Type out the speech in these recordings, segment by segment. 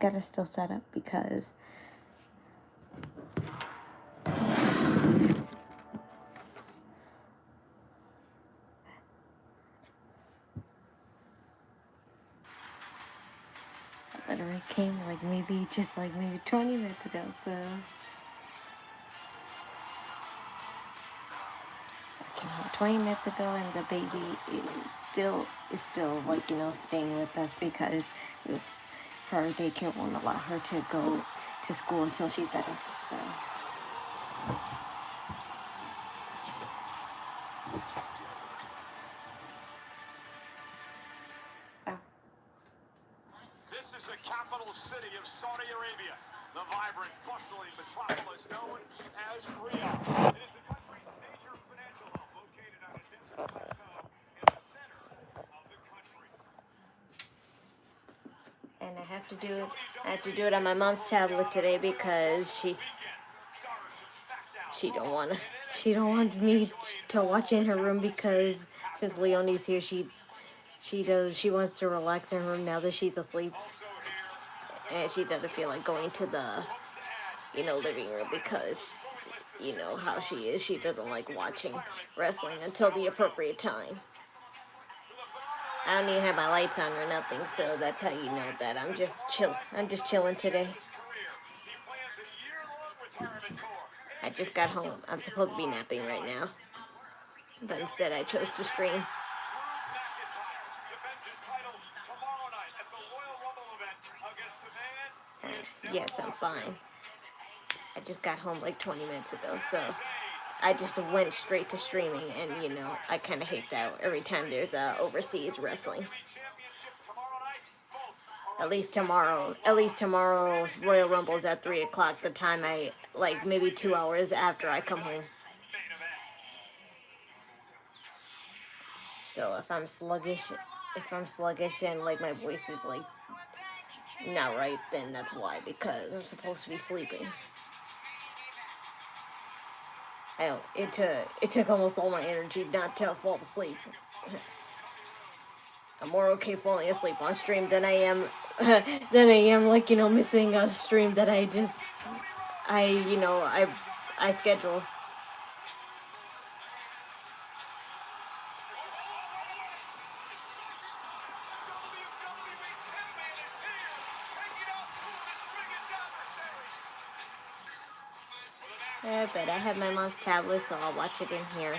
Gotta still set up because I literally came like maybe 20 minutes ago, so I came home 20 minutes ago and the baby is still like, staying with us because it was her daycare won't allow her to go to school until she's better, so This is the capital city of Saudi Arabia, the vibrant, bustling metropolis known as Riyadh. It is the country's major financial hub, located on a desert plateau in the center of the country. and I have to do it on my mom's tablet today because she don't want me to watch in her room because since Leonie's here, she wants to relax in her room now that she's asleep, and she doesn't feel like going to the living room because how she is. She doesn't like watching wrestling until the appropriate time. I don't even have my lights on or nothing, so that's how you know that I'm just chilling today. I just got home. I'm supposed to be napping right now, but instead I chose to stream. Yes, I'm fine. I just got home like 20 minutes ago, so I just went straight to streaming, and I kind of hate that every time there's overseas wrestling. At least tomorrow's Royal Rumble is at 3 o'clock, the time I, like, maybe 2 hours after I come home. So if I'm sluggish and, like, my voice is, like, not right, then that's why, because I'm supposed to be sleeping. It took almost all my energy not to fall asleep. I'm more okay falling asleep on stream than I am like, missing a stream that I schedule. Yeah, but I have my mom's tablet, so I'll watch it in here.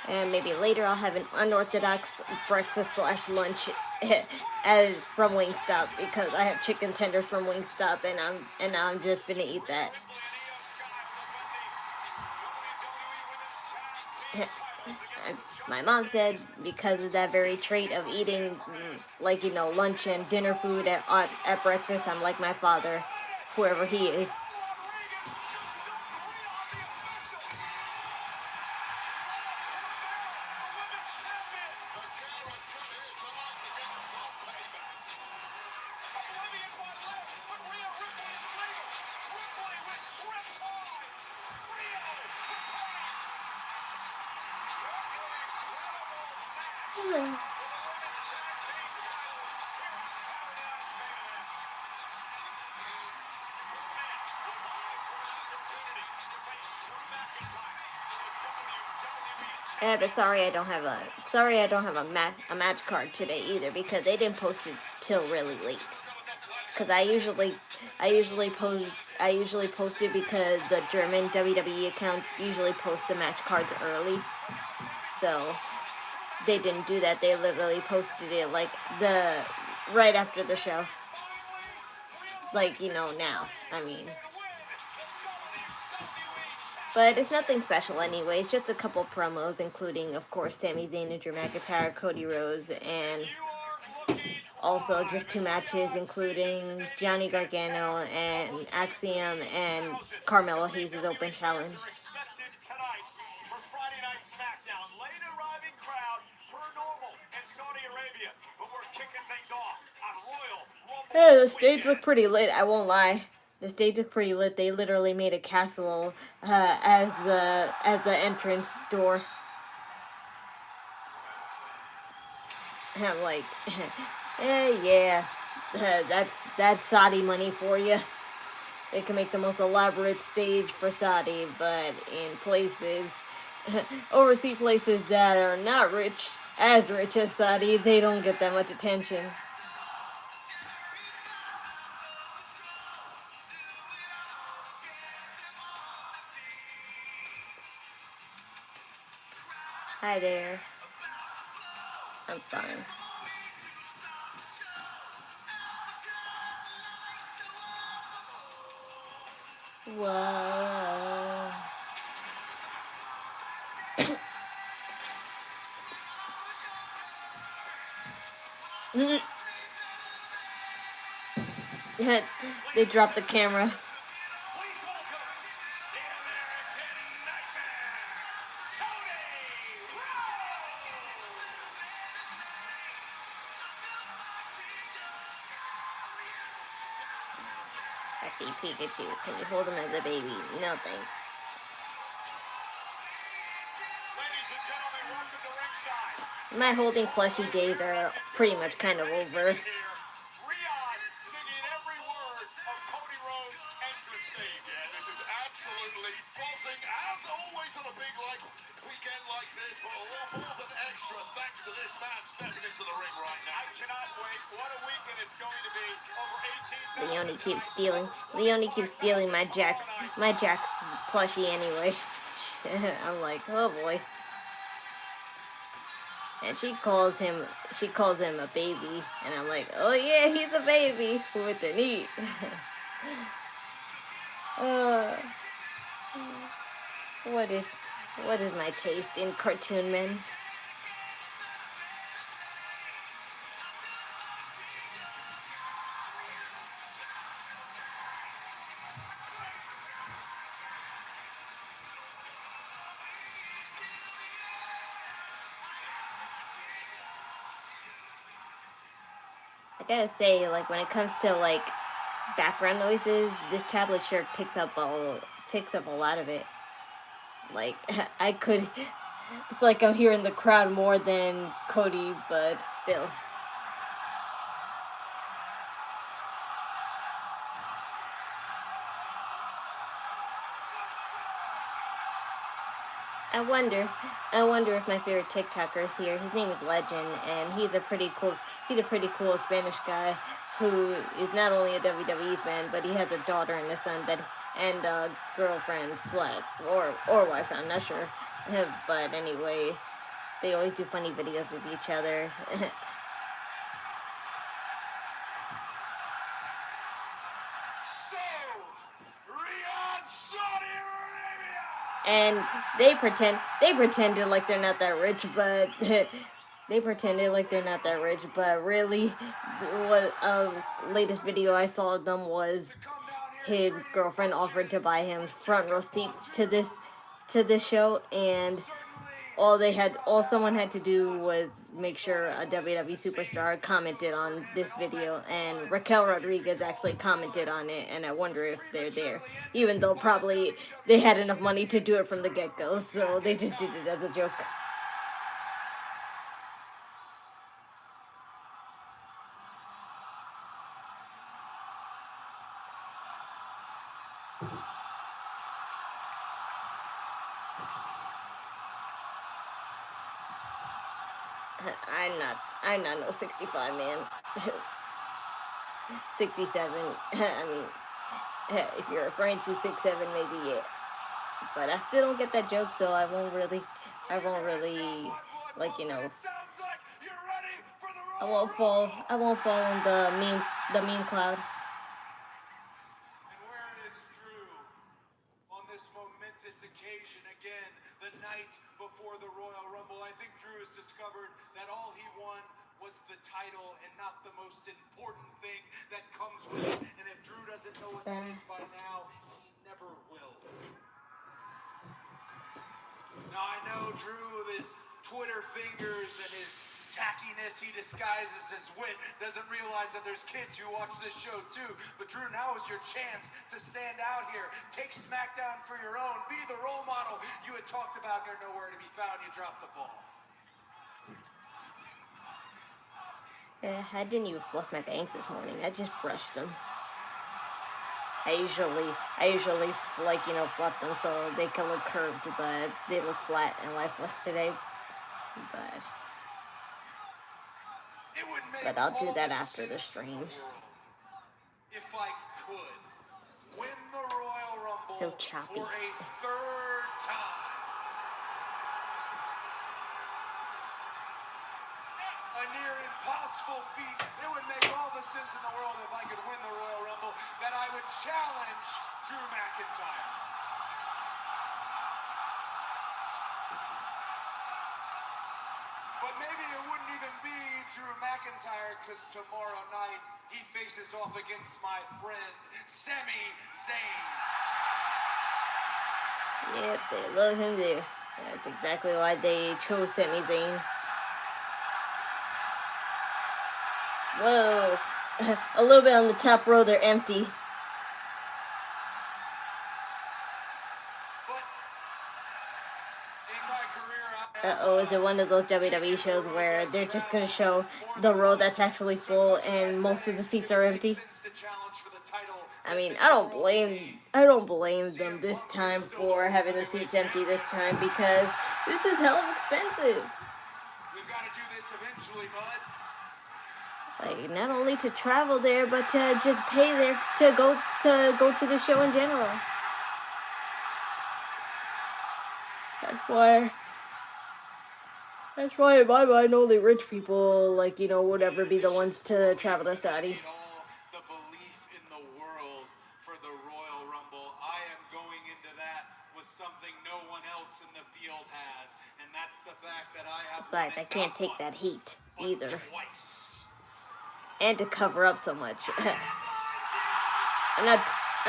And maybe later I'll have an unorthodox breakfast / lunch from Wingstop because I have chicken tenders from Wingstop, and I'm just gonna eat that. My mom said because of that very trait of eating, like, lunch and dinner food at breakfast, I'm like my father, whoever he is. Yeah, but sorry I don't have a match card today either because they didn't post it till really late. Because I usually post it because the German WWE account usually posts the match cards early. So they didn't do that. They literally posted it like right after the show. Like, now. I mean. But it's nothing special anyway. It's just a couple promos, including, of course, Sami Zayn and Drew McIntyre, Cody Rhodes, and also just 2 matches, including Johnny Gargano and Axiom and Carmelo Hayes' Open Challenge. For Friday night Smackdown, late arriving crowd per normal in Saudi Arabia, but we're kicking things off on Royal Rumble. Hey, the stage looked pretty lit, I won't lie. The stage is pretty lit. They literally made a castle as the entrance door. And I'm like, yeah, that's Saudi money for you. They can make the most elaborate stage for Saudi, but in places, overseas places that are not rich as Saudi, they don't get that much attention. Hi there. I'm fine. Whoa. They dropped the camera. Please welcome the American Nightmare, Cody I see Pikachu. Can you hold him as a baby? No, thanks. Ladies and gentlemen, welcome to ringside. My holding plushie days are pretty much kind of over. Riyadh singing every word of Cody Rhodes' entrance theme. Yeah, this is absolutely buzzing, as always on a big weekend like this, but a little more than extra thanks to this man stepping into the ring right now. I cannot wait. What a weekend it's going to be. Over 18,000. Leone keeps stealing. Leone keeps stealing my Jax plushie anyway. I'm like, oh boy. And she calls him a baby, and I'm like, oh yeah, he's a baby with the knee. What is my taste in cartoon men? I gotta say, like, when it comes to like background noises, this tablet sure picks up a lot of it. Like, it's like I'm hearing the crowd more than Cody, but still. I wonder if my favorite TikToker is here. His name is Legend, and he's a pretty cool Spanish guy who is not only a WWE fan, but he has a daughter and a son and a girlfriend or wife. I'm not sure, but anyway, they always do funny videos with each other. So, Riyadh, Saudi Arabia! And they pretended like they're not that rich, but they pretended like they're not that rich, but really, what latest video I saw of them was his girlfriend offered to buy him front row seats to this show, and all someone had to do was make sure a WWE superstar commented on this video, and Raquel Rodriguez actually commented on it, and I wonder if they're there, even though probably they had enough money to do it from the get-go, so they just did it as a joke. I'm not no 65 man. 67. I mean, if you're referring to 6'7", maybe yeah. But I still don't get that joke, so I won't really, like, you know, I won't fall in the meme cloud. And where is Drew on this momentous occasion again, the night before the Royal Rumble? I think Drew has discovered that all he won was the title and not the most important thing that comes with it. And if Drew doesn't know what that is by now, he never will. Now I know Drew with his Twitter fingers and his tackiness he disguises as wit, doesn't realize that there's kids who watch this show too. But Drew, now is your chance to stand out here. Take Smackdown for your own. Be the role model you had talked about. You're nowhere to be found. You dropped the ball. I didn't even fluff my bangs this morning. I just brushed them. I usually like, you know, fluff them so they can look curved, but they look flat and lifeless today. But I'll do that after the stream. If I could win the Royal Rumble So choppy. for a third time. A near impossible feat. It would make all the sense in the world if I could win the Royal Rumble that I would challenge Drew McIntyre. But maybe it wouldn't even be Drew McIntyre, because tomorrow night he faces off against my friend Sami Zayn. Yep, they love him there. That's exactly why they chose Sami Zayn. Whoa, a little bit on the top row, they're empty. Uh-oh, is it one of those WWE shows where they're just going to show the row that's actually full and most of the seats are empty? I mean, I don't blame them this time for having the seats empty this time, because this is hell of expensive. We've got to do this eventually, bud. Like, not only to travel there, but to just pay there to go to the show in general. That's why in my mind only rich people, like, you know, would ever be the ones to travel to Saudi. The belief in the world for the Royal Rumble. I am going into that with something no one else in the field has, and that's the fact that I have. Besides, I can't take that heat either. Twice. And to cover up so much. I'm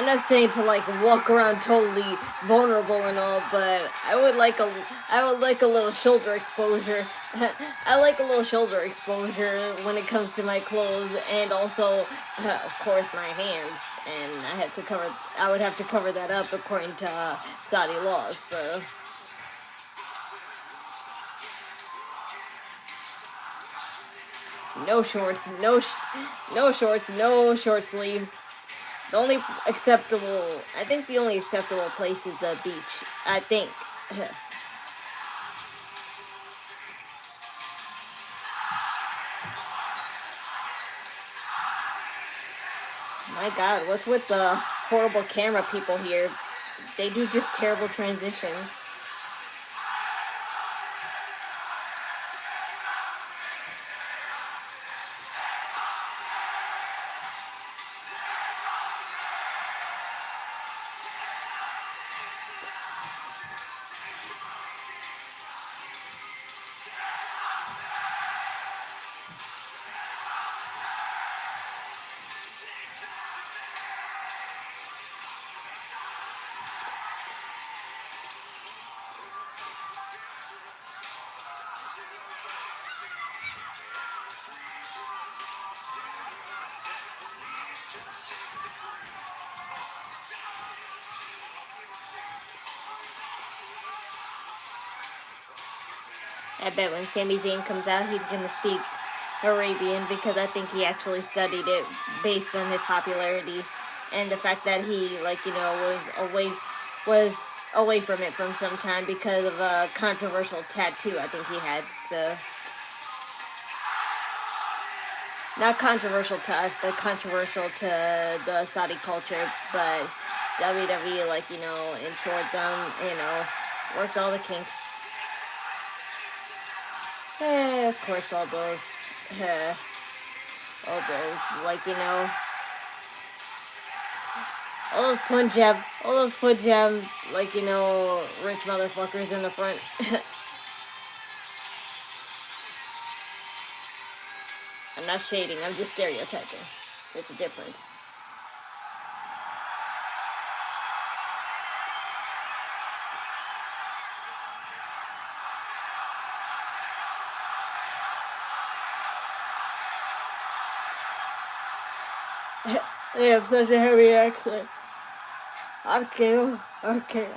not saying to like walk around totally vulnerable and all, but I would like a little shoulder exposure. I like a little shoulder exposure when it comes to my clothes, and also, of course, my hands. And I would have to cover that up according to Saudi laws. So. No shorts, no shorts, no short sleeves. The only acceptable place is the beach, I think. My God, what's with the horrible camera people here? They do just terrible transitions. I bet when Sami Zayn comes out, he's going to speak Arabian, because I think he actually studied it based on his popularity and the fact that he, like, you know, was away from it from some time because of a controversial tattoo I think he had. So, not controversial to us, but controversial to the Saudi culture. But WWE, like, you know, ensured them, you know, worked all the kinks. Of course, all those, like, you know, all those Punjab, like, you know, rich motherfuckers in the front. I'm not shading, I'm just stereotyping. There's a difference. They have such a heavy accent. RKO, RKO.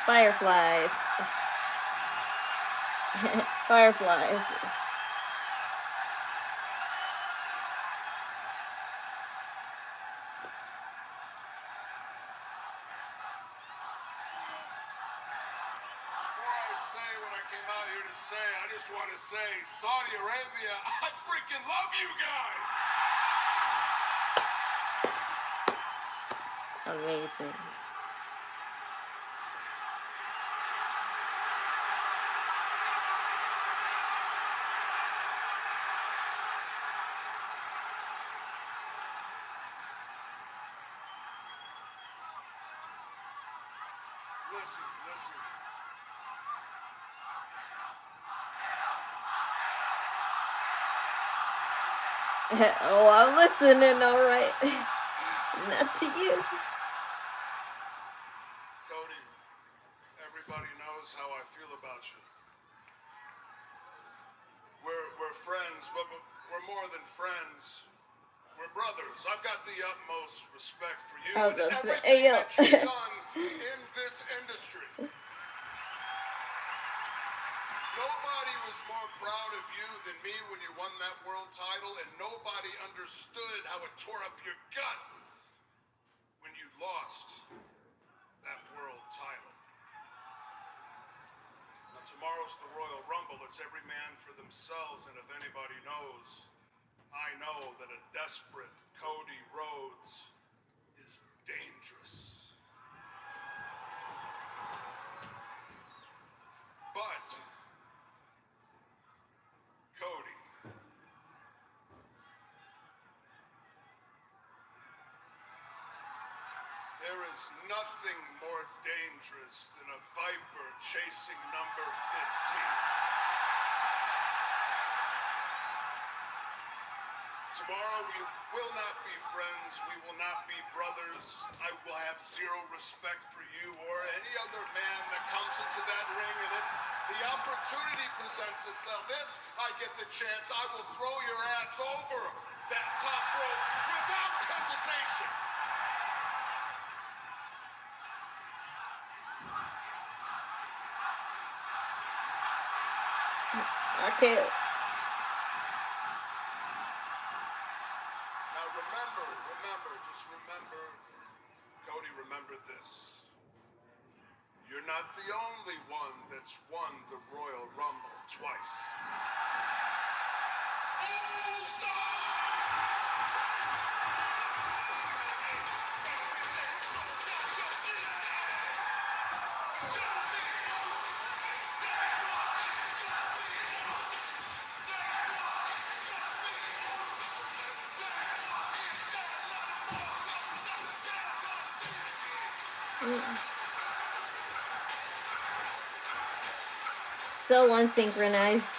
Fireflies. Fireflies. Before I say what I came out here to say, I just want to say, Saudi Arabia, I freaking love you guys! Amazing. Listen. Oh, I'm listening, alright. Not to you. Cody, everybody knows how I feel about you. We're friends, but we're more than friends. We're brothers. I've got the utmost respect for you Oh, and that's everything Ayo. that you've done in this industry. Nobody was more proud of you than me when you won that world title, and nobody understood how it tore up your gut when you lost that world title. Now, tomorrow's the Royal Rumble. It's every man for themselves, and if anybody knows, I know that a desperate Cody Rhodes is dangerous. But, Cody, there is nothing more dangerous than a viper chasing number 15. Tomorrow we will not be friends, we will not be brothers. I will have zero respect for you or any other man that comes into that ring, and if the opportunity presents itself, if I get the chance, I will throw your ass over that top rope without hesitation. Okay. Now just remember, Cody, remember this. You're not the only one that's won the Royal Rumble twice. So unsynchronized.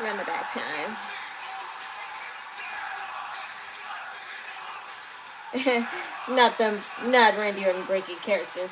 Remember that time. Not Randy Orton breaking character.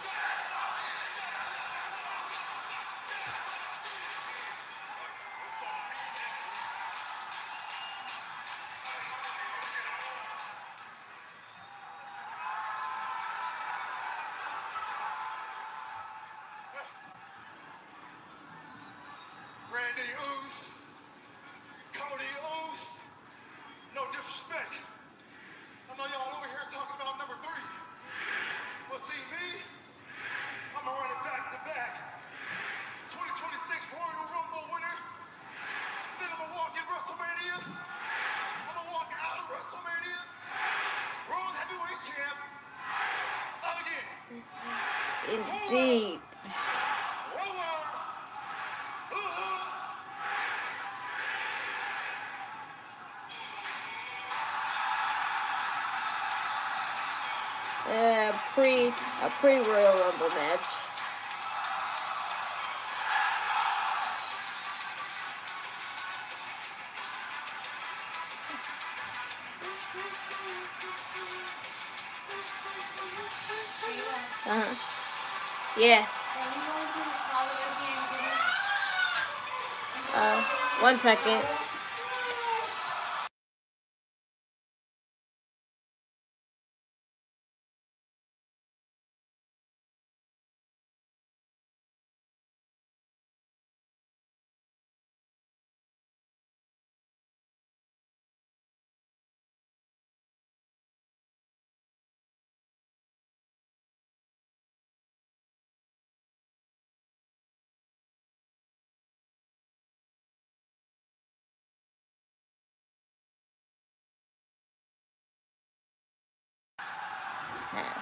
Indeed. A pre-Royal Rumble match. Yeah. 1 second.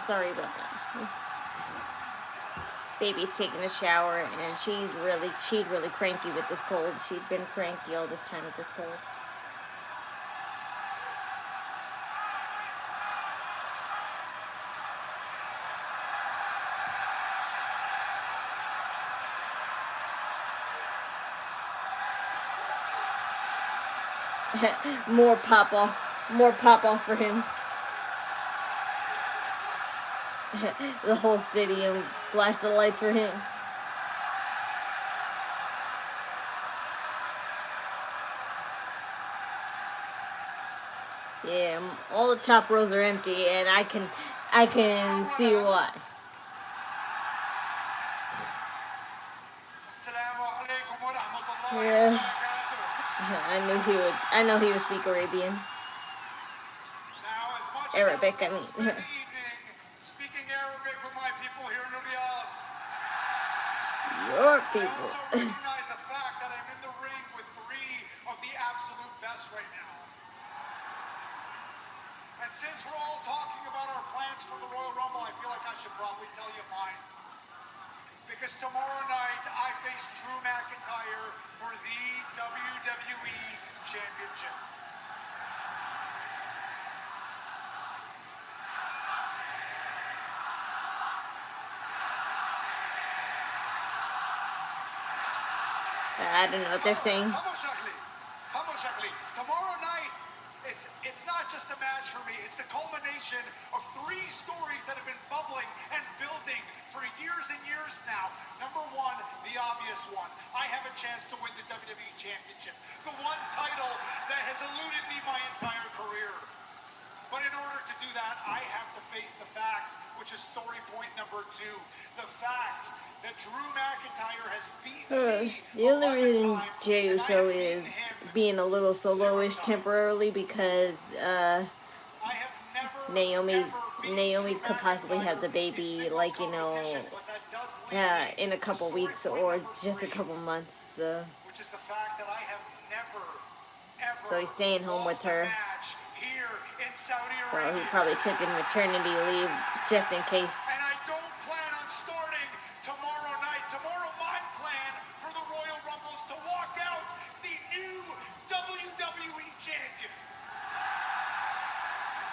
Sorry about that. Baby's taking a shower, and she's really cranky with this cold. She'd been cranky all this time with this cold. More pop off for him. The whole stadium flashed the lights for him. Yeah, all the top rows are empty, and I can see why. Yeah, I know he would speak Arabian. Arabic, I mean. Speaking Arabic with my people here in Riyadh. Your people. I also recognize the fact that I'm in the ring with 3 of the absolute best right now. And since we're all talking about our plans for the Royal Rumble, I feel like I should probably tell you mine. Because tomorrow night, I face Drew McIntyre for the WWE Championship. I don't know what they're saying. Tomorrow night, it's not just a match for me. It's the culmination of 3 stories that have been bubbling and building for years and years now. Number 1, the obvious one. I have a chance to win the WWE Championship. The one title that has eluded me my entire career. But in order to do that, I have to face the fact, which is story point number 2. The fact that Drew McIntyre has beaten me. The only reason Jey Uso is being a little solo-ish temporarily because Naomi could possibly have the baby, like, you know, in a couple weeks or just a couple months. Which is the fact that I have never, ever so he's staying home with her. So he probably took a maternity leave just in case. And I don't plan on starting tomorrow night. Tomorrow my plan for the Royal Rumble is to walk out the new WWE Champion.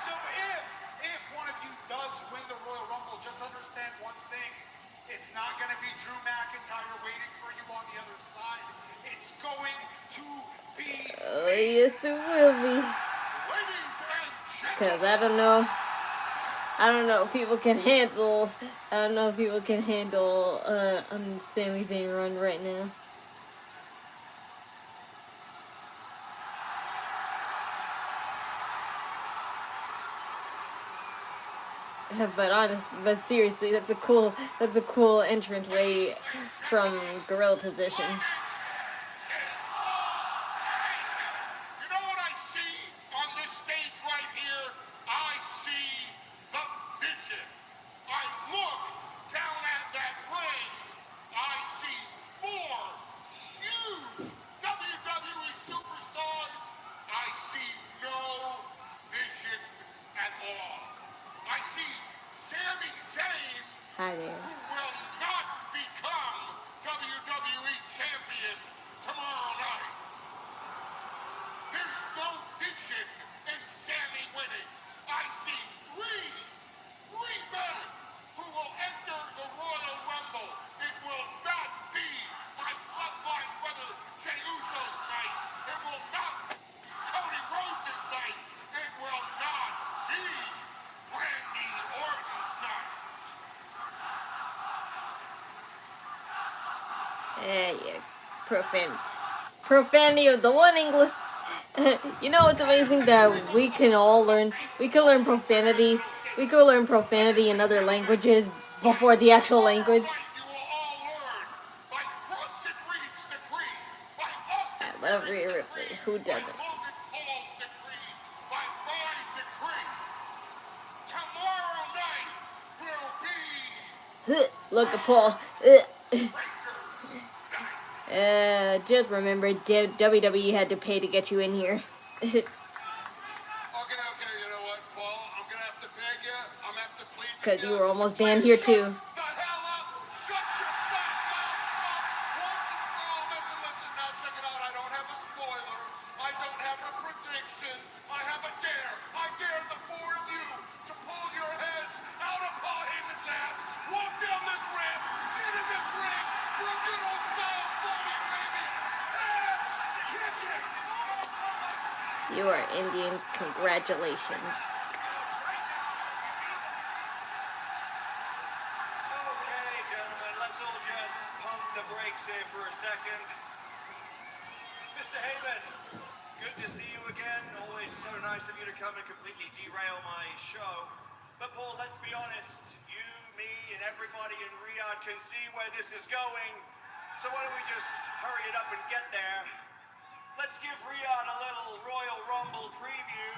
So if one of you does win the Royal Rumble, just understand one thing. It's not going to be Drew McIntyre waiting for you on the other side. It's going to be yes, it will be. Because I don't know if people can handle Sami Zayn run right now. But seriously, that's a cool entrance way from gorilla position. Hi there. Who will Yeah, profanity of the one English. You know, it's amazing that we can all learn. We can learn profanity. We can learn profanity in other languages before the actual language. I love Rhea Ripley. Who doesn't? Look at Paul. Just remember, WWE had to pay to get you in here. Okay, you know what, Paul? I'm gonna have to beg you. I'm gonna have to plead. Because you were almost banned here too. The hell up! Shut your fat mouth up! Once and for all, listen, now check it out. I don't have a spoiler. I don't have a prediction. I have a dare. I dare the four of you to pull your heads out of Paul Heyman's ass, walk down this ramp, get in this ring for a good old style Saudi Arabian ass kicking! You are Indian. Congratulations. Okay, gentlemen, let's all just pump the brakes here for a second. Mr. Heyman, good to see you again. Always so nice of you to come and completely derail my show. But Paul, let's be honest. You, me, and everybody in Riyadh can see where this is going. So why don't we just hurry it up and get there? Let's give Riyadh a little Royal Rumble preview.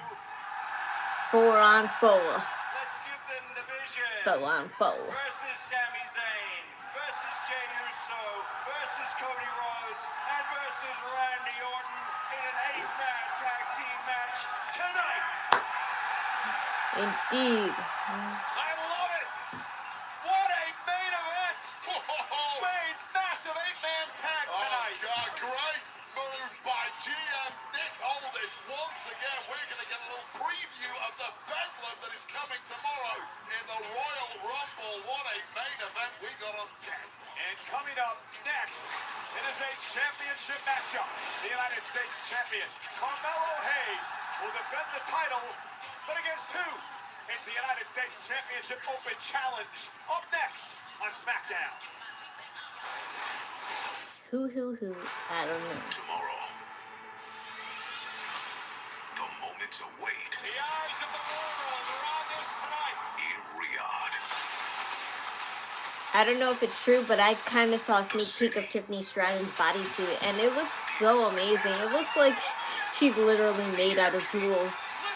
4-on-4. Let's give them the vision. 4-on-4. Versus Sami Zayn, versus Jey Uso, versus Cody Rhodes, and versus Randy Orton in an 8-man tag team match tonight. Indeed. I love it. What a main event. Main massive 8-man tag tonight. Oh, God, great move by GM Nick Aldis. Once again, we're going to get a little preview of the bedlam that is coming tomorrow in the Royal Rumble. What a main event we got on deck. And coming up next, it is a championship matchup. The United States champion, Carmelo Hayes, will defend the title, but against who? It's the United States Championship Open Challenge. Up next on Smackdown. Who? I don't know. Tomorrow, the moments await The eyes of the world are on this tonight. in Riyadh. I don't know if it's true, but I kind of saw a sneak peek of Tiffany Stratton's bodysuit, and it looks so amazing. It looks like she's literally made out of jewels. Listen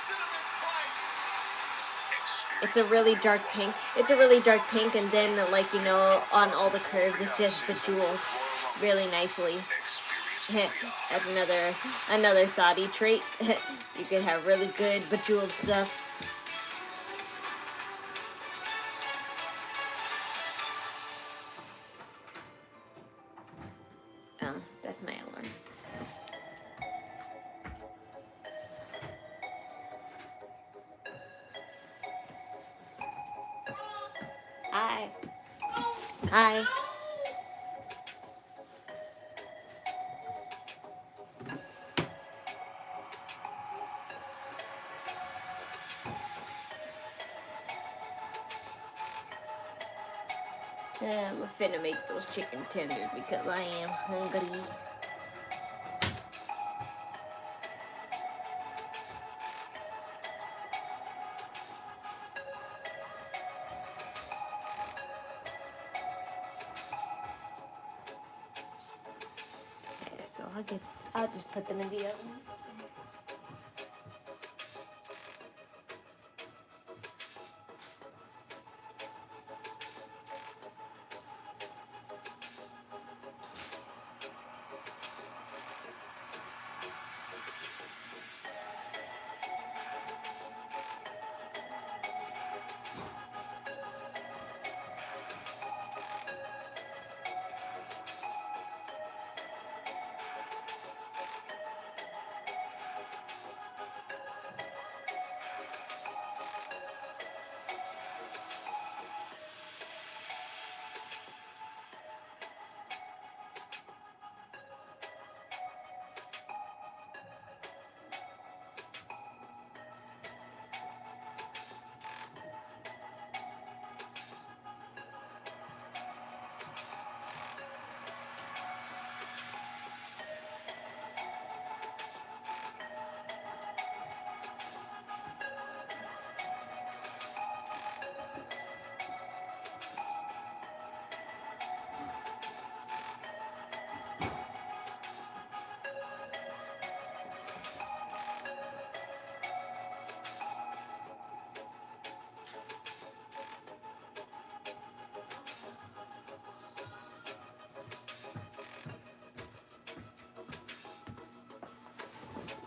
to this place. It's a really dark pink. It's a really dark pink, and then, like, you know, on all the curves, it's just bejeweled really nicely. That's another Saudi trait. You can have really good bejeweled stuff. Oh, that's my alarm. Hi. Hi. I'm finna make those chicken tenders because I am hungry. Okay, so I'll just put them in the oven.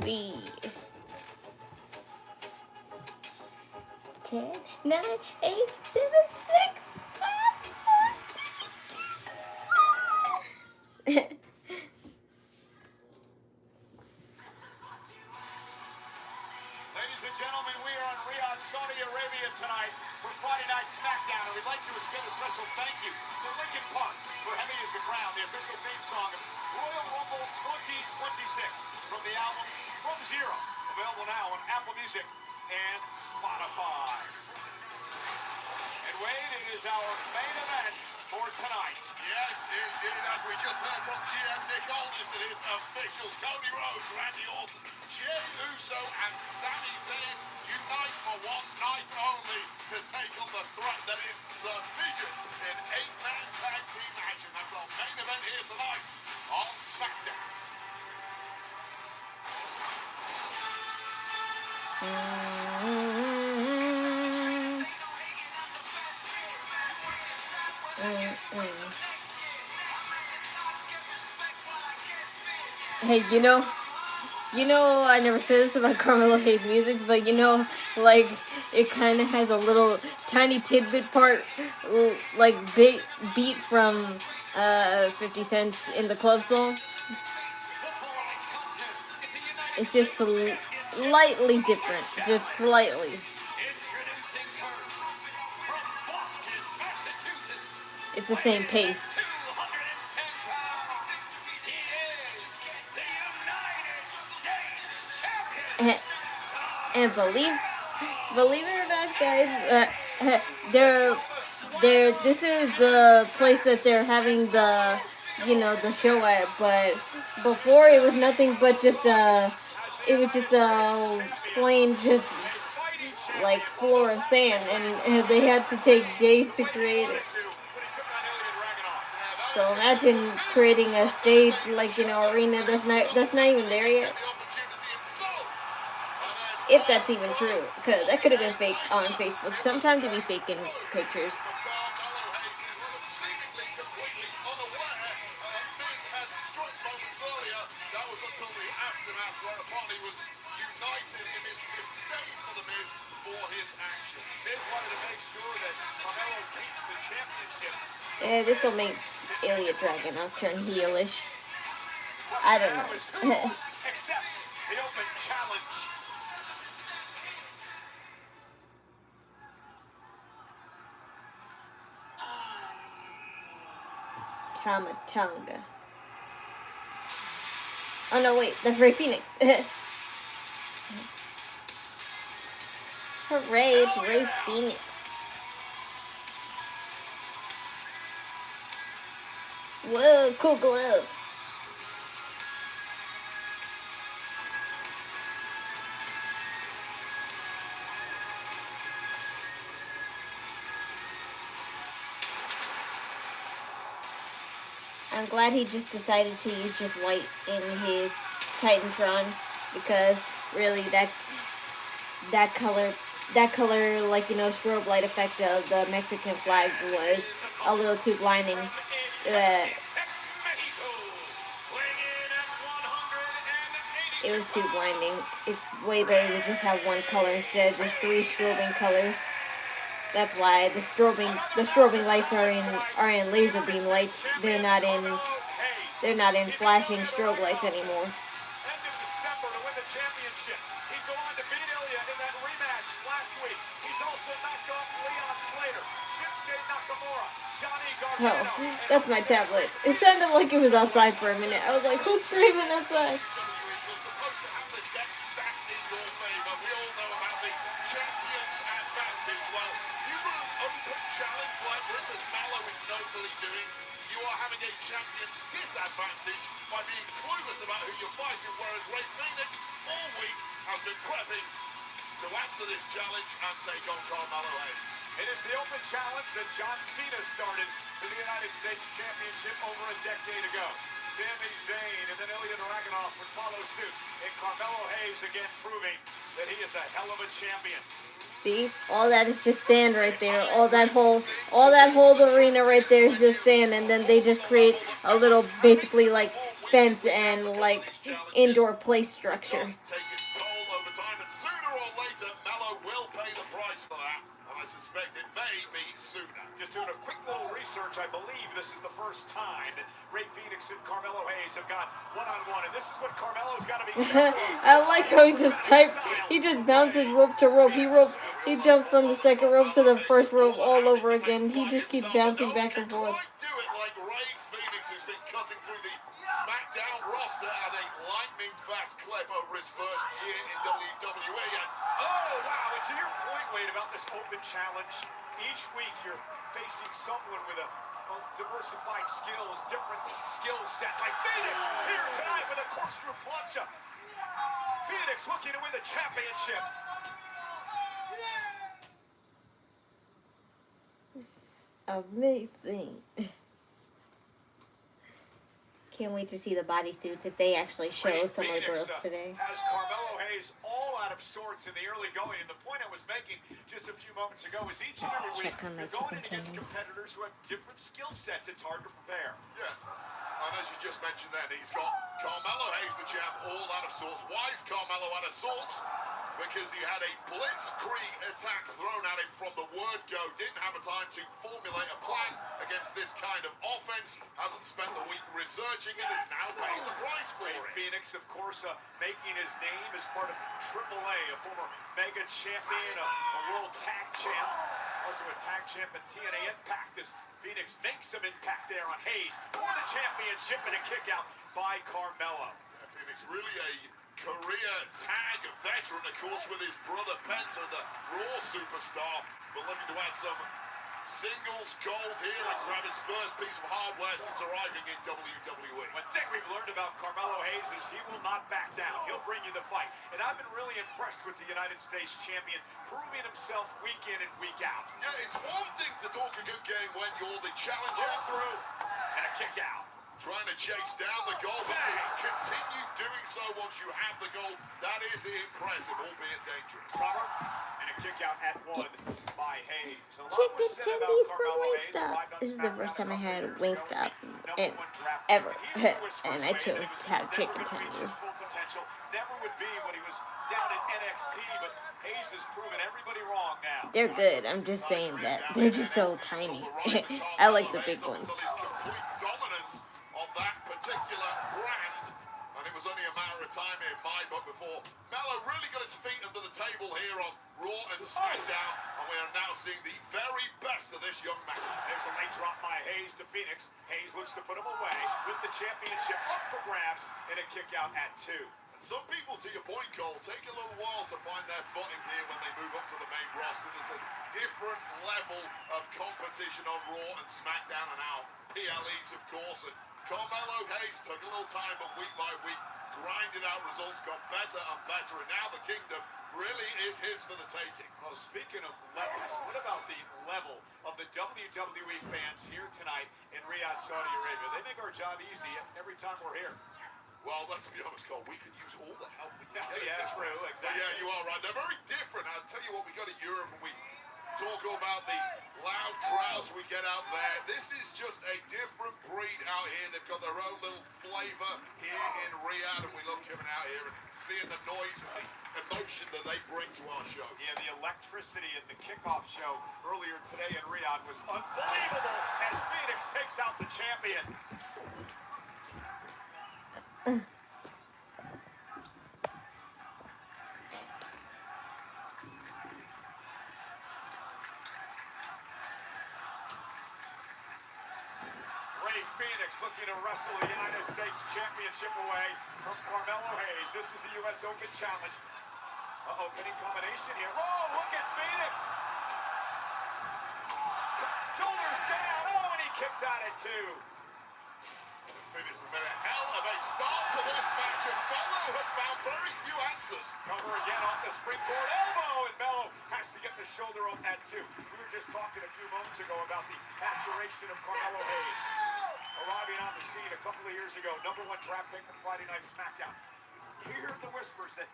3, 10, 9, 8, 7, 6, 5, 4, 3, 2, 1. Ladies and gentlemen, we are in Riyadh, Saudi Arabia tonight for Friday Night Smackdown, and we'd like to extend a special thank you to Linkin Park for Haii is the Crown, the official theme song of Royal Rumble 2026 from the album From Zero, available now on Apple Music and Spotify. And Wade, it is our main event for tonight. Yes, indeed, as we just heard from GM Nick Aldis, it is official. Cody Rhodes, Randy Orton, Jey Uso and Sami Zayn unite for one night only to take on the threat that is the Vision in 8-man tag team action. That's our main event here tonight on Smackdown. Hey, I never said this about Carmelo Hayes music, but like, it kind of has a little tiny tidbit part, like, beat from 50 Cent's In the Club song. It's just slightly different, just slightly. It's the same pace. And believe it or not, guys, this is the place that they're having the show at. But before, it was nothing but just a plain, just like floor of sand, and they had to take days to create it. So imagine creating a stage like arena that's not even there yet. If that's even true, because that could have been fake on Facebook. Sometimes they be faking pictures. Yeah, this will make Ilya Dragunov turn heelish. I don't know. Accepts the open challenge. Tamatonga. Oh no, wait, that's Ray Phoenix. Hooray, it's Ray Phoenix. Whoa, cool gloves. I'm glad he just decided to use just white in his Titantron, because really that color like strobe light effect of the Mexican flag was a little too blinding. It was too blinding. It's way better to just have one color instead of just 3 strobing colors. That's why the strobing lights are in laser beam lights. They're not in flashing strobe lights anymore. End of December to win the championship. He'd go on to beat Ilya in that rematch last week. He's also knocked off Leon Slater, Shinsuke Nakamura, Johnny Gargano. Oh, that's my tablet. It sounded like it was outside for a minute. I was like, who's screaming outside? Challenge like this, as Mallow is nobly doing, you are having a champion's disadvantage by being clueless about who you're fighting, whereas Ray Phoenix all week has been prepping to answer this challenge and take on Carmelo Hayes. It is the open challenge that John Cena started for the United States Championship over a decade ago. Sami Zayn and then Ilya Dragunov would follow suit, and Carmelo Hayes again proving that he is a hell of a champion. See, all that is just sand right there. All that whole arena right there is just sand, and then they just create a little, basically like fence and like indoor play structure. Does take its toll over time, and sooner or later, Melo will pay the price for that. And I suspect it may be sooner. Just doing a quick little research, I believe this is the first time that Ray Phoenix and Carmelo Hayes have got one-on-one, and this is what Carmelo's got to be careful of. I like how he just bounces rope to rope. He jumped from the second rope to the first rope all over again. He just keeps bouncing back and forth. Do it like Ray Phoenix, who's been cutting through the Smackdown roster at a lightning fast clip over his first year in WWE. And oh, wow. And to your point, Wade, about this open challenge, each week you're facing someone with a diversified skills, different skill set. Like Phoenix here tonight with a corkscrew plunge. Phoenix looking to win the championship. Amazing. Can't wait to see the bodysuits if they actually show some of the girls today. Has Carmelo Hayes all out of sorts in the early going, and the point I was making just a few moments ago is each and every week you're going against competitors who have different skill sets. It's hard to prepare. yeah, and as you just mentioned then, he's got Carmelo Hayes, the champ, all out of sorts. Why is Carmelo out of sorts? Because he had a blitzkrieg attack thrown at him from the word go. Didn't have a time to formulate a plan against this kind of offense. Hasn't spent the week researching and is now paying the price for it. Phoenix, of course, making his name as part of AAA, a former mega champion, a world tag champ, also a tag champ in TNA Impact, as Phoenix makes some impact there on Hayes for the championship, and a kick out by Carmelo. Yeah, Phoenix really a career tag veteran, of course, with his brother Penta, the Raw superstar, but looking to add some singles gold here and grab his first piece of hardware since arriving in WWE. One thing we've learned about Carmelo Hayes is he will not back down. He'll bring you the fight. And I've been really impressed with the United States champion, proving himself week in and week out. Yeah, it's one thing to talk a good game when you're the challenger. Roll through and a kick out. Trying to chase down the goal, but to continue doing so once you have the goal, that is impressive, albeit dangerous. Cover and a kick out at one by Hayes. Chicken tendies from Wingstop. This is the first time I had Wingstop ever, and I chose to have chicken tendies. Never would be when he was down at NXT, but Hayes has proven everybody wrong now. They're good. I'm just saying that they're just so tiny. I like the big ones. Dominance of that particular brand, and it was only a matter of time in my book before Melo really got his feet under the table here on Raw and Smackdown, and we are now seeing the very best of this young man. There's a late drop by Hayes to Phoenix. Hayes looks to put him away with the championship up for grabs, and a kick out at two. And some people, to your point, Cole, take a little while to find their footing here when they move up to the main roster. There's a different level of competition on Raw and Smackdown, and now PLEs, of course, and Carmelo Hayes took a little time, but week by week, grinded out results, got better and better, and now the kingdom really is his for the taking. Well, speaking of levels, what about the level of the WWE fans here tonight in Riyadh, Saudi Arabia? They make our job easy every time we're here. Well, let's be honest, Cole, we could use all the help we can get. Yeah, true, exactly. Yeah, you are right. They're very different. I'll tell you what, we go to Europe and we talk about the loud crowds we get out there. This is just a different breed out here. They've got their own little flavor here in Riyadh, and we love coming out here and seeing the noise and the emotion that they bring to our show. Yeah, the electricity at the kickoff show earlier today in Riyadh was unbelievable as Phoenix takes out the champion. Phoenix looking to wrestle the United States Championship away from Carmelo Hayes. This is the U.S. Open Challenge. Opening combination here. Oh, look at Phoenix. Shoulders down. Oh, and he kicks out at two. Phoenix has been a hell of a start to this match, and Melo has found very few answers. Cover again off the springboard elbow, and Melo has to get the shoulder up at two. We were just talking a few moments ago about the maturation of Carmelo Hayes. Arriving on the scene a couple of years ago, #1 draft pick from Friday Night Smackdown. You hear the whispers that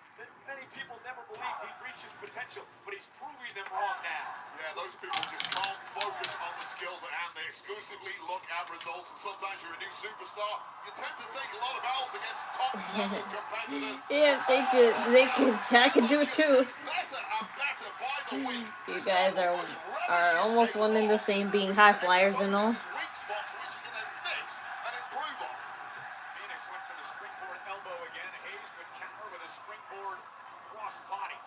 many people never believed he'd reach his potential, but he's proving them wrong now. Yeah, those people just can't focus on the skills at hand. They exclusively look at results, and sometimes you're a new superstar. You tend to take a lot of L's against top-level competitors. Yeah, I can do it too. Better and better by the week. You guys are almost one and the same, being high flyers and all. Weak spots which you can then fix and improve on. Phoenix went for the springboard elbow again. Hayes would counter with a springboard cross body.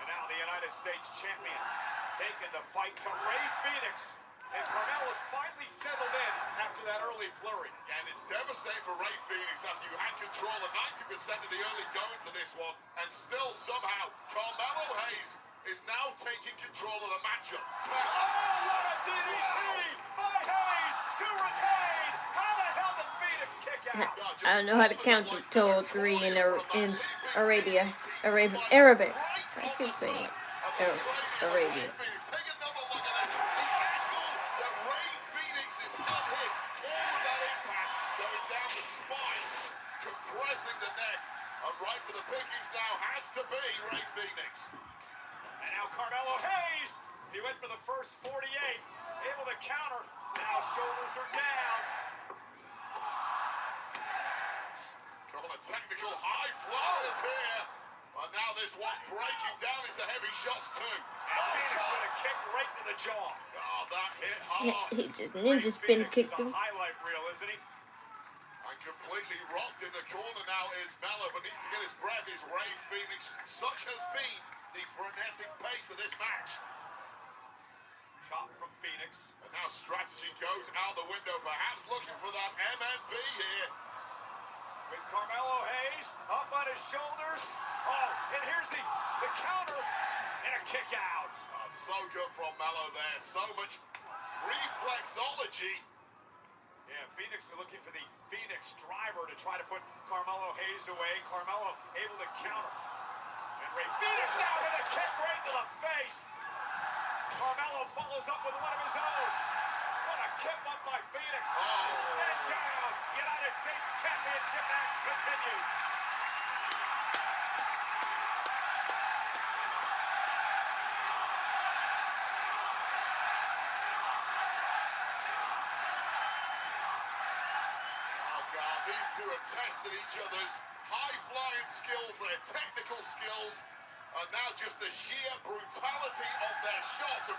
And now the United States champion taking the fight to Rey Fenix. And Carmelo's finally settled in after that early flurry. And it's devastating for Rey Fenix after you had control of 90% of the early going to this one, and still somehow Carmelo Hayes is now taking control of the matchup. Oh, what a DDT by Hayes to retain! How the hell did Phoenix kick out? I don't know how to count to 3 in Arabic. I keep saying it. Arabia. Take another look at it. The angle that Rey Fenix is unhit. All of that impact going down the spine, compressing the neck. And right for the pickings now has to be Rey Fenix. And now Carmelo Hayes. He went for the first 48. Able to counter. Now shoulders are down. Couple of technical high flyers here. And now this one breaking down into heavy shots too. And Phoenix with a kick right to the jaw. Oh, that hit hard. He just ninja spin kicked him. Is a highlight reel, isn't he? And completely rocked in the corner now is Melo, but needs to get his breath is Rey Fenix. Such has been the frenetic pace of this match. Shot from Phoenix. And now strategy goes out the window, perhaps looking for that MMB here. With Carmelo Hayes up on his shoulders. Oh, and here's the counter and a kick out. Oh, so good from Melo there. So much reflexology. Yeah, Phoenix are looking for the Phoenix driver to try to put Carmelo Hayes away. Carmelo able to counter. And Rey Fenix now with a kick right to the face. Carmelo follows up with one of his own. What a kick up by Phoenix. Oh. And down. United States Championship match continues. These two have tested each other's high-flying skills, their technical skills, and now just the sheer brutality of their shots.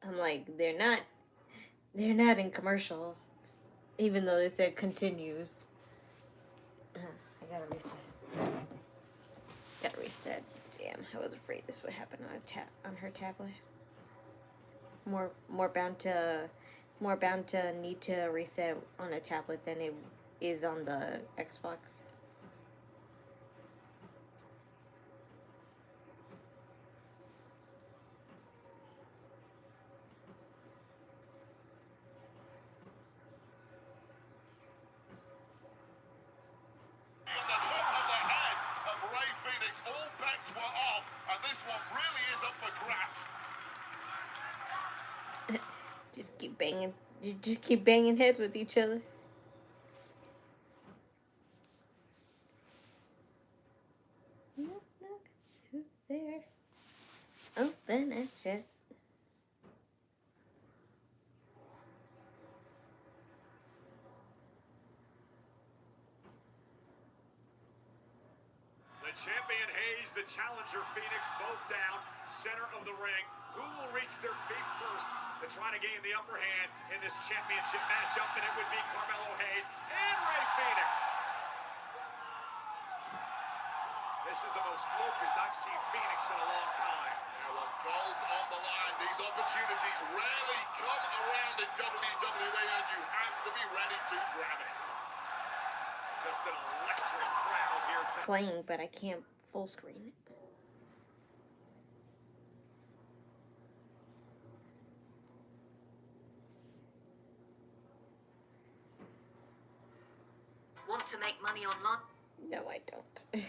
I'm like, they're not in commercial, even though they said continues. I gotta reset. Damn, I was afraid this would happen on her tablet. More bound to need to reset on a tablet than it is on the Xbox. On the top of the head of Rey Fenix, all bets were off, and this one really is up for grabs. Just keep banging heads with each other. Knock, knock, who's there? Open and shut. The champion Hayes, the challenger Phoenix, both down, center of the ring. Who will reach their feet first to try to gain the upper hand in this championship matchup? And it would be Carmelo Hayes and Rey Fenix. This is the most focused I've seen Phoenix in a long time. Now, when gold's on the line, these opportunities rarely come around in WWE, and you have to be ready to grab it. Just an electric crowd here tonight. Playing, but I can't full screen it. Want to make money online? No, I don't.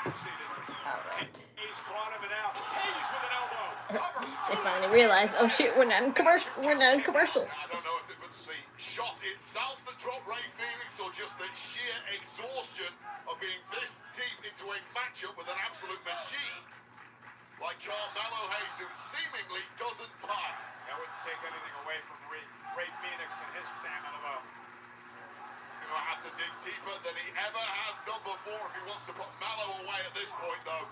Alright. He's caught him and out. Hayes with an elbow. Cover. They finally realized, oh shit, we're not in commercial. We're not in commercial. I don't know if it was the shot itself that dropped Ray Phoenix or just the sheer exhaustion of being this deep into a matchup with an absolute machine like Carmelo Hayes, who seemingly doesn't tire. That wouldn't take anything away from Ray Phoenix and his stamina, though. He's going to have to dig deeper than he ever has done before if he wants to put Melo away at this point, though.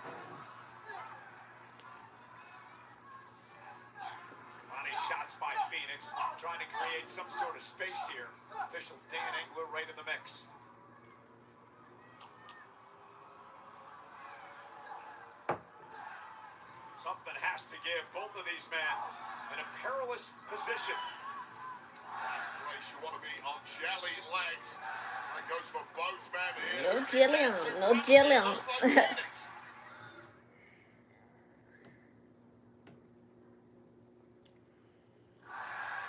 Body shots by Phoenix, trying to create some sort of space here. Official Dan Engler right in the mix. Something has to give both of these men in a perilous position. Last place you want to be on jelly legs. That goes for both men here. No jelly on, no jelly on.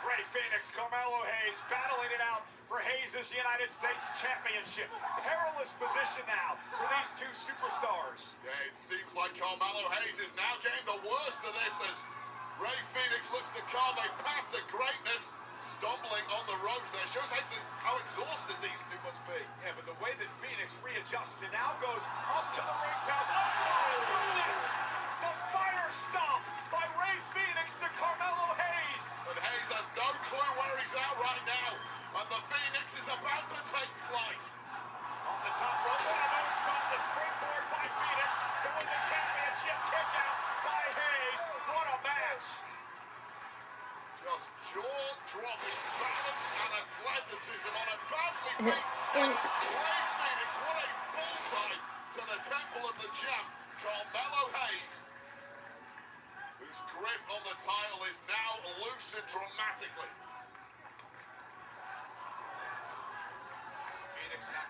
Ray Phoenix, Carmelo Hayes battling it out for Hayes' United States Championship. Perilous position now for these two superstars. Yeah, it seems like Carmelo Hayes is now getting the worst of this as Ray Phoenix looks to carve a path to greatness, stumbling on the ropes there. Shows how exhausted these two must be. Yeah, but the way that Phoenix readjusts and now goes up to the ring post. Oh, goodness! The fire stomp by Ray Phoenix to Carmelo Hayes. But Hayes has no clue where he's at right now. And the Phoenix is about to take flight. On the top rope, and a moonsault, the springboard by Phoenix to win the championship. Kick out by Hayes. What a match! Just jaw-dropping balance and athleticism on a badly beat Boink. Ray Phoenix. What a bullseye to the temple of the champ, Carmelo Hayes, whose grip on the title is now loosened dramatically. Phoenix not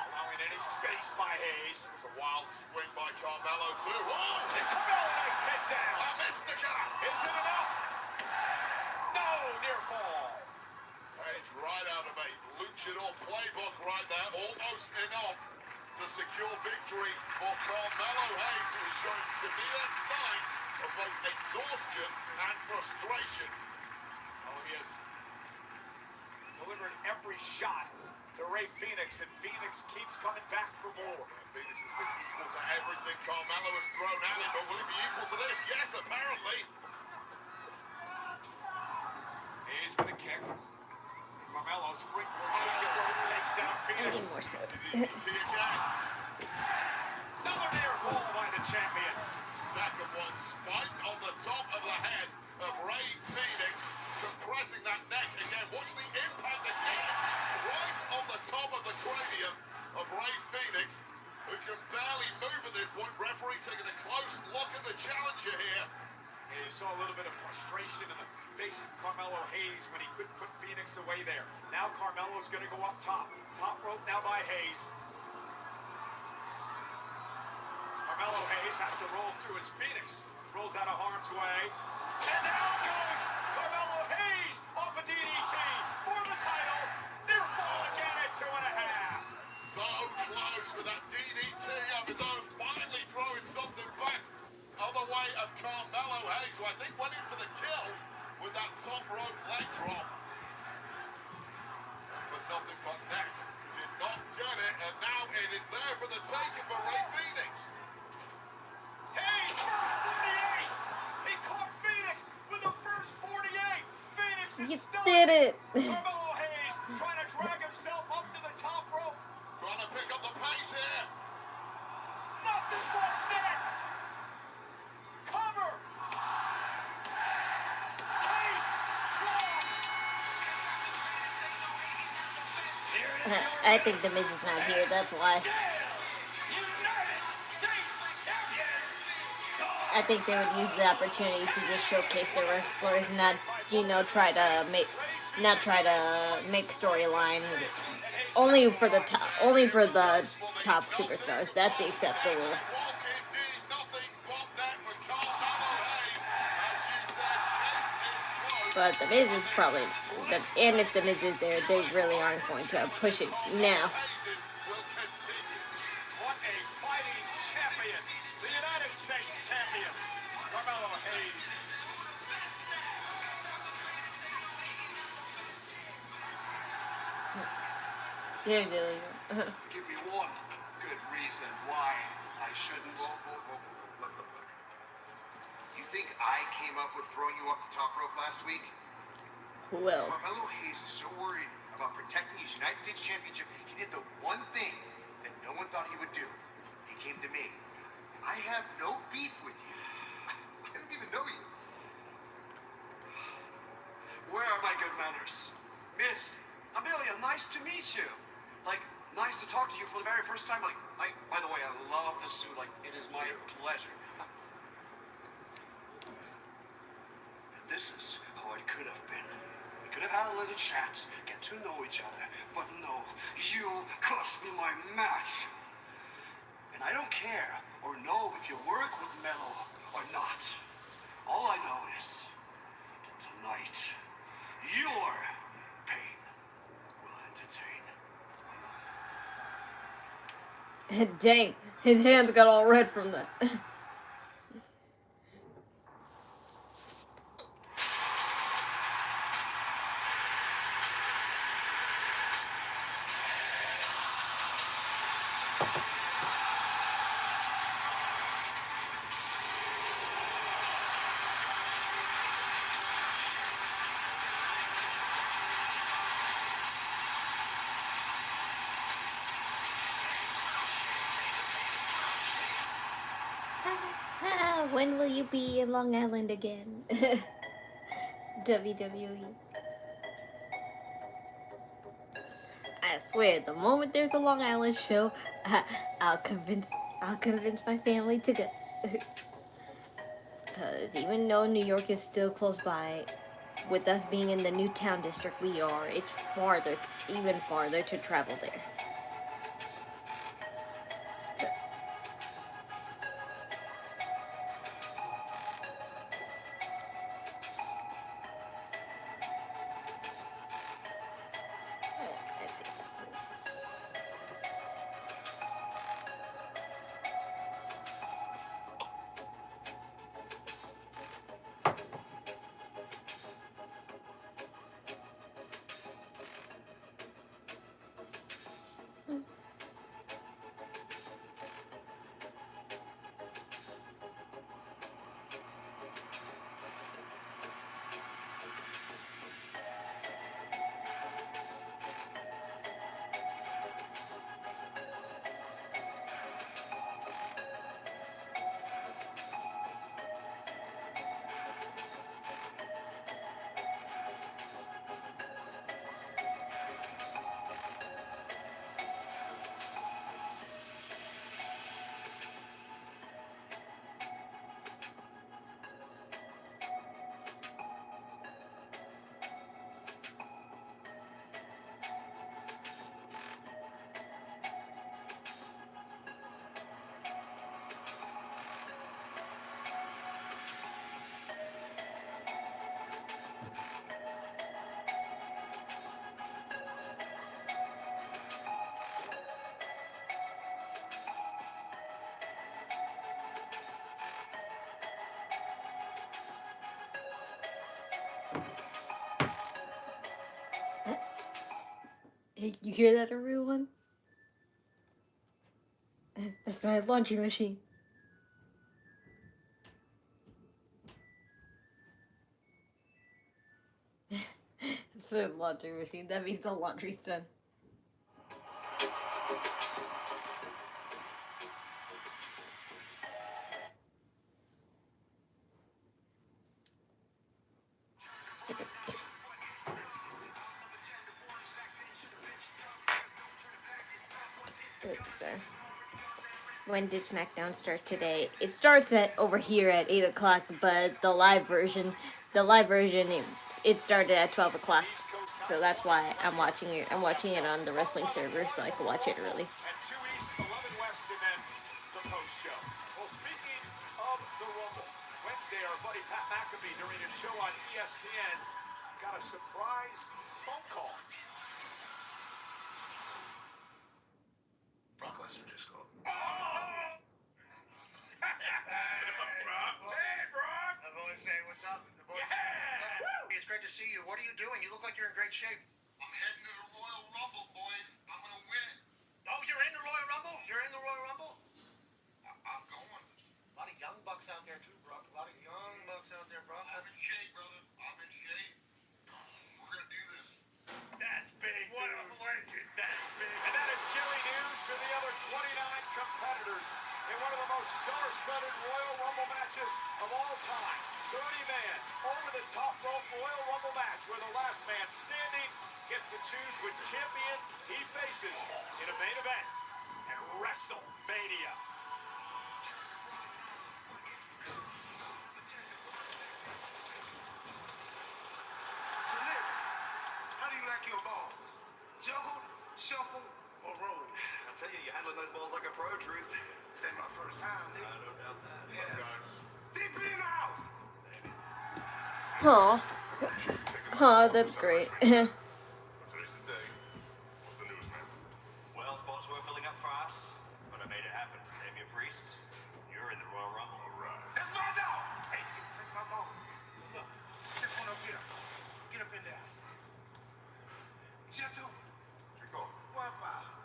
allowing any space by Hayes. It's a wild swing by Carmelo too. Oh, And Carmelo, nice takedown. a Mystica! Is it enough? No, near fall. Page right out of a luchador playbook right there. Almost enough to secure victory for Carmelo Hayes, who is showing severe signs of both exhaustion and frustration. Oh, he has delivered every shot to Ray Phoenix, and Phoenix keeps coming back for more. Phoenix has been equal to everything Carmelo has thrown at him, but will he be equal to this? Yes, apparently. Hayes with a kick. Carmelo springboard second rope takes down I Phoenix. need more soda. DDT again. Another near fall by the champion. Second one spiked on the top of the head of Ray Phoenix, compressing that neck again. Watch the impact again, right on the top of the cranium of Ray Phoenix, who can barely move at this point. Referee taking a close look at the challenger here. You saw a little bit of frustration in the face of Carmelo Hayes when he couldn't put Phoenix away there. Now Carmelo's going to go up top. Top rope now by Hayes. Carmelo Hayes has to roll through as Phoenix rolls out of harm's way. And down goes Carmelo Hayes off a DDT for the title. Near fall again at 2.5. So close with that DDT of his own, finally throwing something back. Other way of Carmelo Hayes, who I think went in for the kill with that top rope leg drop. But nothing but net. Did not get it, and now it is there for the taking for Ray Phoenix. Hayes, first 48. He caught Phoenix with the first 48. Phoenix is You stunned. did it. Carmelo Hayes trying to drag himself up to the top rope. Trying to pick up the pace here. Nothing but net. Cover. Case closed. I think the Miz is not here, that's why. United States champion. I think they would use the opportunity to just showcase their wrestlers, not, try to make storyline only for the top superstars. That's the acceptable. Was indeed nothing but net for Carmelo Hayes. As you said, case is closed. But the Miz is probably, and if the Miz is there, they really aren't going to push it now. Hayes will continue. What What a fighting champion. The United States champion, Carmelo Hayes. There's Billy. Give me one good reason why I shouldn't. Whoa. Look. You think I came up with throwing you off the top rope last week? Who else? Carmelo Hayes is so worried about protecting his United States Championship, he did the one thing that no one thought he would do. He came to me. I have no beef with you. I don't even know you. Where are my good manners? Miss, Amelia, nice to meet you. Like, nice to talk to you for the very first time. Like, by the way, I love this suit. Like, it is my pleasure. This is how it could have been. We could have had a little chat, get to know each other. But no, you cost me my match. And I don't care or know if you work with metal or not. All I know is that tonight, your pain will entertain. Dang, his hands got all red from that. When will you be in Long Island again? WWE. I swear, the moment there's a Long Island show, I'll convince my family to go. Cause even though New York is still close by, with us being in the Newtown district it's farther, even farther to travel there. Hey, you hear that, everyone? That's my laundry machine. It's a laundry machine. That means the laundry's done. When did Smackdown start today? It starts over here at 8 o'clock, but the live version, it started at 12 o'clock. So that's why I'm watching it. I'm watching it on the wrestling server, so I can watch it early. At 2 East, 11 West, and then the post show. Well, speaking of the Rumble, Wednesday, our buddy Pat McAfee during his show on ESPN got a surprise phone call. Brock Lesnar. Master just called. Hey, Brock! I'm only saying what's up. The boys. Hey, it's great to see you. What are you doing? You look like you're in great shape. I'm heading to the Royal Rumble, boys. I'm gonna win it. Oh, you're in the Royal Rumble? You're in the Royal Rumble? I'm going. A lot of young bucks out there too, Brock. A lot of young bucks out there, Brock. I'm in shape, brother. I'm in shape. We're gonna do this. That's big, What a dude. legend. That's big. And that is scary news to the other 29 competitors in one of the most star-studded Royal Rumble matches of all time. 30-man, over-the-top rope Royal Rumble match where the last man standing gets to choose which champion he faces in a main event at WrestleMania. So, Nick, how do you like your balls? Juggled, shuffled, or rolled? I'll tell you, you're handling those balls like a pro, Truth. This ain't my first time, Nick. I don't doubt that. Yeah. Guys. Deep in the house. Aw. Aw, that's great. Today's the day. What's the news, man? Well, spots were filling up fast, but I made it happen. Damien Priest, you're in the Royal Rumble. All right. That's my dog. Hey, you can take my balls. Look, step on up here. Get up in there. Gentle. Chico. Guapa.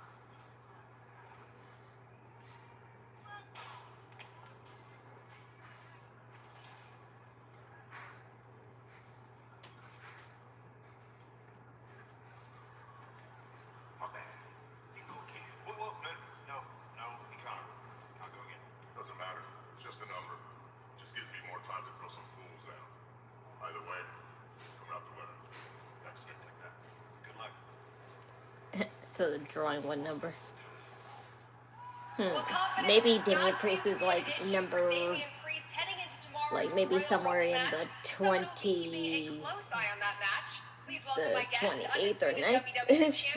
My bad. You can go again. Whoa, no, you can't. I'll go again. Doesn't matter. It's just a number. Just gives me more time to throw some fools down. Either way, coming out the winner. Next week like that. Good luck. So the drawing one number. Maybe Damien Priest is like number, like maybe somewhere in the 28th or 9th.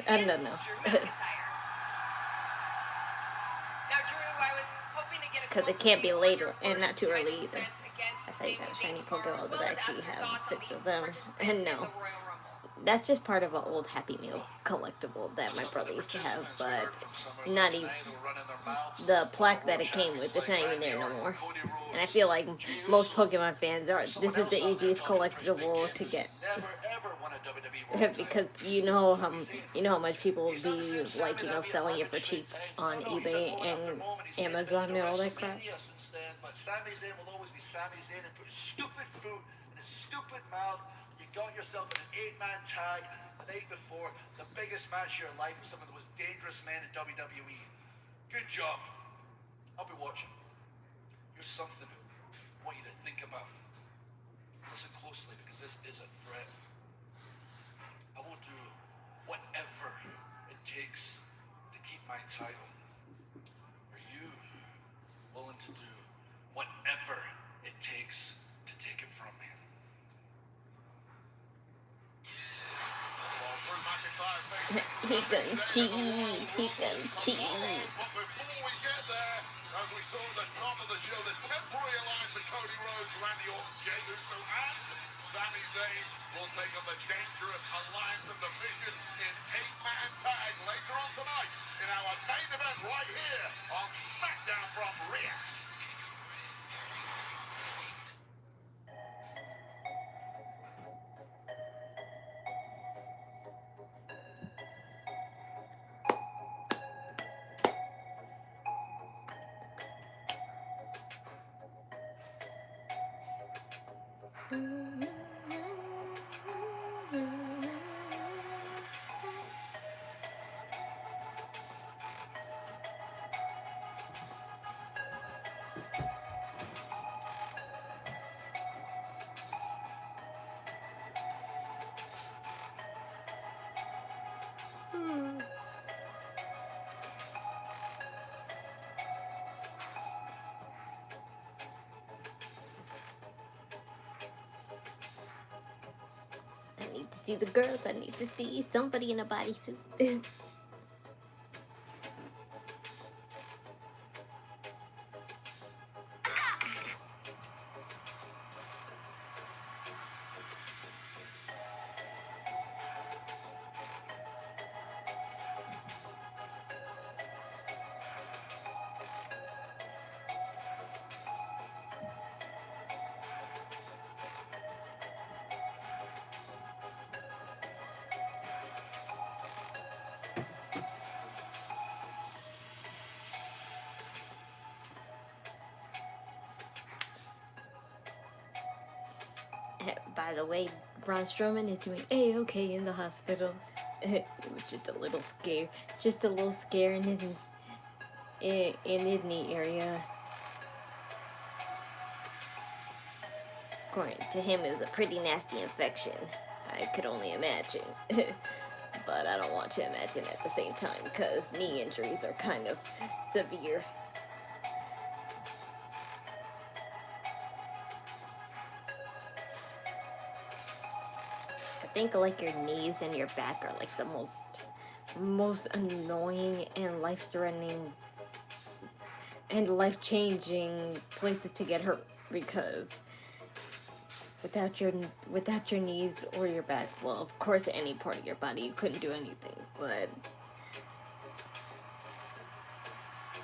I don't know. Because it can't be later and not too early either. I said you got shiny Pokeball, but I do have 6 of them. And no, that's just part of an old Happy Meal collectible that my brother used to have, but not even the plaque that it came with. It's not even there no more. And I feel like most Pokemon fans are. This is the easiest collectible to get. Because you know how much people will be like selling it for cheap on eBay and Amazon and all that crap. But Sami Zayn will always be Sami Zayn and put his stupid foot in his stupid mouth. You got yourself in an 8-man tag the night before the biggest match of your life with some of the most dangerous men in WWE. Good job. I'll be watching. Here's something I want you to think about. Listen closely because this is a threat. I will do whatever it takes to keep my title. Are you willing to do whatever it takes to take it from me? He can cheat. He can cheat. But before we get there, as we saw at the top of the show, the temporary alliance of Cody Rhodes, Randy Orton, Jey Uso, and Sami Zayn will take up a dangerous alliance of division in 8-man tag later on tonight in our main event right here on Smackdown from Rhea. I need to see the girls. I need to see somebody in a bodysuit. By the way, Braun Strowman is doing A-okay in the hospital. It was just a little scare. Just a little scare in his knee area. According to him, it was a pretty nasty infection. I could only imagine. But I don't want to imagine at the same time, because knee injuries are kind of severe. I think like your knees and your back are like the most annoying and life-threatening and life-changing places to get hurt, because without your knees or your back, well, of course any part of your body, you couldn't do anything, but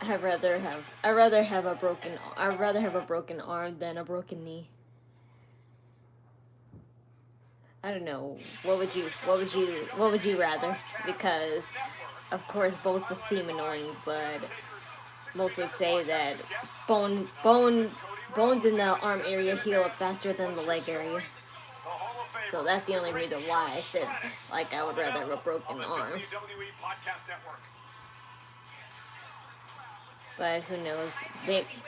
I'd rather have a broken arm than a broken knee. I don't know. What would you rather? Because of course both seem annoying, but most would say that bones in the arm area heal up faster than the leg area. So that's the only reason why I said like I would rather have a broken arm. But who knows?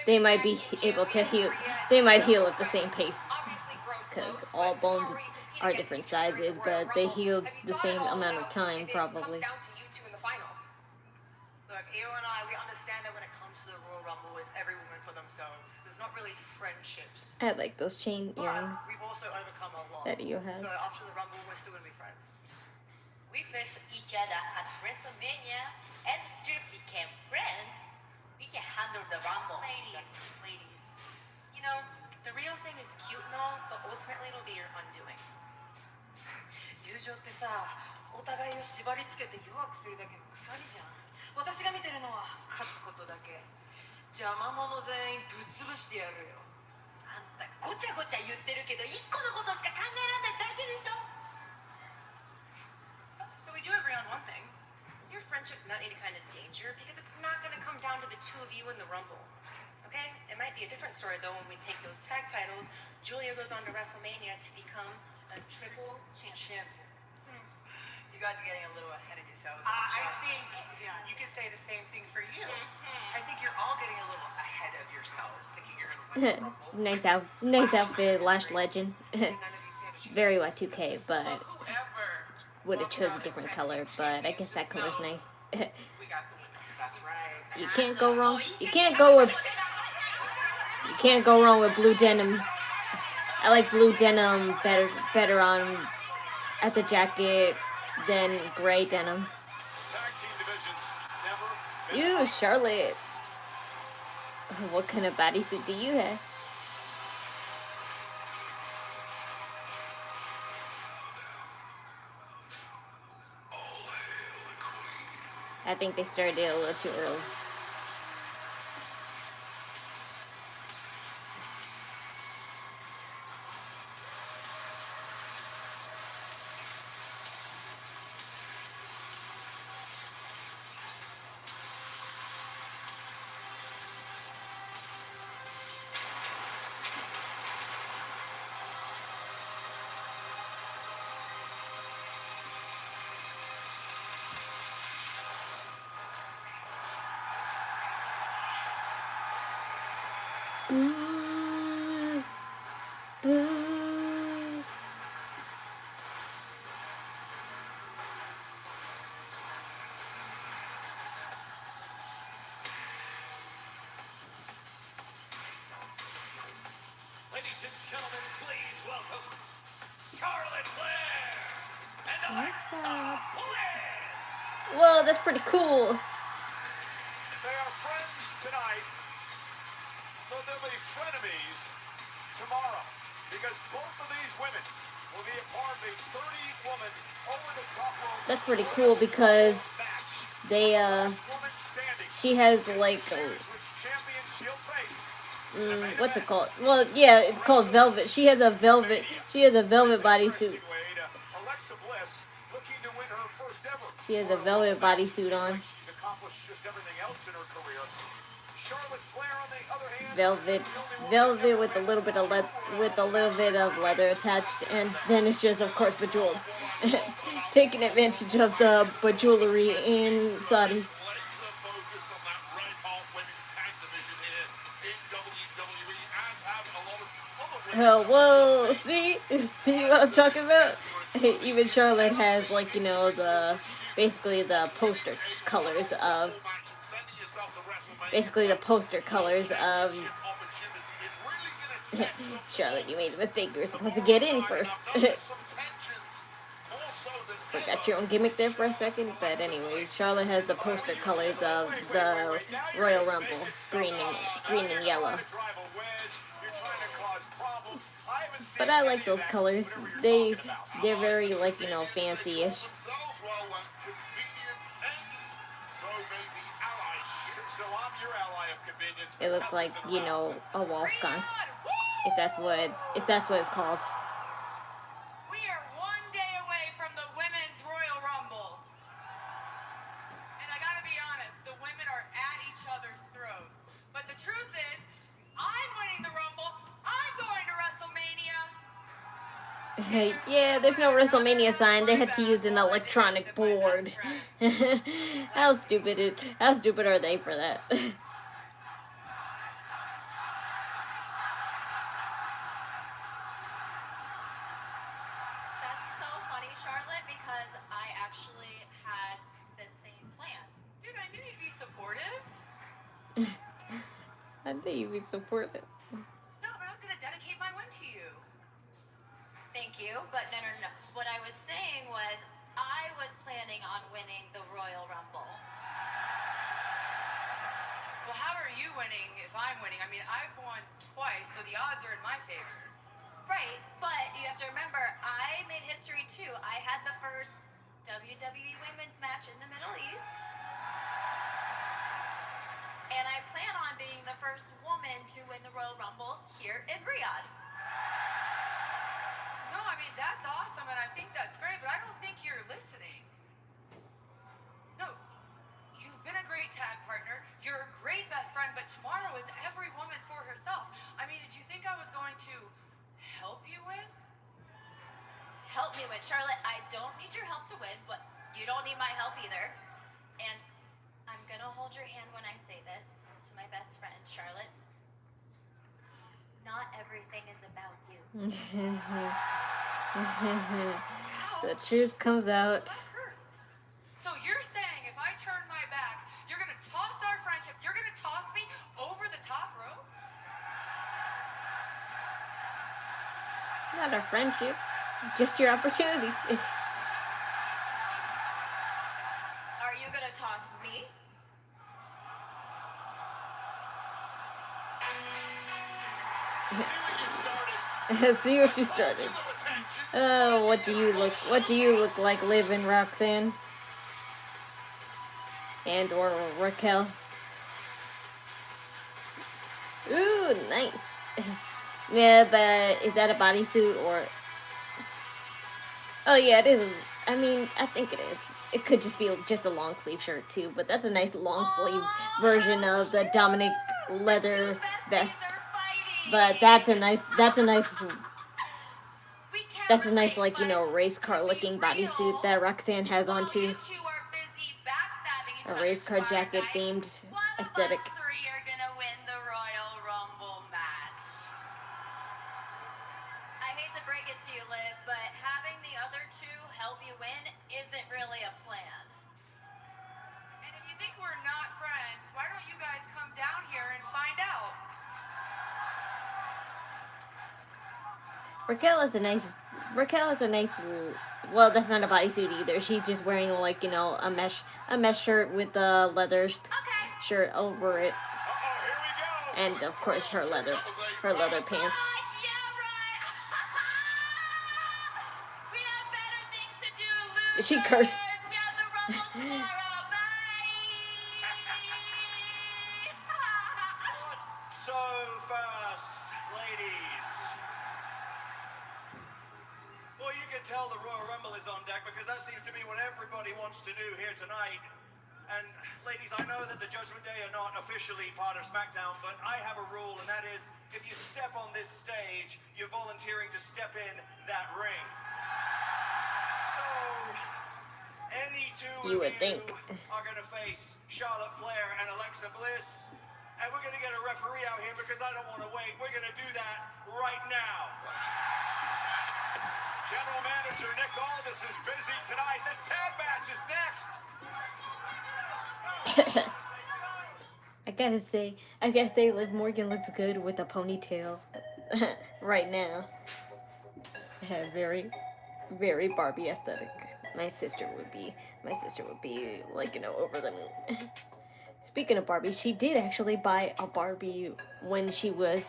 They might be able to heal. They might heal at the same pace, because all bones are different sizes, but they heal the same amount of time probably. Look, Io and I, we understand that when it comes to the Royal Rumble, it's every woman for themselves. There's not really friendships. I like those chain earrings But we've also overcome a lot. that Io has. So after the Rumble, we're still gonna be friends. We faced each other at WrestleMania and still became friends. We can handle the Rumble. Ladies. You know, the real thing is cute and all, but ultimately it'll be your undoing. 友情ってさ、お互いを縛り付けて弱くするだけの鎖じゃん。私が見てるのは勝つことだけ。邪魔者全員ぶっ潰してやるよ。あんたごちゃごちゃ言ってるけど、一個のことしか考えられないだけでしょ。So we do agree on one thing. Your friendship's not any kind of danger because it's not going to come down to the two of you in the Rumble. Okay? It might be a different story though when we take those tag titles. Julia goes on to WrestleMania to become a triple champion. You guys are getting a little ahead of yourselves. I think you could say the same thing for you. I think you're all getting a little ahead of yourselves, thinking you're gonna win the Rumble. Nice outfit, Lash Legend. None of you stand a chance. Very Y2K, but Whoever. would have chose a different color. But I guess that color's nice. We got the winner. That's right. You can't go wrong. You can't go wrong with blue denim. I like blue denim better on at the jacket than gray denim. You, Charlotte. What kind of bodysuit do you have? I think they started it a little too early. Boo. Boo. Ladies and gentlemen, please welcome Charlotte Flair and Alexa Bliss. Whoa, that's pretty cool. They are friends tonight, but they'll be frenemies tomorrow, because both of these women will be a part of a 30-woman over-the-top rope. That's pretty cool because match. they Woman standing. she has like Series with champion she'll face. what's it called? Well, yeah, it's called velvet. She has a velvet bodysuit. Alexa Bliss looking to win her first ever. She has a velvet bodysuit on. She's accomplished just everything else in her career. Charlotte Flair, on the other hand, velvet with a little bit of leather attached, and then it's just, of course, bejeweled. Taking advantage of the bejewelry in Saudi. Laser focused on that red hot women's tag division here in WWE, as have a lot of other women. Whoa, see what I'm talking about? Even Charlotte has, like, you know, basically the poster colors of Charlotte, you made a mistake. You were supposed to get in first. Forgot your own gimmick there for a second, but anyway, Charlotte has the poster colors of the Royal Rumble, green and yellow. But I like those colors. They're very, like, you know, fancy-ish. It looks like, you know, a wall sconce, if that's what it's called. We are one day away from the Women's Royal Rumble. And I gotta be honest, the women are at each other's throats. But the truth is, I'm winning the Rumble. I'm going to WrestleMania. Yeah, there's no WrestleMania sign. They had to use an electronic board. How stupid are they for that? Charlotte, because I actually had the same plan. Dude, I knew you'd be supportive. I knew you'd be supportive. No, but I was gonna dedicate my win to you. Thank you, but no. What I was saying was, I was planning on winning the Royal Rumble. Well, how are you winning if I'm winning? I mean, I've won twice, so the odds are in my favor. Right, but you have to remember, I made history too. I had the first WWE Women's match in the Middle East. And I plan on being the first woman to win the Royal Rumble here in Riyadh. No, I mean, that's awesome, and I think that's great, but I don't think you're listening. No, you've been a great tag partner. You're a great best friend, but tomorrow is every woman for herself. I mean, did you think I was going to help you win? Help me win. Charlotte, I don't need your help to win, but you don't need my help either. And I'm gonna hold your hand when I say this to my best friend, Charlotte. Not everything is about you. The truth comes out. That hurts. So you're saying if I turn my back, you're gonna toss our friendship, you're gonna toss me over the top rope? Not our friendship, just your opportunity. Are you gonna toss me? See what you started. Oh, what do you look like, living Roxanne? And or Raquel? Ooh, nice. Yeah, but is that a bodysuit or? Oh yeah, it is. I mean, I think it is. It could just be a long sleeve shirt too, but that's a nice long sleeve version of the Dominic leather vest. But that's a nice like, you know, race car looking bodysuit that Roxanne has on too. A race car jacket themed aesthetic. To you, Liv, but having the other two help you win isn't really a plan. And if you think we're not friends, why don't you guys come down here and find out? Raquel has a nice, well, that's not a bodysuit either. She's just wearing, like, you know, a mesh shirt with the leather shirt over it. And of course her leather pants. She cursed. So fast, ladies. Well, you can tell the Royal Rumble is on deck because that seems to be what everybody wants to do here tonight. And ladies, I know that the Judgment Day are not officially part of Smackdown, but I have a rule, and that is, if you step on this stage, you're volunteering to step in that ring. So, any two You of would think. are going to face Charlotte Flair and Alexa Bliss, and we're going to get a referee out here because I don't want to wait. We're going to do that right now. General Manager Nick Aldis is busy tonight. This tag match is next. I gotta say, Liv Morgan looks good with a ponytail right now. Very, very Barbie aesthetic. My sister would be like, over the moon. Speaking of Barbie, she did actually buy a Barbie when she went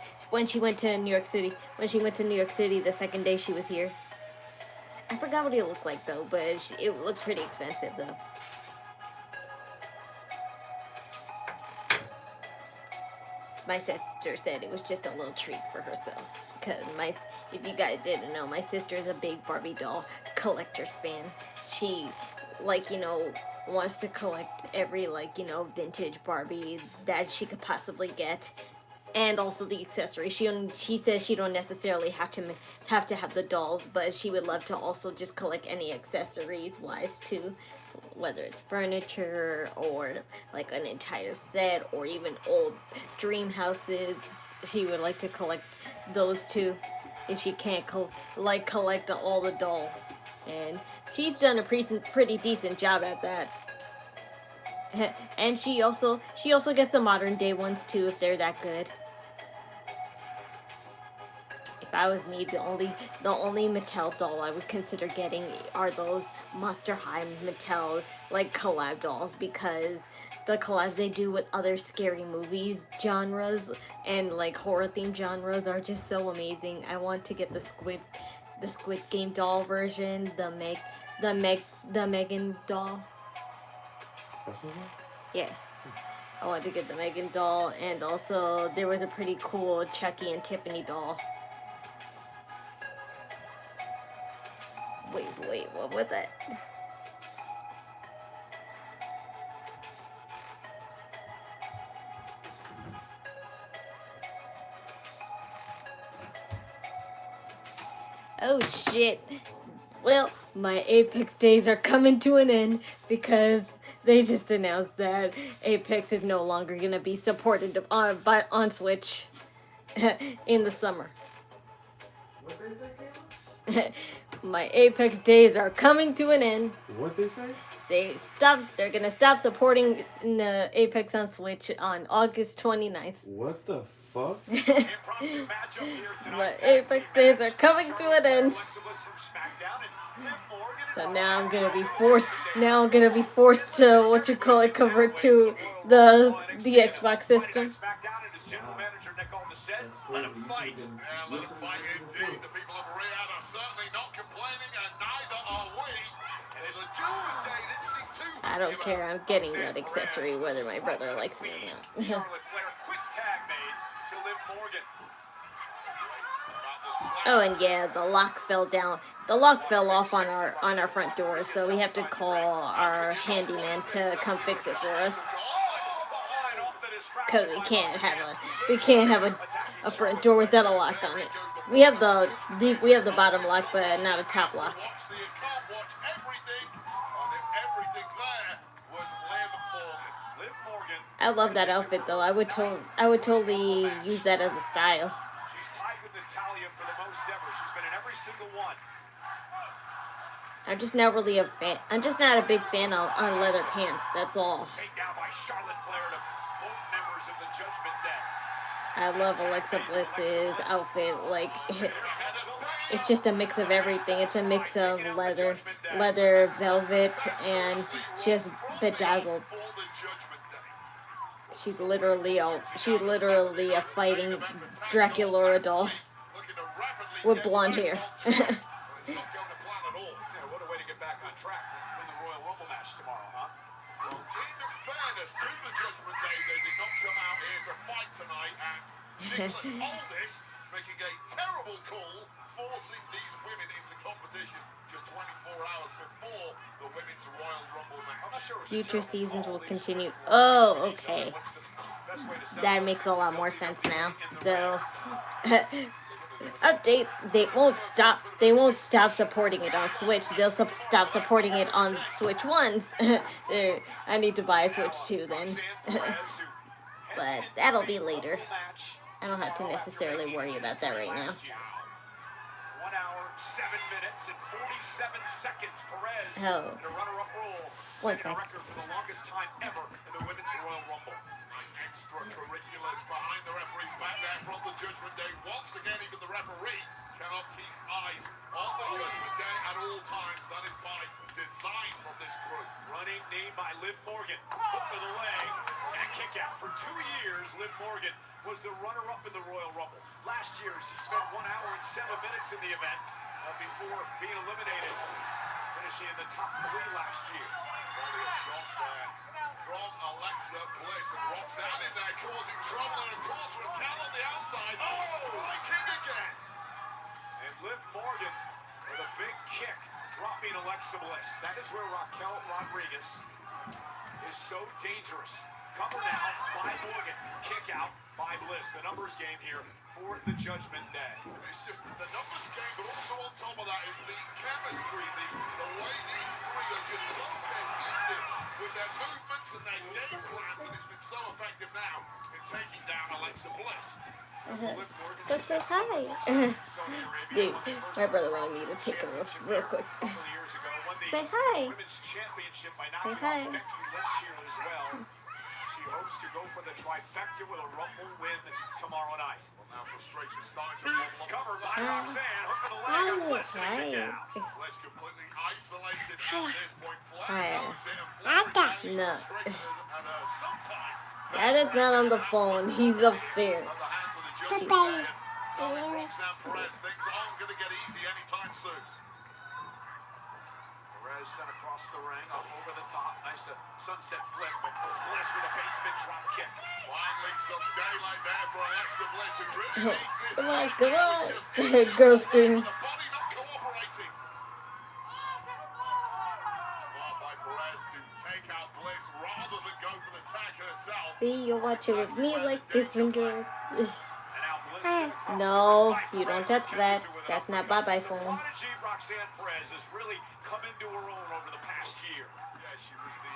to New York City. When she went to New York City the second day she was here. I forgot what it looked like though, but it looked pretty expensive though. My sister said it was just a little treat for herself. Because if you guys didn't know, my sister is a big Barbie doll collector's fan. She, wants to collect every, vintage Barbie that she could possibly get. And also the accessories. She says she don't necessarily have to have the dolls, but she would love to also just collect any accessories wise too. Whether it's furniture or like an entire set or even old dream houses, she would like to collect those too if she can't collect all the dolls. And she's done a pretty decent job at that. And she also gets the modern day ones too if they're that good. If I was me, the only Mattel doll I would consider getting are those Monster High Mattel collab dolls, because the collabs they do with other scary movies genres and horror themed genres are just so amazing. I want to get the Squid Game doll version, the Megan doll. Yeah. I want to get the Megan doll, and also there was a pretty cool Chucky and Tiffany doll. Wait, what was that? Oh shit. Well, my Apex days are coming to an end because they just announced that Apex is no longer going to be supported on Switch in the summer. What they say, Kayla? My Apex days are coming to an end. What they say? They're gonna stop supporting Apex on Switch on August 29th. What the fuck? My Apex days are coming to an end. So now I'm gonna be forced to convert to the Xbox system. Let him fight. Let him fight indeed. The people of Riyadh are certainly not complaining, and neither are we. The Judgment Day didn't seem too. I don't care. I'm getting that accessory whether my brother likes it or not. Charlotte Flair, quick tag made to Liv Morgan. Oh, and yeah, the lock fell down. The lock fell off on our front door, so we have to call our handyman to come fix it for us. Cause we can't have a front door without a lock on it. We have the bottom lock, but not a top lock. I love that outfit though. I would totally use that as a style. She's tied with Natalya for the most ever. She's been in every single one. I'm just not a big fan on leather pants. That's all. Takedown by Charlotte Flair to both members of the Judgment Day. I love Alexa Bliss's outfit. It's just a mix of everything. It's a mix of leather, velvet, and just bedazzled. She's literally a fighting Dracula doll with blonde hair. What a way to get back on track in the Royal Rumble match tomorrow, huh? Well, in fairness to the Judgment Day, they did not come out here to fight tonight, and Nicholas Aldis making a terrible call, forcing these women into competition just 24 hours before the Women's Royal Rumble match. I'm not sure it was a Future terrible seasons call. will These continue. women were Oh, each other. okay. What's the best way to sell That those makes a things? lot more sense now. In the So, ring. update, they won't stop supporting it on Switch. They'll stop supporting it on Switch 1s. I need to buy a Switch 2 then. But that'll be later. I don't have to necessarily worry about that right now. 1 hour, 7 minutes, and 47 seconds. Perez Oh. in a runner-up role. One Setting a sec. record for the longest time ever in the Women's Royal Rumble. Nice extracurriculars behind the referee's back there from the Judgment Day. Once again, even the referee cannot keep eyes on the Judgment Day at all times. That is by design from this group. Running knee by Liv Morgan. Hook to the leg and a kick out. For 2 years, Liv Morgan was the runner-up in the Royal Rumble. Last year, she spent 1 hour and 7 minutes in the event before being eliminated, finishing in the top 3 last year. Brilliant shots there from Alexa Bliss, and Roxanne in there causing trouble, and of course Raquel on the outside, striking again. And Liv Morgan with a big kick, dropping Alexa Bliss. That is where Raquel Rodriguez is so dangerous. Cover now by Morgan. Kick out by Bliss. The numbers game here for the Judgment Day. It's just the numbers game, but also on top of that is the chemistry, the way these three are just so cohesive with their movements and their game plans, and it's been so effective now in taking down Alexa Bliss. Go say hi. Dude, my brother wanted me to take a real quick. Say hi. Say hi. She hopes to go for the trifecta with a Rumble win tomorrow night. Well, now frustration starting to bubble up. Covered by Roxanne, hook of the leg on Bliss and a kick out. Bliss completely isolated at this point. Flair Hi. knows it, and Flair is No. frustrated at sometime. That is not on the phone. He's upstairs. At the hands of the Judgment Day, and Roxanne Perez, things aren't going to get easy anytime soon. Perez sent across the ring, up over the top. Nice sunset flip, but Bliss with a basement drop kick. Finally, some daylight there for Alexa Bliss, who really needs this Come on, time. come It on. was just inches Girl away, screaming. but the body not cooperating. Smart by Perez to take out Bliss rather than go for the tag herself. See, you'll watch it with me like this one, girl. And now Bliss sent across No, the ring by you don't Perez, touch who that. catches it with an That's not uppercut. bye-bye The phone. prodigy Roxanne Perez has really come into her own over the past year. Yeah, she was the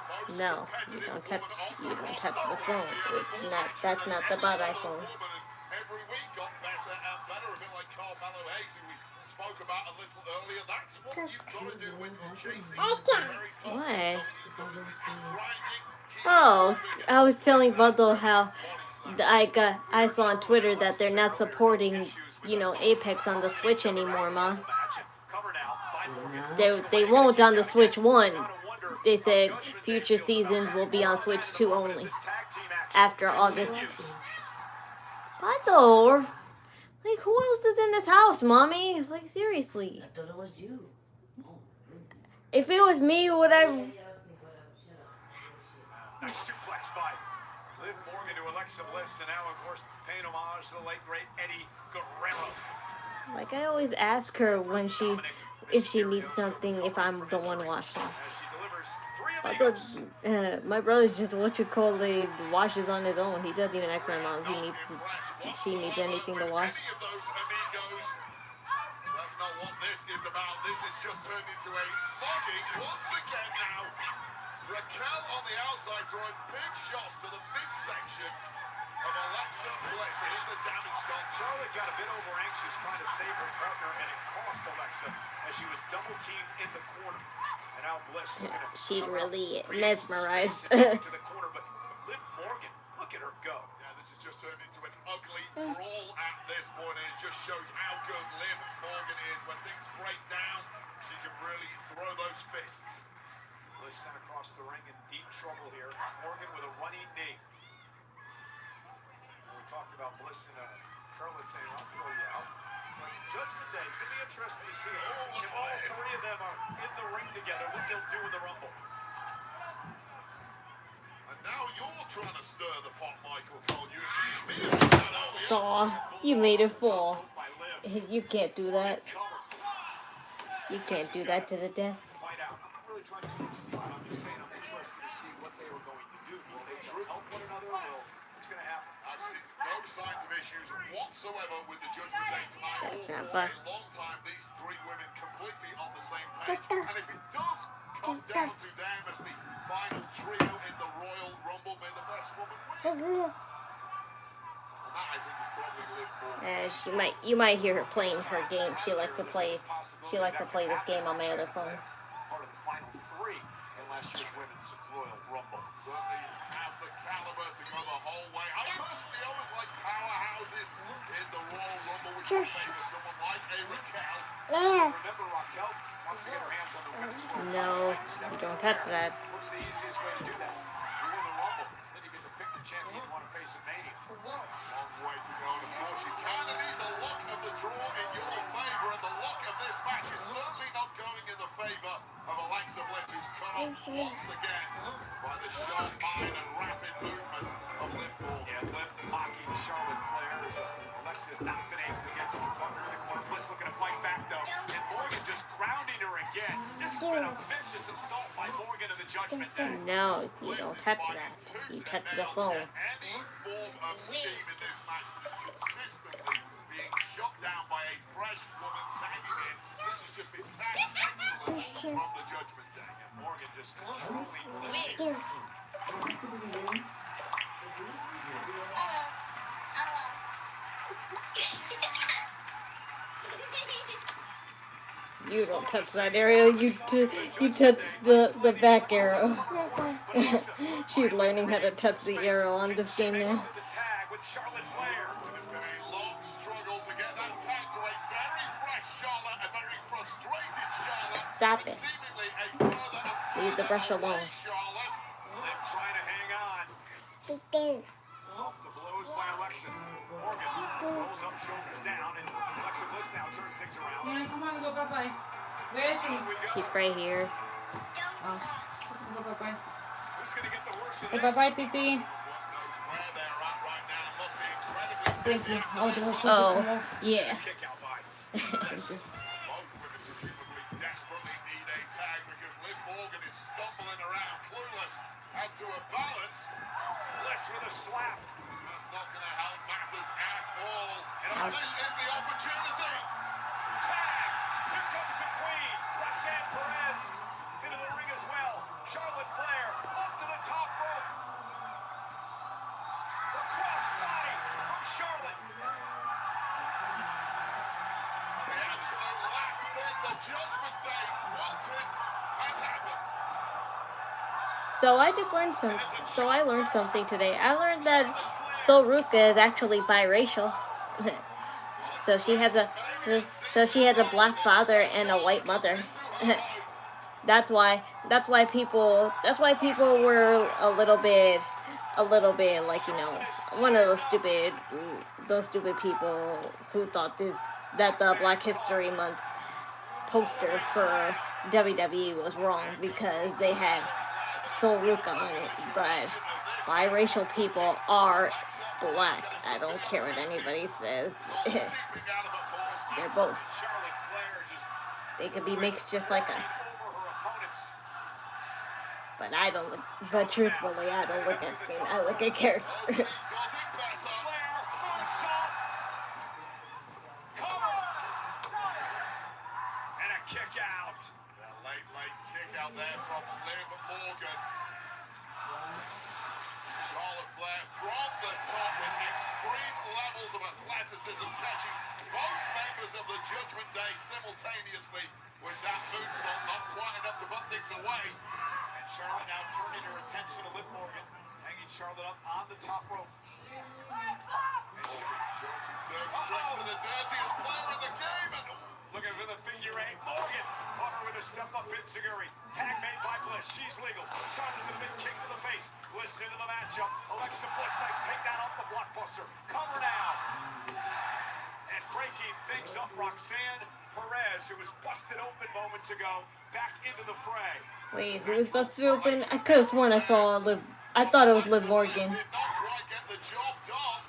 most No, you competitive don't touch. woman on You the don't roster touch the last phone. year. It's not. That's not the bye-bye phone. Every week got better and better, a bit like Carmelo Hayes, who we spoke about a little earlier. That's what you've got to do when you're chasing the very top. What? You've got to keep grinding, keep Oh, moving. I was telling Bundle how I saw on Twitter that they're not supporting, Apex on the Switch anymore, Ma. Cover now by Morgan. They won't on the Switch 1. They said future seasons will be on Switch 2 only after August. Bundle, like who else is in this house, Mommy? Like seriously. I thought it was you. If it was me, would I? Nice suplex by Liv Morgan to Alexa Bliss, and now, of course, paying homage to the late great Eddie Guerrero. Like I always ask her if she needs something, if I'm the one washing. As she delivers 3 Also, amigos. my brother's just washes on his own. He doesn't even ask my mom if she needs anything to wash. Any of those amigos. That's not what this is about. This has just turned into a mugging once again now. Raquel on the outside throwing big shots to the midsection of Alexa Bliss. It is the damage done. Charlotte got a bit over anxious trying to save her partner, and it cost Alexa as she was double teamed in the corner. And now Bliss looking to She somehow really create some mesmerized. space into the corner, but Liv Morgan, look at her go. Yeah, this has just turned into an ugly brawl at this point, and it just shows how good Liv Morgan is. When things break down, she can really throw those fists. Bliss sent across the ring in deep trouble here. Morgan with a running knee. We talked about Bliss and Charlotte saying, I'll throw you out. But Judgment Day, it's going to be interesting to see if all 3 of them are in the ring together, what they'll do in the Rumble. And now your not trying to stir the pot, Michael Cole. You accused me of that earlier. Aw, you made it fall. By Liv. You can't do that. Cover. You can't do that to the desk. Fight out. I'm not really trying to I'm just saying I'm interested to see what they were going to do. Will they help one another? Or it's going to happen. I've seen no signs of issues whatsoever with the Judgment Day tonight. All That's not for bad. a long time, these three women completely on the same page. And if it does come down to them as the final trio in the Royal Rumble, may the best woman win. And that, I think, is probably Liv Morgan. You might hear her playing her game. She likes to play this game on my other phone. Part of the final three in last year's Women's Royal Rumble. Certainly have the caliber to go the whole way. I personally always like powerhouses in the Royal Rumble, which would favor someone like a Raquel. Remember, Raquel wants to get her hands on the Women's World No, title. you don't touch that. What's the easiest way to do that? You win the Rumble, then you get to pick the champion you want to face at Mania. Long way to go, and of course you kind of need the luck of the draw in your favour, and the luck of this match is certainly not going in the favour of Alexa Bliss, who's cut off once again by the sharp mind and rapid movement of Liv Morgan. Yeah, Liv mocking Charlotte Flair as Alexa's not been able to get to the corner in the corner. Bliss looking to fight back though, and Morgan just grounding her again. This has been a vicious assault by Morgan in the Judgment Day. No, you don't touch that. You touch the phone. Any form of scheme in this match, but is consistently being shot down by a fresh woman tagging in. This has just been tagged excellent from the Judgment Day. And Morgan just controlling Bliss. You don't touch that area. You touch the back arrow. She's learning how to touch the arrow on this game now. The tag with Charlotte Flair. It's been a long struggle to get that tag to a very fresh Charlotte, a very frustrated Charlotte. Stop but it. seemingly a further and Leave the brush further alone. away Charlotte. Liv trying to hang on. Off the blows by Alexa. Morgan rolls up, shoulders down, and Alexa Bliss now turns things around. Yeah, come on, go bye-bye. Where is she? She's right here. Oh, go bye-bye. Who's going to get the worst of Say this? bye-bye, Titi. Who knows where they're at right now. It must be incredibly Thank busy. you. Oh, the horse just Oh, come off. yeah. Kick out by Both women presumably desperately need a tag because Liv Morgan is stumbling around, clueless as to her balance. Bliss with a slap. That's not going to help matters at all. Ouch. This is the opportunity. Tag. Here comes the Queen. Roxanne Perez into the ring as well. Charlotte Flair up to the top rope. The crossbody from Charlotte. The absolute last thing the Judgment Day wanted has happened. So I just learned some. So I learned something today. I learned that Soruka is actually biracial. So she has a black father and a white mother. That's why people were a little bit like, you know, one of those stupid people who thought that the Black History Month poster for WWE was wrong because they had Soruka on it, but biracial people are black. I don't care what anybody says. They're both. Charlotte Flair just They could be mixed just like us. over her opponents. But I don't look. But truthfully, I don't look at skin. I look at character. Does it better? Flair, moonsault. Cover. And a kick out. A late kick out there from Liv Morgan. Charlotte Flair from the top with extreme levels of athleticism, catching both members of the Judgment Day simultaneously with that moonsault. Not quite enough to put things away. And Charlotte now turning her attention to Liv Morgan, hanging Charlotte up on the top rope. And Showing some dirty tricks for the dirtiest player in the game. And looking for the figure eight. Morgan caught her with a step-up enziguri. Tag made by Bliss. She's legal. Charlotte with a big kick to the face. Bliss into the matchup. Alexa Bliss, nice takedown off the blockbuster. Cover now. And breaking things up, Roxanne Perez, who was busted open moments ago, back into the fray. Wait, who was busted open? I could have sworn I saw I thought it was Liv Morgan. Did not quite get the job done.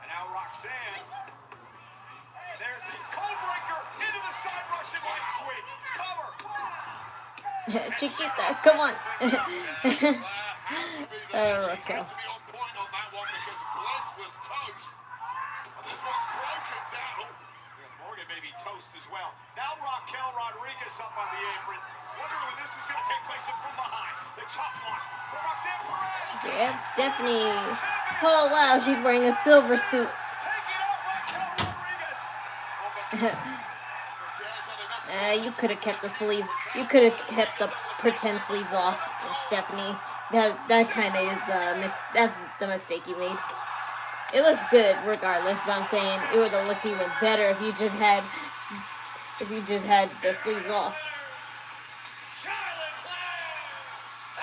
And now Roxanne. And there's the code breaker into the side Russian leg sweep. Cover. Chiquita, come on. Had Raquel. to be on point on that one because Bliss was toast. And this one's broken down. Yeah, Morgan may be toast as well. Now Raquel Rodriguez up on the apron. Wondering when this was going to take place and from behind. The chop block for Roxanne Perez. Yep, Stephanie. Oh wow, she's wearing a silver suit. Taking out Raquel Rodriguez. You could have kept the sleeves. You could have kept the pretend sleeves off of Stephanie. That kind of is that's the mistake you made. It looks good regardless, but I'm saying it would have looked even better if you just had the sleeves off. Charlotte Flair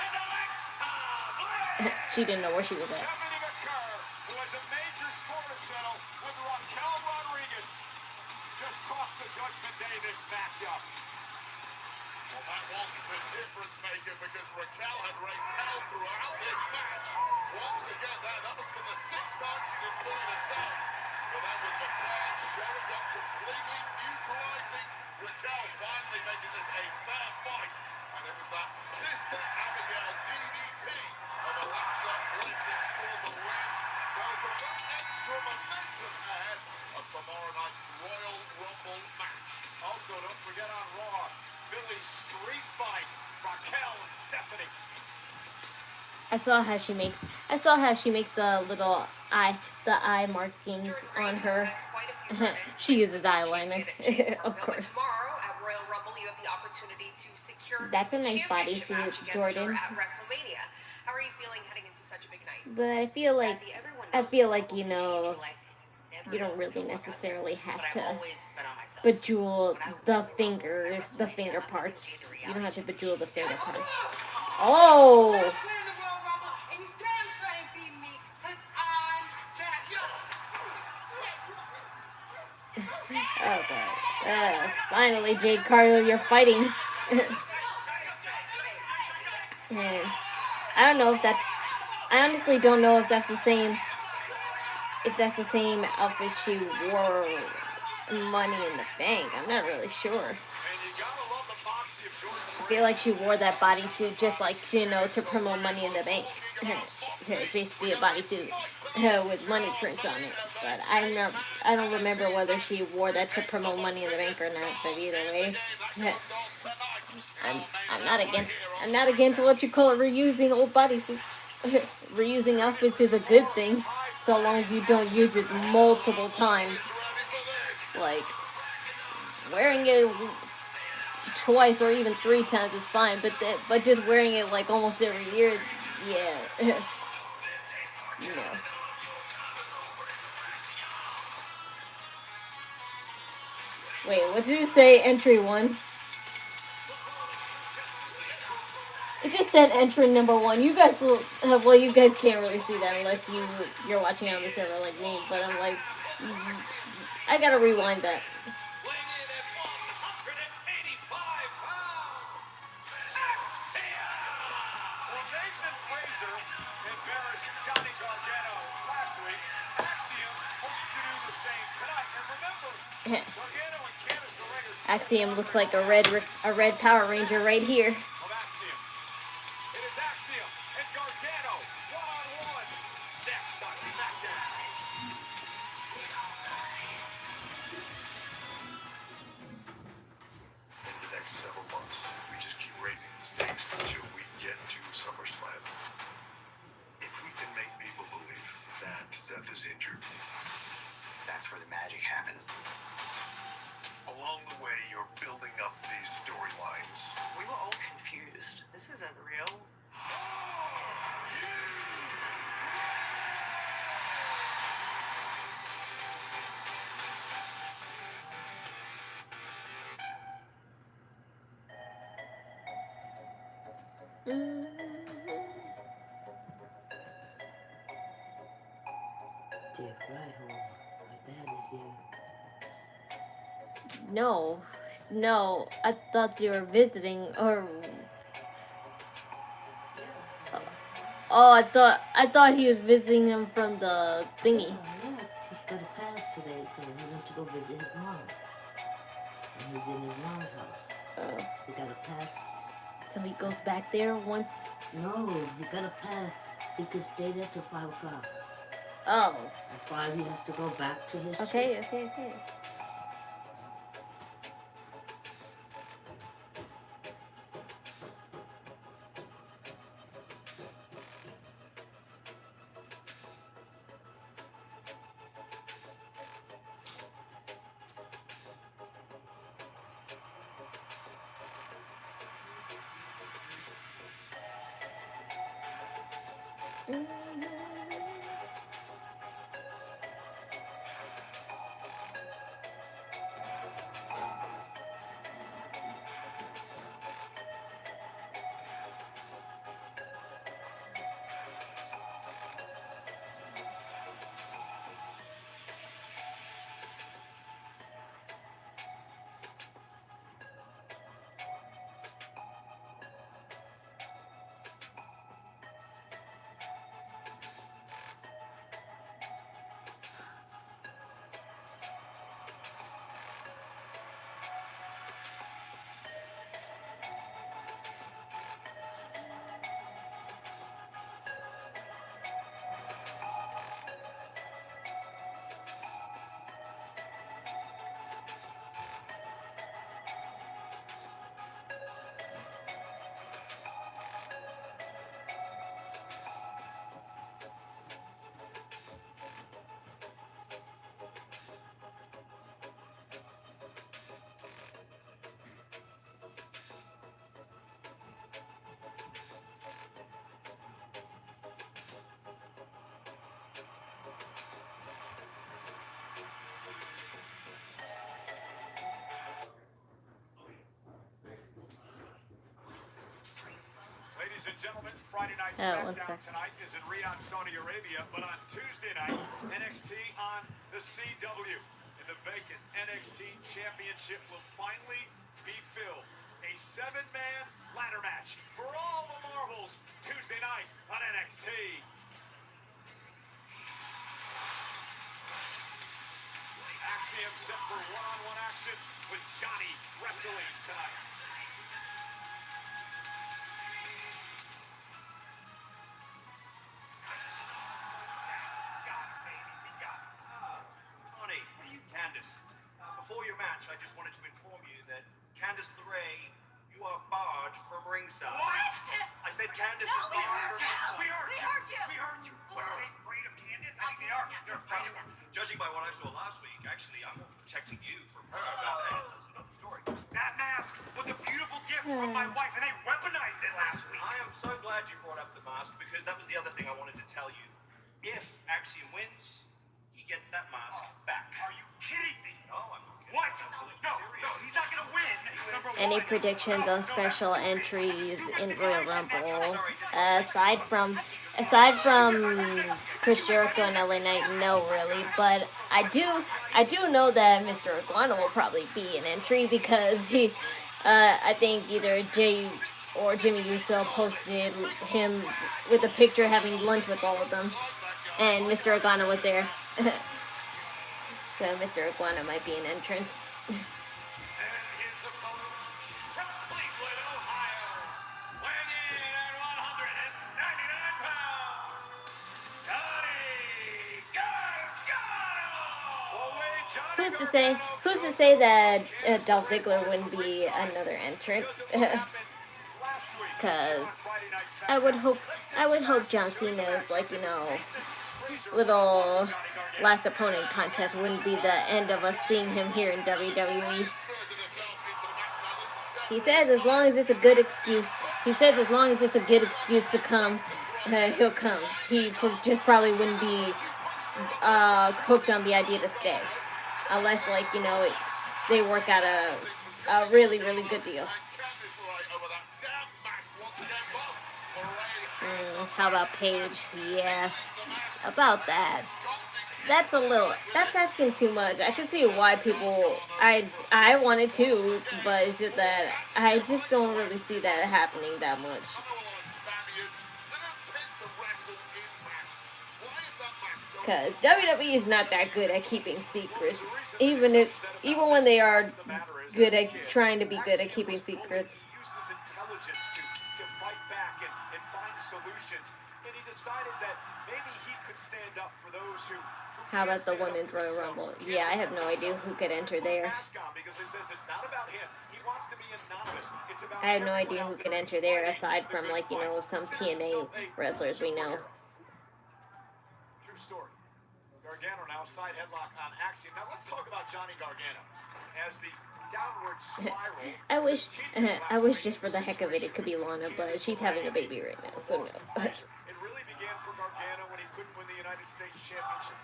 and Alexa Bliss. She didn't know where she was at. Stephanie McCurr, who has a major score to settle with Raquel Rodriguez, just cost the Judgment Day this matchup. Well, that wasn't the difference maker because Raquel had raised hell throughout this match. Once again, that must have been the sixth time she'd inserted herself. But then with McCall showing up completely neutralizing Raquel, finally making this a fair fight. And it was that Sister Abigail DDT of Alexa Bliss that scored the win. Well, to that extra momentum ahead of tomorrow night's Royal Rumble match. Also, don't forget on Raw, Philly's street fight, Raquel and Stephanie. I saw how she makes the little eye markings on her. She uses eyeliner, of course. Tomorrow at Royal Rumble, you have the opportunity to secure That's a the nice championship bodysuit, match against Jordan. her at WrestleMania. How are you feeling heading into such a big night? But I feel like you don't really necessarily have to bejewel the finger parts. You don't have to bejewel the finger parts. Oh! Okay. Finally, Jade Cargill, you're fighting. And I don't know if that. I honestly don't know if that's the same. If that's the same outfit she wore in Money in the Bank. I'm not really sure. And you gotta love the moxie of Jordan. I feel like she wore that bodysuit just like, to promote Money in the Bank. It's basically a bodysuit with money prints on it. But I don't remember whether she wore that to promote Money in the Bank or not. But either way, I'm not against what you call reusing old bodysuits. Reusing outfits is a good thing, so long as you don't use it multiple times. Like wearing it twice or even 3 times is fine, but just wearing it like almost every year, yeah. No. Wait, what did you say? Entry 1? It just said entry number 1. You guys you guys can't really see that unless you're watching on the server like me, but I'm like, I gotta rewind that. Weighing in at 185 pounds, Axiom! Well, Nathan Fraser embarrassed Johnny Gargano last week. Axiom hopes to do the same tonight. And remember, Gargano and Candice LeRae are Axiom looks like a red Power Ranger right here. of Axiom. It is Axiom and Gargano one-on-one next on Smackdown. In the next several months, we just keep raising the stakes until we get to SummerSlam. If we can make people believe that Seth is injured, that's where the magic happens. Along the way, you're building up these storylines. We were all confused. This isn't real. No, I thought they were visiting, or Oh, I thought he was visiting him from the thingy. Yeah, he's got a pass today, so he went to go visit his mom. And he's in his mom's house. Oh. He got a pass. So he goes back there once. No, he got a pass. He could stay there till 5 o'clock. Oh. At 5, he has to go back to his Okay. seat. Okay. Ladies and gentlemen, Friday night one Smackdown sec. tonight is in Riyadh, Saudi Arabia, but on Tuesday night, NXT on the CW. And the vacant NXT Championship will finally be filled. A 7-man ladder match for all the marbles Tuesday night on NXT. Axiom set for one-on-one action with Johnny wrestling tonight. Before your match, I just wanted to inform you that Candice LeRae, you are barred from ringside. What? I said Candice No, is we barred heard you. from We heard you. We heard you. Are they afraid of Candice? I think they are. They're afraid of her. Judging by what I saw last week, actually, I'm protecting you from her. That's another story. That mask was a beautiful gift from my wife, and they weaponized it last week. I am so glad you brought up the mask because that was the other thing I wanted to tell you. If Axiom wins, he gets that mask back. Are you kidding me? No, I'm not kidding. What? No, he's not gonna win. Number Any one. predictions on special entries in Royal Rumble? Aside from Chris Jericho and LA Knight, no, really. But I do know that Mr. Iguana will probably be an entry because he, I think either Jay or Jimmy Uso posted him with a picture having lunch with all of them, and Mr. Iguana was there. So Mr. Iguana might be an entrance. And his opponent from Cleveland, Ohio, weighing in at 199 pounds, Johnny Gargano. Who's to say that Dolph Ziggler wouldn't be another entrant? Because I would hope John Cena's, like, you know, little last opponent contest wouldn't be the end of us seeing him here in WWE. He says as long as it's a good excuse. He says as long as it's a good excuse to come, he'll come. He just probably wouldn't be hooked on the idea to stay, unless, like, you know, they work out a really, really good deal. How about Paige? Yeah, about that. That's asking too much. I can see why people, I wanted to, but it's just that I just don't really see that happening that much. Because WWE is not that good at keeping secrets, even when they are good at trying to be good at keeping secrets. He used his intelligence to fight back and find solutions. And he decided that maybe he could stand up for those who. How about the Women's Royal Rumble? Yeah, I have no idea who could enter there. I have no idea who can enter there aside from, like, you know, some TNA wrestlers we know. True story. Gargano now side headlock on Axiom. Now let's talk about Johnny Gargano as the downward spiral. I wish just for the heck of it could be Lana, but she's having a baby right now, so no. It really began for Gargano when he couldn't win the United States Championship.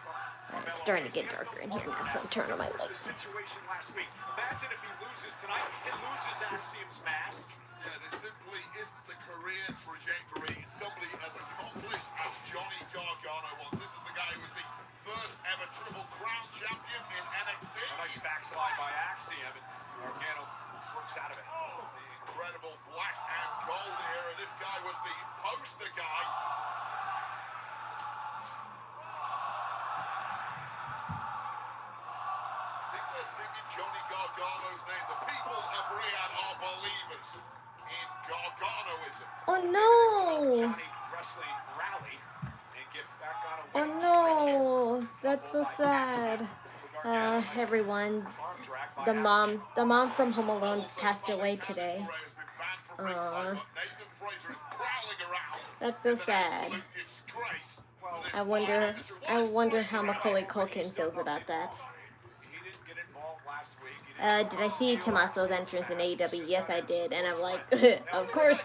It's starting to get darker in here now, so I'm turning on my light. Situation last week. Imagine if he loses tonight, he loses Axiom's mask. Yeah, there simply isn't the career trajectory somebody as accomplished as Johnny Gargano was. This is the guy who was the first ever Triple Crown champion in NXT. A nice backslide by Axiom, and Gargano works out of it. The incredible black and gold era. This guy was the poster guy. Singing Johnny Gargano's name. The people of Riyadh are believers in Garganoism. Oh no! Johnny wrestling rally and get back on a Oh no! That's so sad. Everyone, the mom from Home Alone passed away today. That's so sad. I wonder how Macaulay Culkin feels about that. Did I see Tommaso's entrance in AEW? Yes, I did, and I'm like, of course.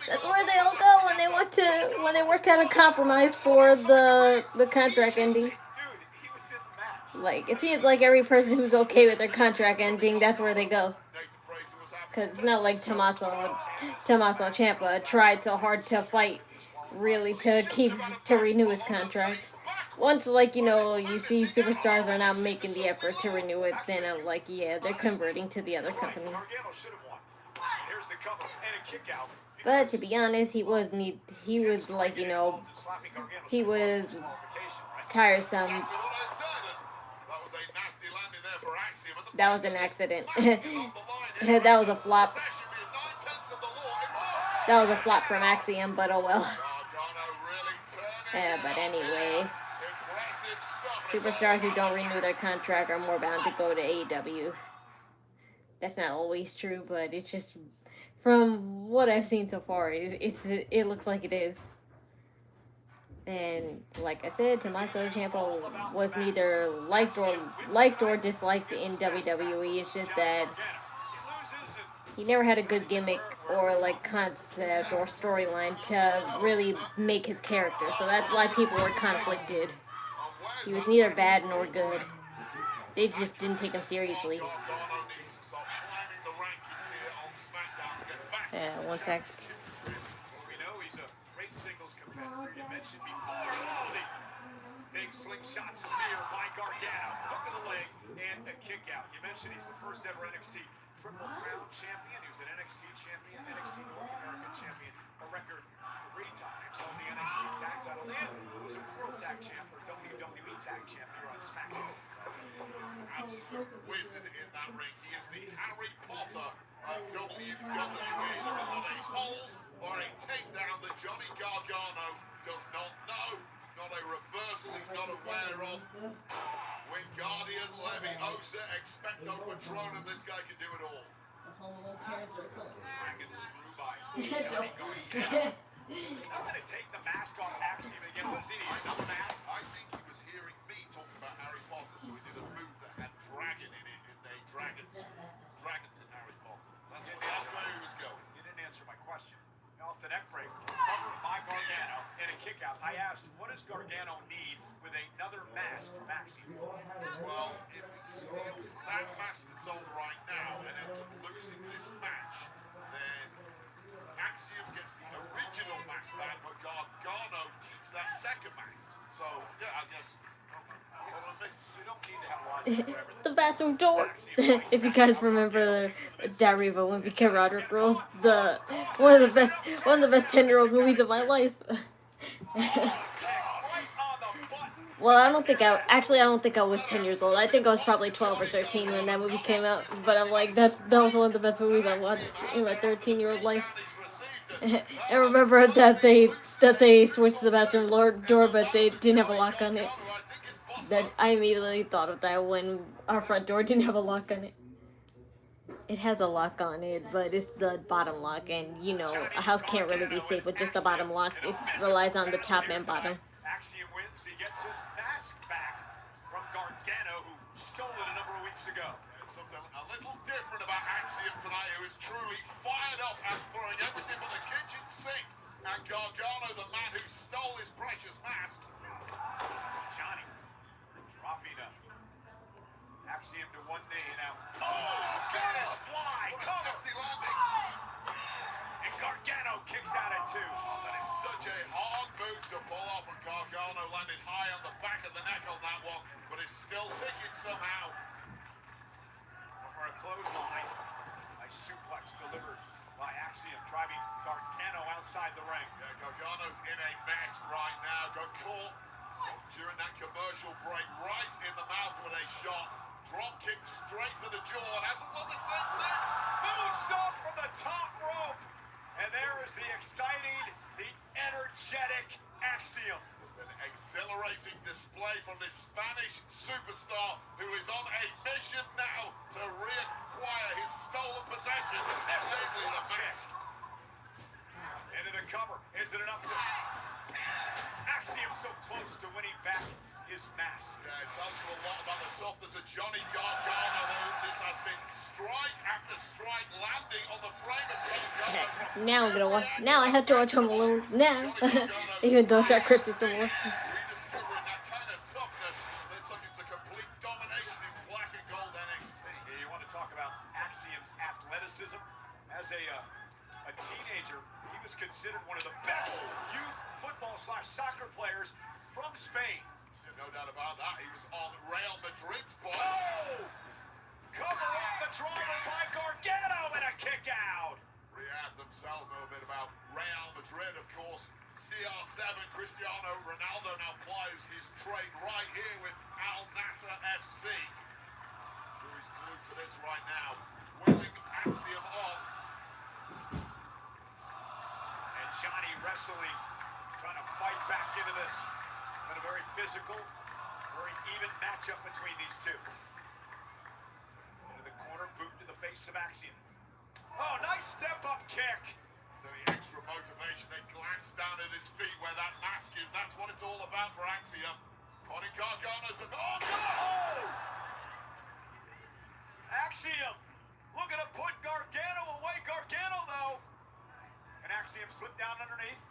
That's where they all go when they work out a compromise for the contract ending. Like, it seems like every person who's okay with their contract ending, that's where they go. Cause it's not like Tommaso Ciampa tried so hard to fight, really, to renew his contract. Once, like, you know, you see superstars are not making the effort to renew it, then I'm like, yeah, they're converting to the other company. But to be honest, he was like, you know, he was tiresome. That was an accident. That was a flop. That was a flop from Axiom, but oh well. Yeah, but anyway. Superstars who don't renew their contract are more bound to go to AEW. That's not always true, but it's just from what I've seen so far, it looks like it is. And like I said, Tommaso Ciampa was neither liked or disliked in WWE. It's just that he never had a good gimmick or like concept or storyline to really make his character. So that's why people were conflicted. He was neither bad nor good. They just didn't take him seriously. One sec. We know he's a great singles competitor. You mentioned before. Oh, the big slingshot spear by Gargano. Hook of the leg and a kick out. You mentioned he's the first ever NXT Triple Crown champion. He was an NXT champion, NXT North American champion, a record 3 times on the NXT tag title. And was a World Tag Champ or WWE Tag Champ here on Smackdown. Absolute wizard in that ring. He is the Harry Potter of WWE. There is not a hold or a takedown that Johnny Gargano does not know. Not a reversal he's not aware of. Wingardium Leviosa, expecto Patronum. This guy can do it all. The whole little parents are going. Dragon screw by Johnny Gargano. He's trying to take the mask off Axiom again. What is he need? Another mask? I think he was hearing me talking about Harry Potter, so he did a move that had dragon in it, and they dragons in Harry Potter. That's where he was going. You didn't answer my question. Off the neck break, covered by Gargano, and a kick out. I asked, what does Gargano need with another mask from Axiom? Well, if he steals that mask that's on right now and ends up losing this match, then Axiom gets the original mask back, but Gargano keeps that second mask. So, yeah, I guess. You don't need to have logic for everything. The bathroom door. If you guys remember the Diary of a Wimpy Kid Roderick Girl, one of the best 10-year-old movies of my life. Right on the button. Well, I don't think I was 10 years old. I think I was probably 12 or 13 when that movie came out. But I'm like, that was one of the best movies I watched in my 13-year-old life. I remember that they switched the bathroom door, but they didn't have a lock on it. That I immediately thought of that when our front door didn't have a lock on it. It has a lock on it, but it's the bottom lock, and you know, a house can't really be safe with just the bottom lock. It relies on the top and bottom. Axiom wins. He gets his mask back from Gargano, who stole it a number of weeks ago. There's something a little different about Axiom tonight, who is truly fired up and throwing everything but the kitchen sink at Gargano, the man who stole his precious mask. Johnny dropping up. Axiom to one knee now. Spanish fly. Nasty landing. And Gargano kicks out at two. That is such a hard move to pull off, and Gargano landed high on the back of the neck on that one, but it's still ticking somehow. For a clothesline. Nice suplex delivered by Axiom, driving Gargano outside the ring. Yeah, Gargano's in a mess right now. Got caught during that commercial break right in the mouth with a shot. Drop kick straight to the jaw and hasn't looked the same since. Moonsault from the top rope. And there is the exciting, the energetic Axiom. Just an exhilarating display from this Spanish superstar who is on a mission now to reacquire his stolen possession. Certainly the mask. Into the cover. Is it enough to... Axiom so close to winning back his mask. Yeah, it tells you a lot about the toughness of Johnny Gargano. This has been strike after strike landing on the frame of Gargano. Now I'm gonna watch. Now I have to watch Home Alone now, even though it's not Christmas anymore. Rediscovering that kind of toughness that took him to complete domination in black and gold NXT. Yeah, you want to talk about Axiom's athleticism? As a teenager, he was considered one of the best youth football/soccer players from Spain. No doubt about that. He was on Real Madrid's box. Oh! Cover off the driver by Gargano and a kick out. Riyadh themselves know a bit about Real Madrid, of course. CR7 Cristiano Ronaldo now plies his trade right here with Al Nassr FC. Who's glued to this right now, willing Axiom on. And Johnny wrestling, trying to fight back into this. Been a very physical, very even matchup between these two. Into the corner, boot to the face of Axiom. Oh, nice step-up kick. So the extra motivation, they glance down at his feet where that mask is. That's what it's all about for Axiom. Conning Gargano to... Oh, no! Oh! Axiom looking to put Gargano away. Gargano, though. And Axiom slip down underneath.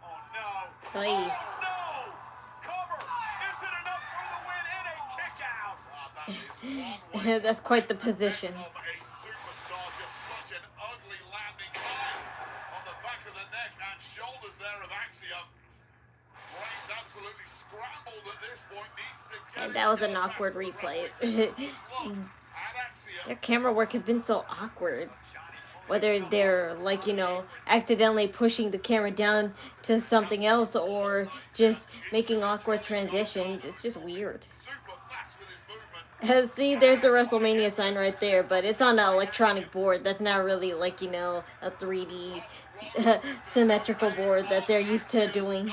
Oh, no. Haii. Oh, no! Cover! Is it enough for the win and a kick out? That is one way That's quite the position. of a superstar. Just such an ugly landing high on the back of the neck and shoulders there of Axiom. Brains absolutely scrambled at this point. Needs to get And that was an awkward replay. Their camera work has been so awkward. Whether they're, like, you know, accidentally pushing the camera down to something else or just making awkward transitions. It's just weird. See, there's the WrestleMania sign right there, but it's on an electronic board. That's not really, like, you know, a 3D symmetrical board that they're used to doing.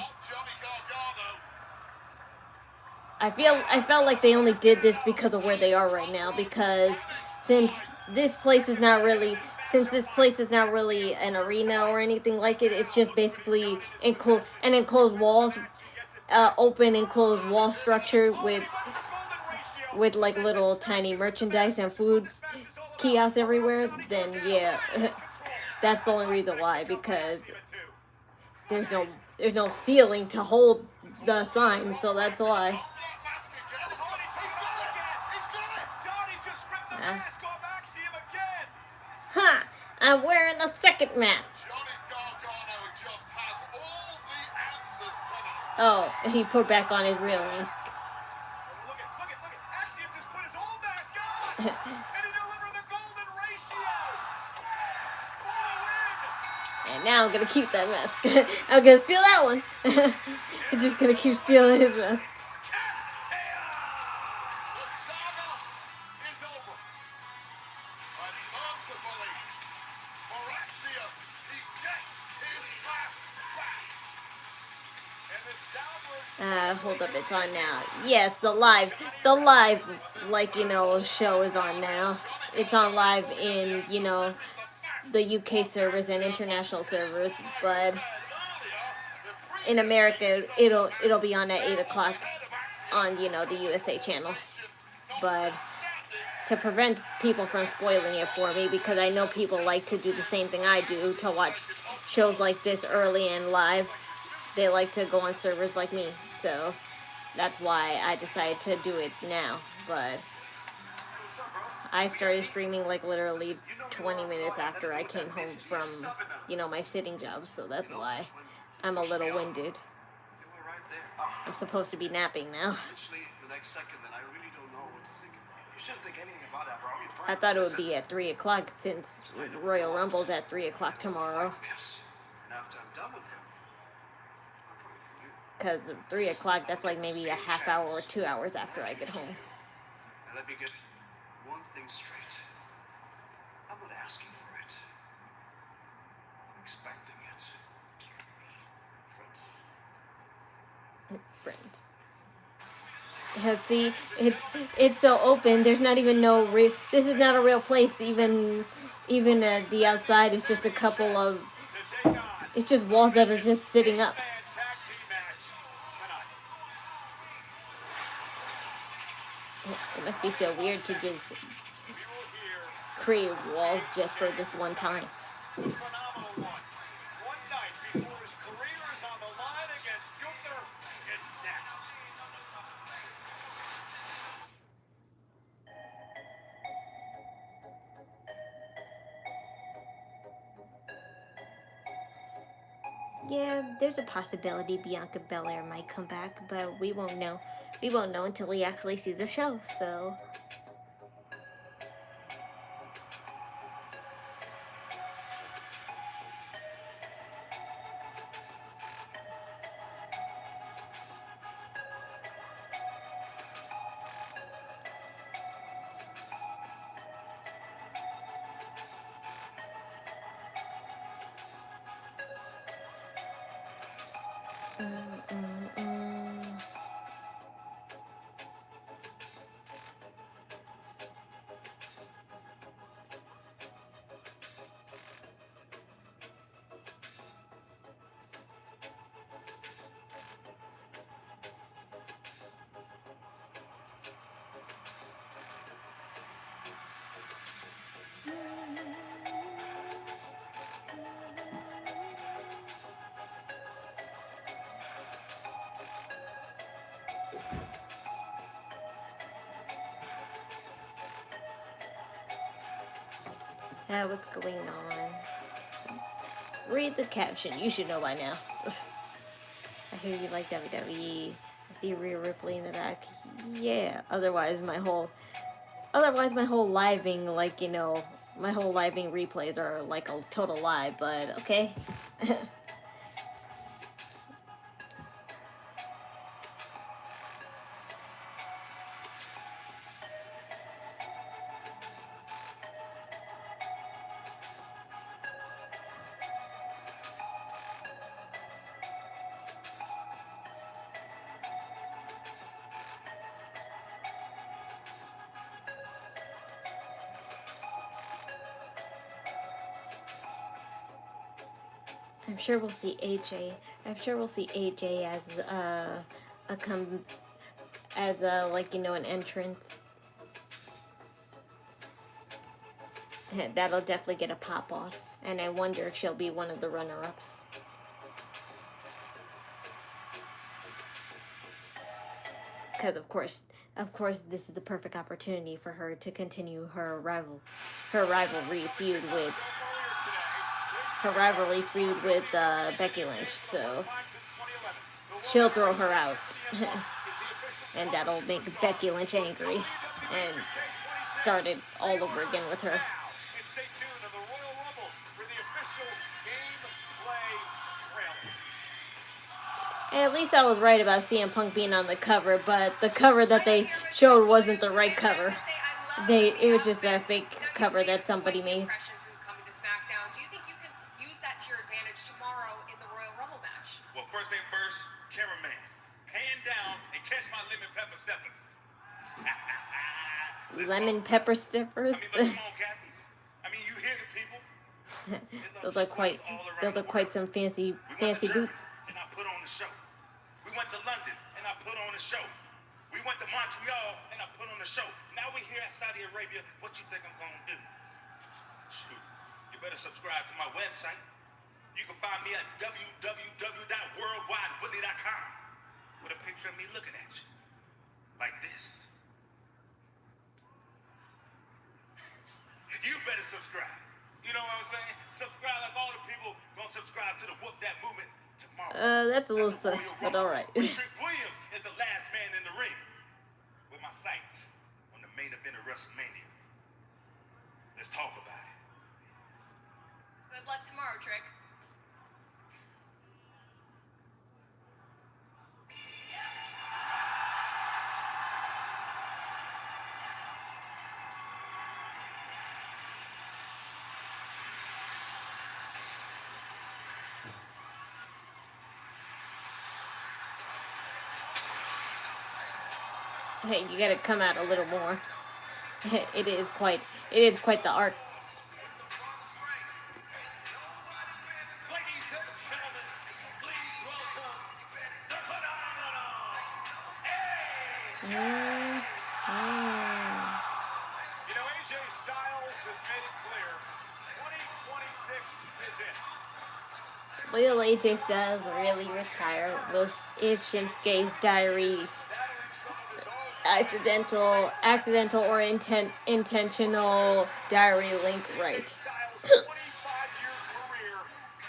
I felt like they only did this because of where they are right now, because since this place is not really an arena or anything like it, it's just basically an enclosed walls, open enclosed wall structure with like little tiny merchandise and food kiosks everywhere. Then yeah, that's the only reason why, because there's no ceiling to hold the sign, so that's why. Ha! I'm wearing the second mask. Oh, he put back on his real mask. Look at Axiom just put his whole mask on. And he delivered the golden ratio. For a win. And now I'm gonna keep that mask. I'm gonna steal that one. I'm just gonna keep stealing his mask. The saga is over. But mercifully, for Axiom, he gets his mask back. And this downward Hold up, it's on now. Yes, the live, like, you know, show is on now. It's on live in, you know, the UK servers and international servers, but in America, it'll be on at 8 o'clock on, you know, the USA channel. But to prevent people from spoiling it for me, because I know people like to do the same thing I do, to watch shows like this early and live. They like to go on servers like me, so that's why I decided to do it now. But I started streaming like literally 20 minutes after I came home from, you know, my sitting job, so that's why I'm a little winded. I'm supposed to be napping now. I thought it would be at 3 o'clock since Royal Rumble's at 3 o'clock tomorrow. Because 3 o'clock, that's like maybe a half hour or 2 hours after I get home. Now let me get one thing straight. I'm not asking for it. I'm expecting it. Friend. Yeah, see, it's so open. There's not even no real. This is not a real place. Even the outside is just a couple of. It's just walls that are just sitting up. It must be so weird to just create walls just for this one time. phenomenal one. One night before his career is on the line against Gunther. It's next. Yeah, there's a possibility Bianca Belair might come back, but we won't know. We won't know until we actually see the show, so. What's going on? Read the caption. You should know by now. I hear you like WWE. I see Rhea Ripley in the back. Yeah. Otherwise, my whole living, like, you know, my whole living replays are like a total lie. But okay. I'm sure we'll see AJ. I'm sure we'll see AJ as like, you know, an entrance. That'll definitely get a pop off, and I wonder if she'll be one of the runner-ups. Because of course, this is the perfect opportunity for her to continue her rivalry feud with. Her rivalry feud with Becky Lynch, so she'll throw her out, and that'll make Becky Lynch angry and start it all over again with her. And stay tuned to the Royal Rumble for the official game At least I was right about CM Punk being on the cover, but the cover that they showed wasn't the right cover. It was just a fake cover that somebody made. Since coming to Smackdown, do you think you can use that to your advantage tomorrow in the Royal Rumble match? Well, first thing first, cameraman, pan down and catch my lemon pepper steppers. Lemon pepper steppers. I mean, but come on, Captain. I mean, you hear the people. Those are quite some fancy boots. And I put on the show. We went to London and I put on the show. We went to Montreal and I put on the show. Now we're here at Saudi Arabia. What you think I'm gonna do? Shoot, you better subscribe to my website. You can find me at www.worldwidewilly.com with a picture of me looking at you. Like this. You better subscribe. You know what I'm saying? Subscribe like all the people gonna subscribe to the Whoop That movement tomorrow. That's a little sus, but alright. Trick Williams is the last man in the ring. With my sights on the main event of WrestleMania. Let's talk about it. Good luck tomorrow, Trick. Hey, you gotta come out a little more. It is quite the art. Ladies and gentlemen, please welcome the phenomenal You know, AJ Styles has made it clear 2026 is it. Will AJ Styles really retire? Is Shinsuke's diary accidental or intentional diary link right? Styles' 25-year career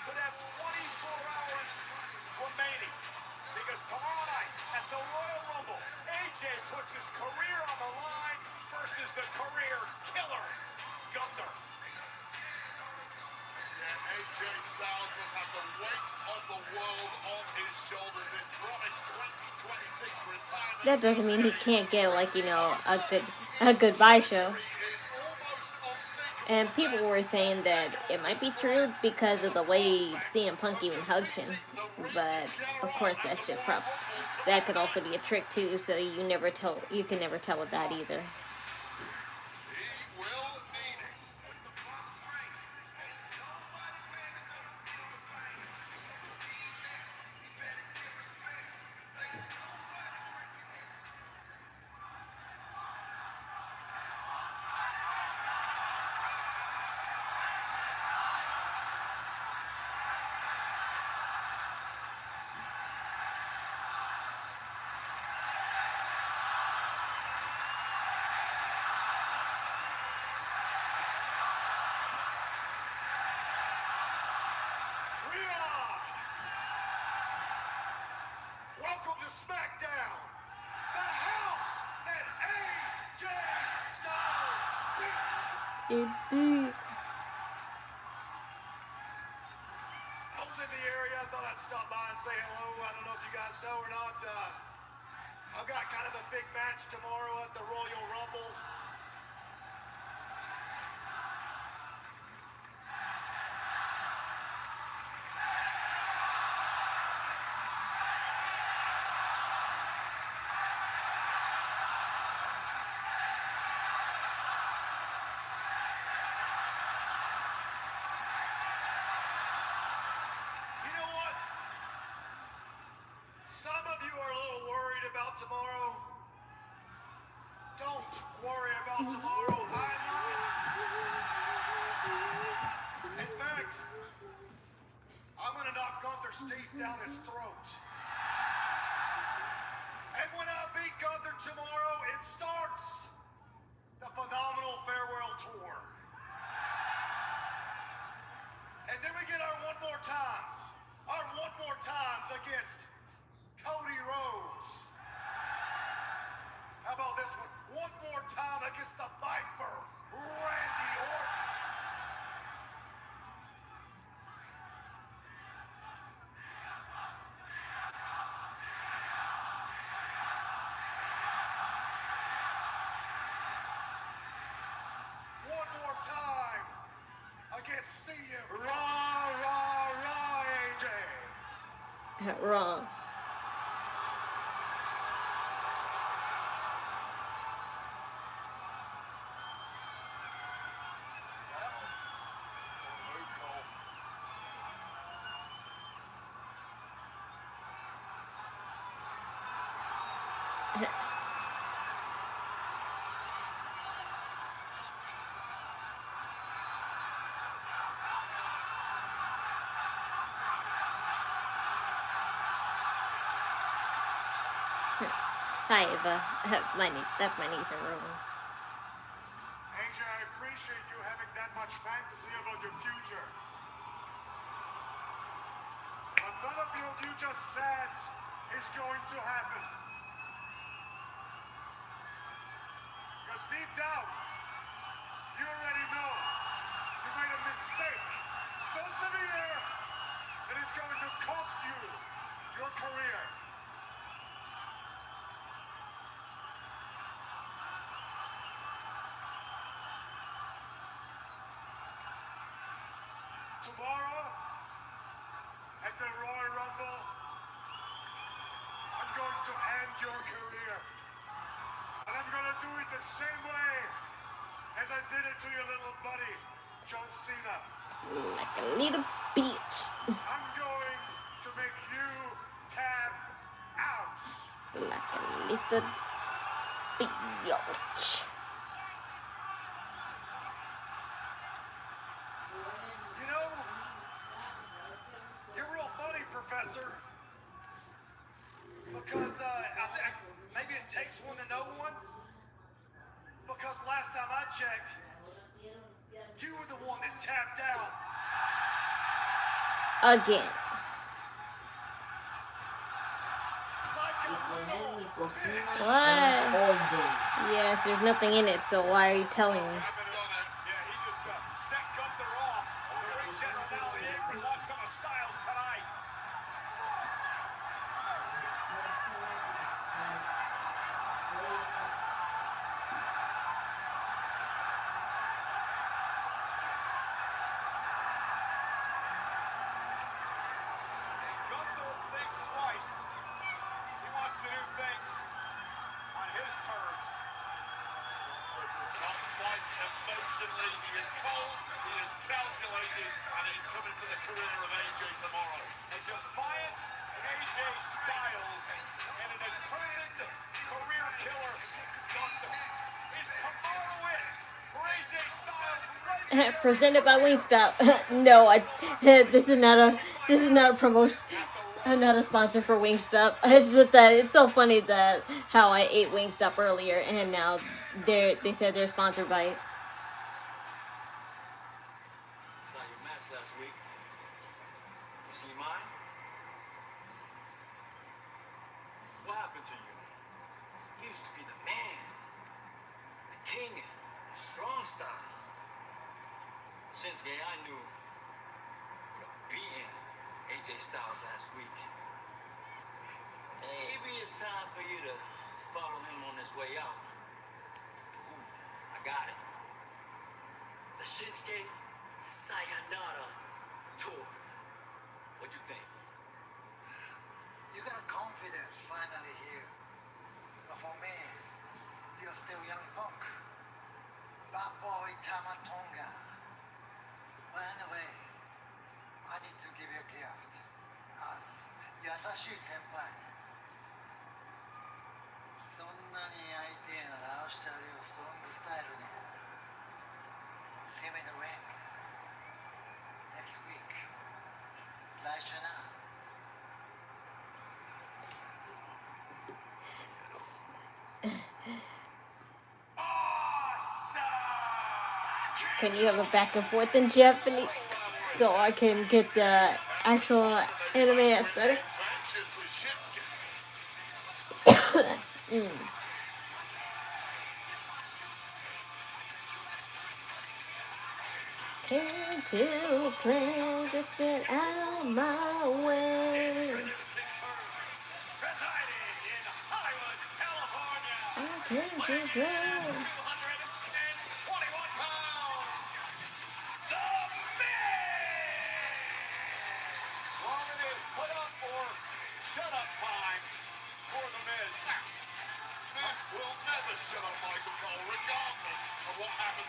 could have 24 hours remaining. Because tomorrow night at the Royal Rumble, AJ puts his career on the line versus the career killer, Gunther. Yeah, AJ Styles must have the weight of the world on his shoulders. This promised 2026 retirement. That doesn't mean he can't get, like, you know, a goodbye show. And people were saying that it might be true because of the way CM Punk even hugged him. But of course that's just that could also be a trick too, so you can never tell with that either. Welcome to Smackdown, the house that AJ Styles built. I was in the area. I thought I'd stop by and say hello. I don't know if you guys know or not. I've got kind of a big match tomorrow at the Royal Rumble. About tomorrow. Don't worry about tomorrow. I'm not. In fact, I'm going to knock Gunther's teeth down his throat. And when I beat Gunther tomorrow, it starts the phenomenal farewell tour. And then we get our one more times against Cody Rhodes. How about this one? One more time against the Viper, Randy Orton. can see you. Raw, AJ. Wrong. Hi, Eva. That's my niece in room. AJ, I appreciate you having that much fantasy about your future. But none of what you just said is going to happen. Because deep down, you already know you made a mistake so severe that it's going to cost you your career. Tomorrow, at the Royal Rumble, I'm going to end your career. And I'm going to do it the same way as I did it to your little buddy, John Cena. Like a little bitch. I'm going to make you tap out. Like a little bitch. You know, you're real funny, Professor. Because maybe it takes one to know one. Because last time I checked, you were the one that tapped out. Again. Like a Poner mi cocina What? en orden. Yes, there's nothing in it, so why are you telling me? Yeah, he just set Gunther off. The ring general now the apron wants some of Styles tonight. Gunther thinks twice. He wants to do things on his terms. Not quite emotionally. He is cold, he is calculated, and he's coming for the career of AJ tomorrow. A defiant AJ Styles and a determined career killer Gunther. Is tomorrow it for AJ Styles right here? Presented by Wingstop. No, this is not a promotion. I'm not a sponsor for Wingstop. It's just that it's so funny that how I ate Wingstop earlier and now they said they're sponsored by it. Saw your match last week. You see mine? What happened to you? You used to be the man, the king, strong style. Shinsuke, I knew would have beaten AJ Styles last week. Maybe it's time for you to follow him on his way out. Ooh, I got it. The Shinsuke Sayonara Tour. What you think? You got confidence finally here. But for me, you're still young punk. Bad boy Tamatonga. Well, anyway, I need to give you a gift. As Yasashi Senpai. そんなに相手なら明日よりストロングスタイルに。See me in the ring. Next week. 来週な。Can you have a back and forth in Japanese so I can get the actual anime aesthetic? Can't you please just get out of my way? Residing in Hollywood, California. I can't just run. 221 pounds. The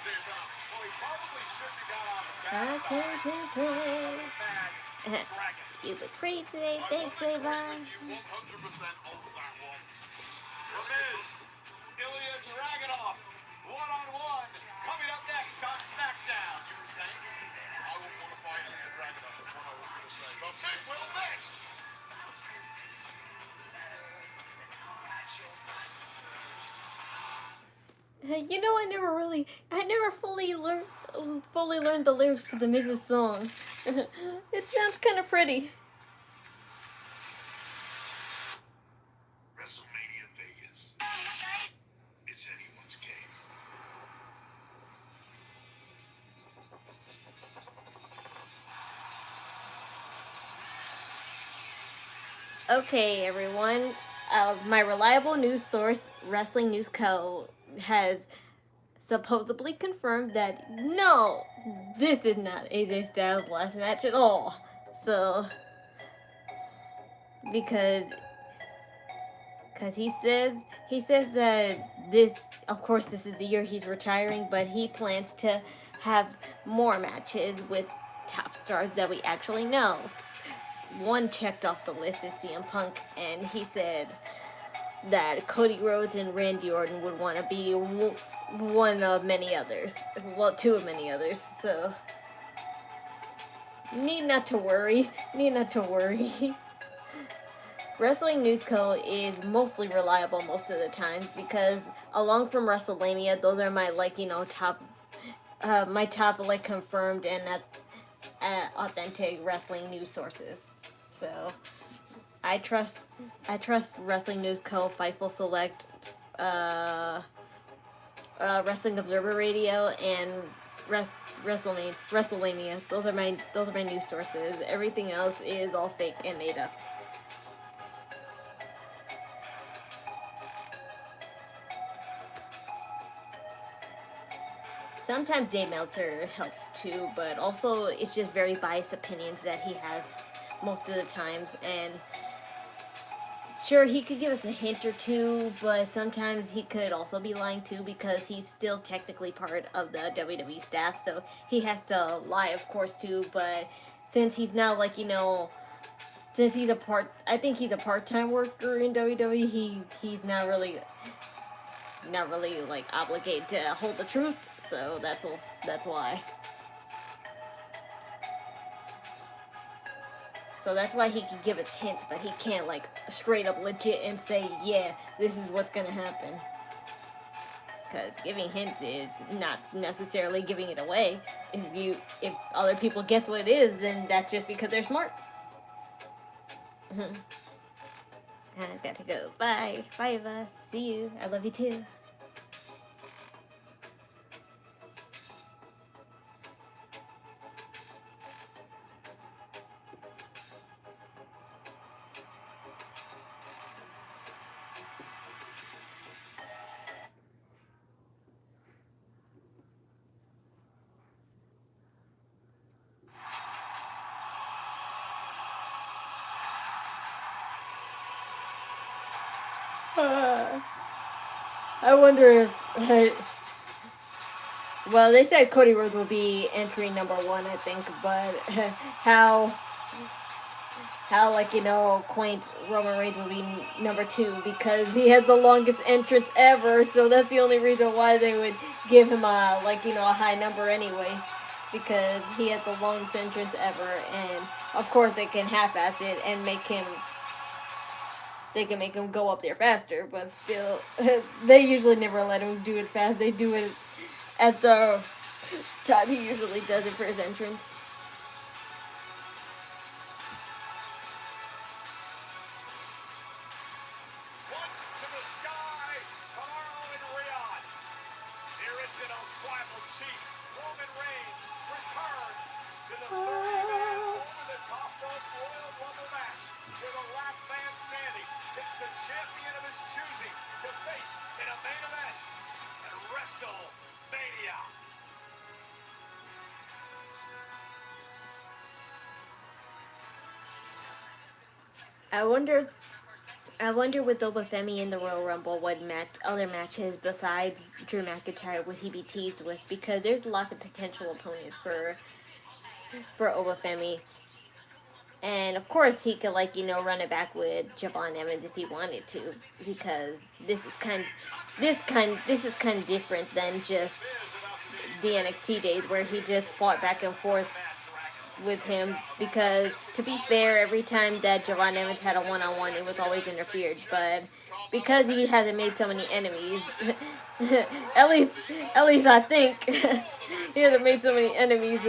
Well, he probably shouldn't have got on the I backside. can't Mad take Dragon. You look pretty today, thanks, Trayvon. You 100% own that one. The Miz, Ilya Dragunov, one-on-one. Coming up next on Smackdown. You were saying? I wouldn't want to fight Ilya Dragunov. That's what I was going to say. But Miz will next. You know, I never fully learned the lyrics to the Miz's song. It sounds kind of pretty. WrestleMania Vegas. It's anyone's game. Okay, everyone. My reliable news source, Wrestling News Co., has supposedly confirmed that no, this is not AJ Styles' last match at all. So, because he says that this, of course, this is the year he's retiring, but he plans to have more matches with top stars that we actually know. One checked off the list is CM Punk, and he said that Cody Rhodes and Randy Orton would want to be one of many others. Well, two of many others. So, need not to worry. Wrestling News Co. is mostly reliable most of the time because along from WrestleMania, those are my top confirmed and authentic wrestling news sources. So I trust Wrestling News Co., Fightful Select, Wrestling Observer Radio, and WrestleMania. Those are my news sources. Everything else is all fake and made up. Sometimes Jay Meltzer helps too, but also it's just very biased opinions that he has most of the times. And sure, he could give us a hint or two, but sometimes he could also be lying too because he's still technically part of the WWE staff, so he has to lie, of course, too. But since he's now I think he's a part-time worker in WWE, he's not really obligated to hold the truth. So that's why. So that's why he can give us hints, but he can't straight up legit and say, yeah, this is what's gonna happen. Because giving hints is not necessarily giving it away. If other people guess what it is, then that's just because they're smart. I've got to go. Bye. Bye, Eva. See you. I love you too. I wonder if... well, they said Cody Rhodes will be entry number 1, I think, but how quaint Roman Reigns will be number 2, because he has the longest entrance ever, so that's the only reason why they would give him a high number anyway, because he has the longest entrance ever, and of course they can half-ass it and make him go up there faster, but still, they usually never let him do it fast. They do it at the time he usually does it for his entrance. Once to the sky, tomorrow in Riyadh. The original tribal chief, Roman Reigns, returns to the 30-man over-the-top rope Royal Rumble match, where the last man standing picks the champion of his choosing to face in a main event at WrestleMania. I wonder I wonder with Obafemi in the Royal Rumble what other matches besides Drew McIntyre would he be teased with, because there's lots of potential opponents for Obafemi. And of course he could, like, run it back with Javon Evans if he wanted to, because this is kind of different than just the NXT days where he just fought back and forth with him, because to be fair, every time that Javon Evans had a one-on-one, it was always interfered. But because he hasn't made so many enemies, at least I think he hasn't made so many enemies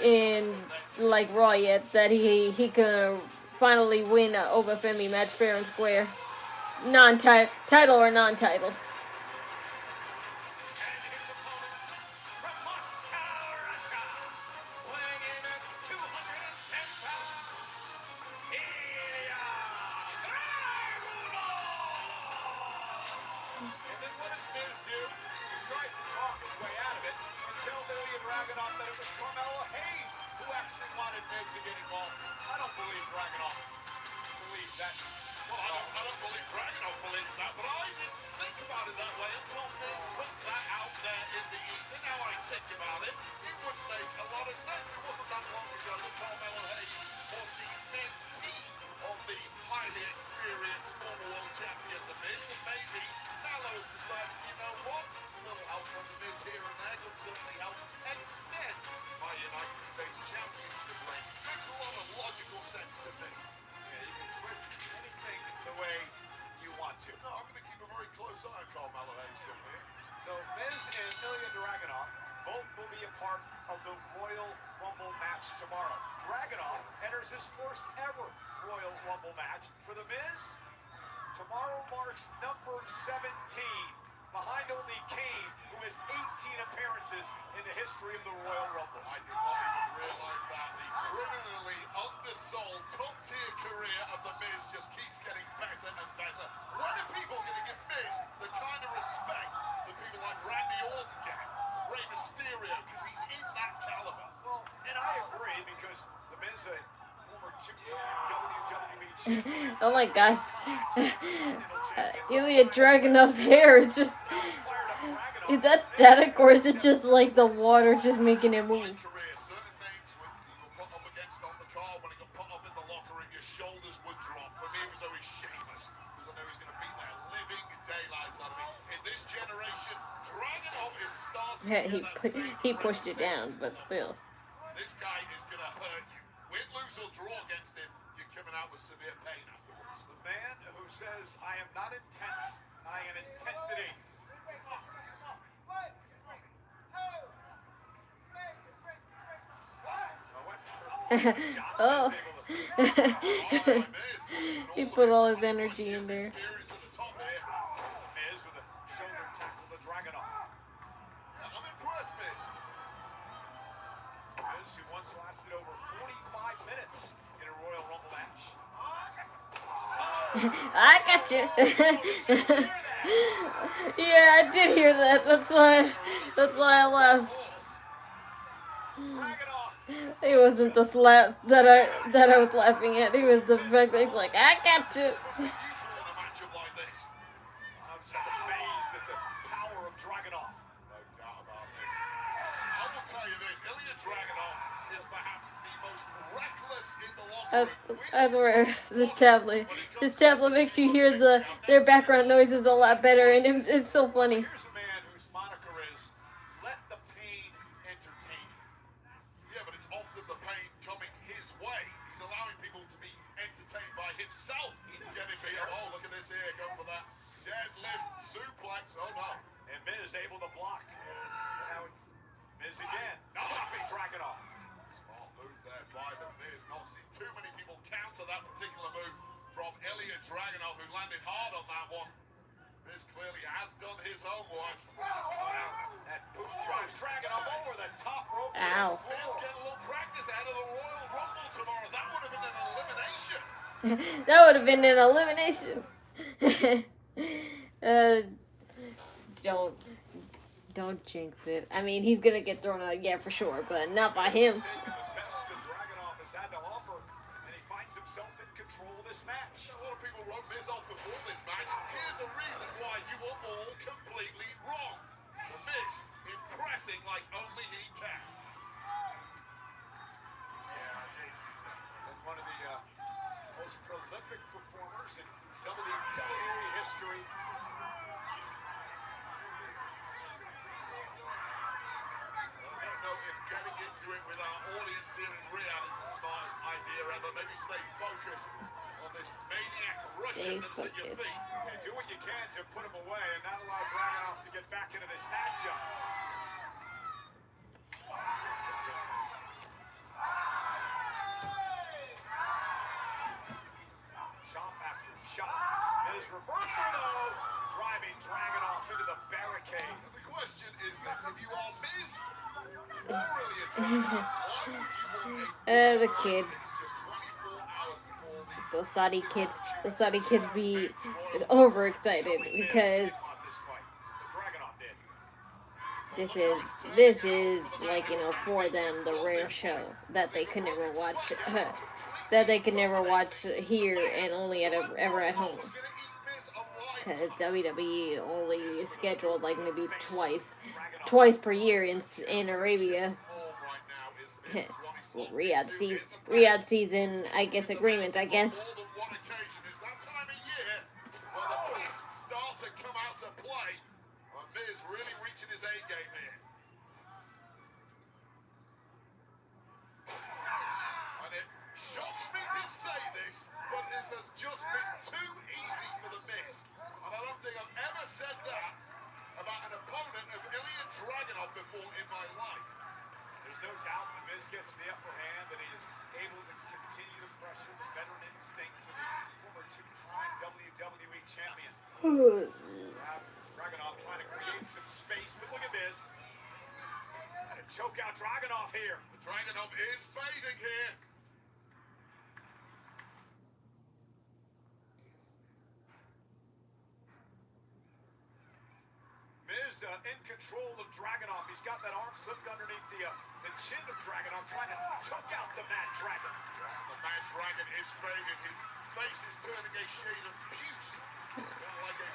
in like Raw yet, that he can finally win an Obafemi match fair and square, title or non-title. So Miz and Ilya Dragunov both will be a part of the Royal Rumble match tomorrow. Dragunov enters his first ever Royal Rumble match. For the Miz, tomorrow marks number 17, behind only Kane, who has 18 appearances in the history of the Royal Rumble. I did not even realize that. The criminally undersold top-tier career of The Miz just keeps getting better and better. When are people going to give Miz the kind of respect that people like Randy Orton get, Rey Mysterio, because he's in that caliber? Well, and I agree, because The Miz, a former two-time WWE champion. Oh my gosh. Ilya Dragunov's hair is just... Is that static, or is it just like the water just making it move? Certain names when you got put up against on the car, when he got put up in the locker room, your shoulders would drop. For me, it was always Sheamus, because I know he's going to beat the living daylights out of me. In this generation, Dragunov is starting He pushed it down, but still. This guy is going to hurt you. Win, lose, or draw against him, you're coming out with severe pain afterwards. The man who says, I am not intense, I am intensity. Oh. He put all his energy in there. Miz with a shoulder tackle to Dragunov. I'm impressed, Miz. Miz, who once lasted over 45 minutes in a Royal Rumble match. I got you. Yeah, I did hear that. That's why I laughed. It wasn't the slap that I was laughing at. It was the fact that he's like, I got you. I was just amazed at the power of Dragunov. No doubt about this. I will tell you this, Ilya Dragunov is perhaps the most reckless in the locker room. I swear, this tablet makes you hear their background noises a lot better, and it's so funny. Here's a man whose moniker is, let the pain entertain you. Yeah, but it's often the pain coming his way. He's allowing people to be entertained by himself. He's getting beat up. Oh, look at this here, going for that deadlift suplex. Oh no. And Miz able to block. And now Miz again. Dropping Dragunov. Smart move there by the Miz. Not seen too many people counter that particular move from Ilya Dragunov, who landed hard on that one. Miz clearly has done his homework. That boot drives Dragunov over the top rope. Ow. Miz getting a little practice out of the Royal Rumble tomorrow. That would have been an elimination. That would have been an elimination. Don't jinx it. I mean, he's gonna get thrown out, yeah, for sure, but not by him. The best that Dragunov has had to offer, and he finds himself in control of this match. A lot of people wrote Miz off before there's a reason why you were all completely wrong. The Miz impressing like only he can. As one of the most prolific performers in WWE history. I don't know if getting into it with our audience here in Riyadh is the smartest idea ever. Maybe stay focused on this maniac Russian that's at your feet. And do what you can to put him away and not allow Dragunov to get back into this matchup. Shot after shot. His reversal, though, driving Dragunov into the barricade. The question is this: if you are Miz or Ilya Dragunov, why would you want The kids. just 24 hours before the Those Saudi kids be overexcited because this is like, you know, for them the rare show that they could never watch here and only ever at home, because WWE only scheduled like maybe twice per year in Arabia. Well, Riyadh season, I guess, agreement, I guess. more than one occasion is that time of year where the best start to come out to play. And Miz really reaching his A game here. And it shocks me to say this, but this has just been too easy for the Miz. And I don't think I've ever said that about an opponent of Ilya Dragunov before in my life. There's no doubt the Miz gets the upper hand, and he is able to continue to pressure the veteran instincts of the former two-time WWE champion. Dragunov trying to create some space, but look at Miz. And a choke out Dragunov here. Dragunov is fading here. Miz in control of Dragunov. He's got that arm slipped underneath the chin of Dragunov, trying to choke out the Mad Dragon. The Mad Dragon is fading. His face is turning a shade of puce.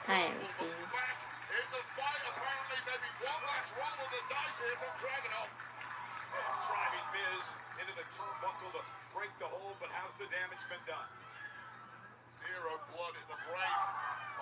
Hi, Back in the fight, apparently maybe one last roll of the dice here from Dragunov. Driving Miz into the turnbuckle to break the hold, but how's the damage been done? Zero blood in the brain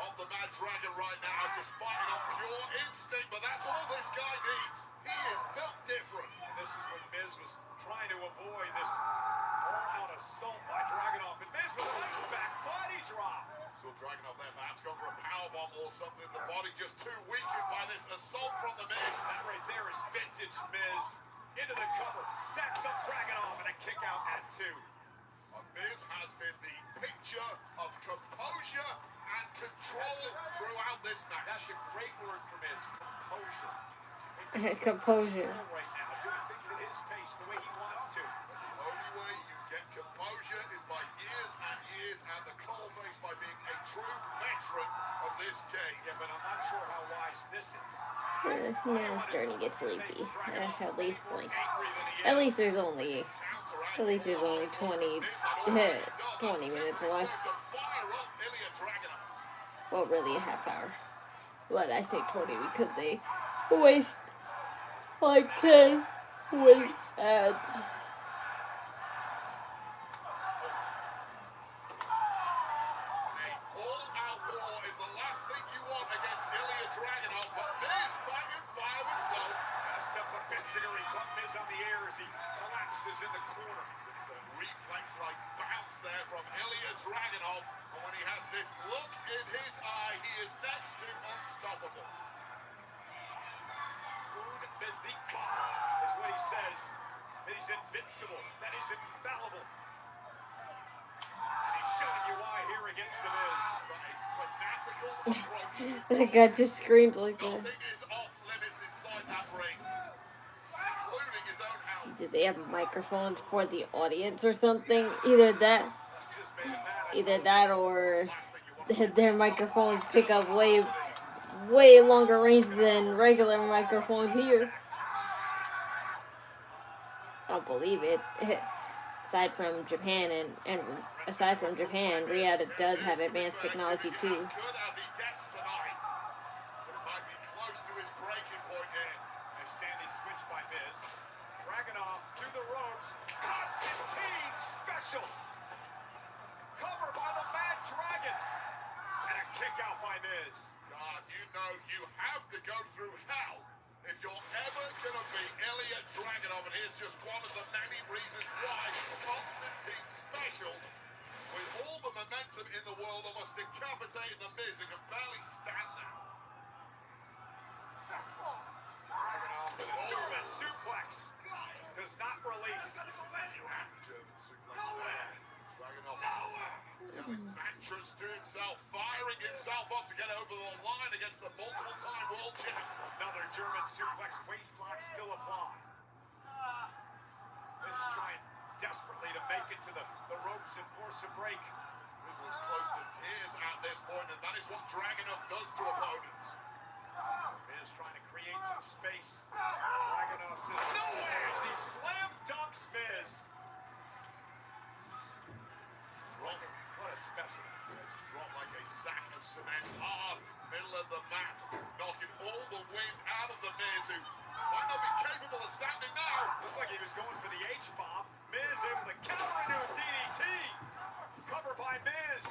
of the Mad Dragon right now, just fighting on pure instinct, but that's all this guy needs. He is built different. And this is what Miz was trying to avoid, this all-out assault by Dragunov. And Miz with a nice back body drop. So Dragunov there perhaps going for a powerbomb or something. The body just too weakened by this assault from the Miz. That right there is vintage Miz. Into the cover, stacks up Dragunov, and a kick out at 2. Miz has been the picture of composure and control throughout this match. That's a great word for Miz, composure. Composure. Right now, doing things at his pace, the way he wants to. The only way you get composure is by years and years at the coalface, by being a true veteran of this game. Yeah, but I'm not sure how wise this is. Now I'm starting to get sleepy. At least there's only 20 minutes left. Well, really a half hour. But I say 20 because they waste like 10 with ads. In the corner. It's a reflex-like bounce there from Ilya Dragunov, and when he has this look in his eye, he is next to unstoppable. Un Bizika is what he says. That he's invincible, that he's infallible. And he's showing you why here against the Miz. A fanatical approach. That guy just screamed like that. Nothing is off limits inside that ring, including his own health. Did they have microphones for the audience or something? Either that or their microphones pick up way longer range than regular microphones here. I'll believe it. Aside from Japan and Riyadh does have advanced technology too. As good as he gets to Miz. Dragunov to the ropes. Constantine special. Cover by the Mad Dragon. And a kick out by Miz. God, you know you have to go through hell if you're ever going to be Ilya Dragunov, and here's just one of the many reasons why Constantine special, with all the momentum in the world, almost decapitating the Miz, who can barely stand now. Dragunov with a German suplex. Does not release. German suplex there. Dragunov yelling mantras to himself, firing himself up to get over the line against the multiple-time world champ. Another German suplex, waistlock still applied. Miz is trying desperately to make it to the ropes and force a break. Miz was close to tears at this point, and that is what Dragunov does to opponents. Miz trying to create some space. Dragunov says nowhere as he slam dunks Miz. What a specimen. Dropped like a sack of cement hard, middle of the mat, knocking all the wind out of the Miz, who might not be capable of standing now. Looked like he was going for the H-bomb. Miz able to counter into a DDT. Cover by Miz.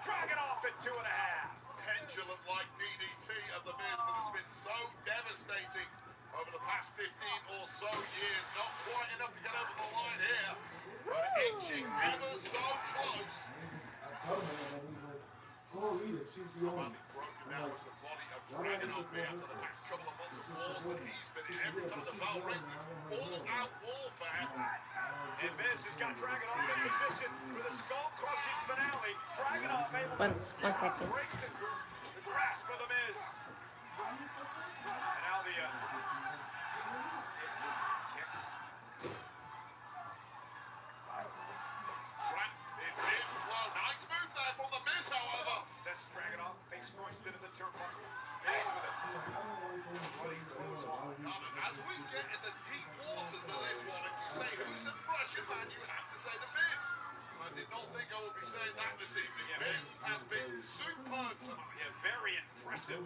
Dragunov at 2.5. Pendulum-like DDT of the Miz that has been so devastating over the past 15 or so years. Not quite enough to get over the line here, but inching ever so close. Probably broken down was the body of Dragunov after the past couple of months of wars that he's been in. Every time the bell rings, it's all-out warfare. And Miz has got Dragunov in position for the skull-crushing finale. Dragunov able One to second. break the grasp of the Miz. And now the kicks. Trapped in mid-flow. Nice move there from the Miz, however. That's Dragunov, face first into the turnbuckle. Miz with a bloody clothesline. As we get in the deep waters of this one, if you say who's the Russian man, you have to say the Miz. I did not think I would be saying that this evening. Miz has been superb tonight. Yeah, very impressive.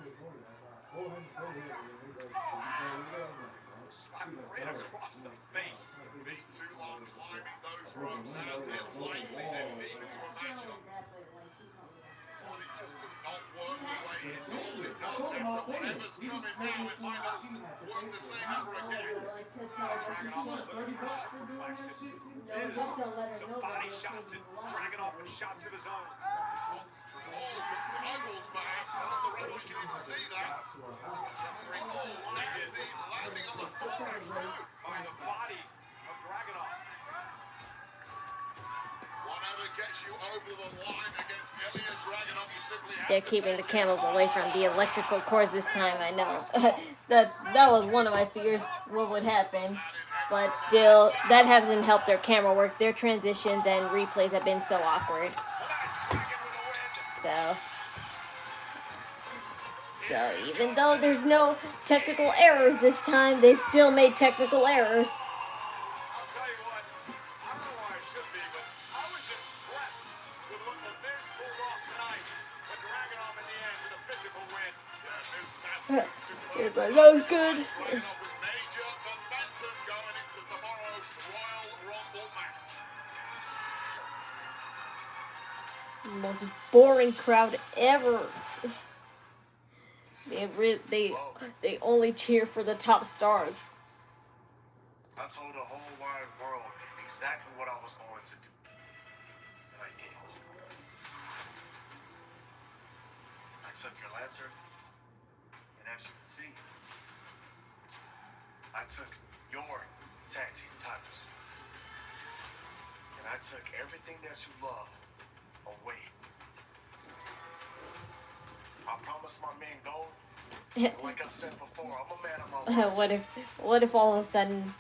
Slap right across the face. Being too long climbing those ropes as is likely this deep into a matchup. Body just does not work the way it normally does. After whatever's coming now, it might not work the same ever again. Dragunov was looking for suplex. Miz, some body shots and Dragunov with shots of his own. Oh, eyeballs perhaps. I don't know the referee can even see that. Oh, nasty landing on the thorax too. By the body of Dragunov. Whatever gets you over the line against Ilya Dragunov, you simply have They're to keeping the take cameras away from the electrical cords this time, I know. that was one of my fears what would happen. But still, that hasn't helped their camera work. Their transitions and replays have been so awkward. So even though there's no technical errors this time, they still made technical errors. I'll tell you what, I don't know why I should be, but I was impressed with what the Miz pulled off tonight. But Dragunov in the end with a physical win. Yeah, Miz was absolutely superb. That was good. Dragunov with major momentum going into tomorrow's Royal Rumble match. Most boring crowd ever. They only cheer for the top stars. I told the whole wide world exactly what I was going to do. And I did it. I took your lantern, and as you can see, I took your tag team titles. And I took everything that you love away. I promised my men gold. And like I said before, I'm a man of my word. what if all of a sudden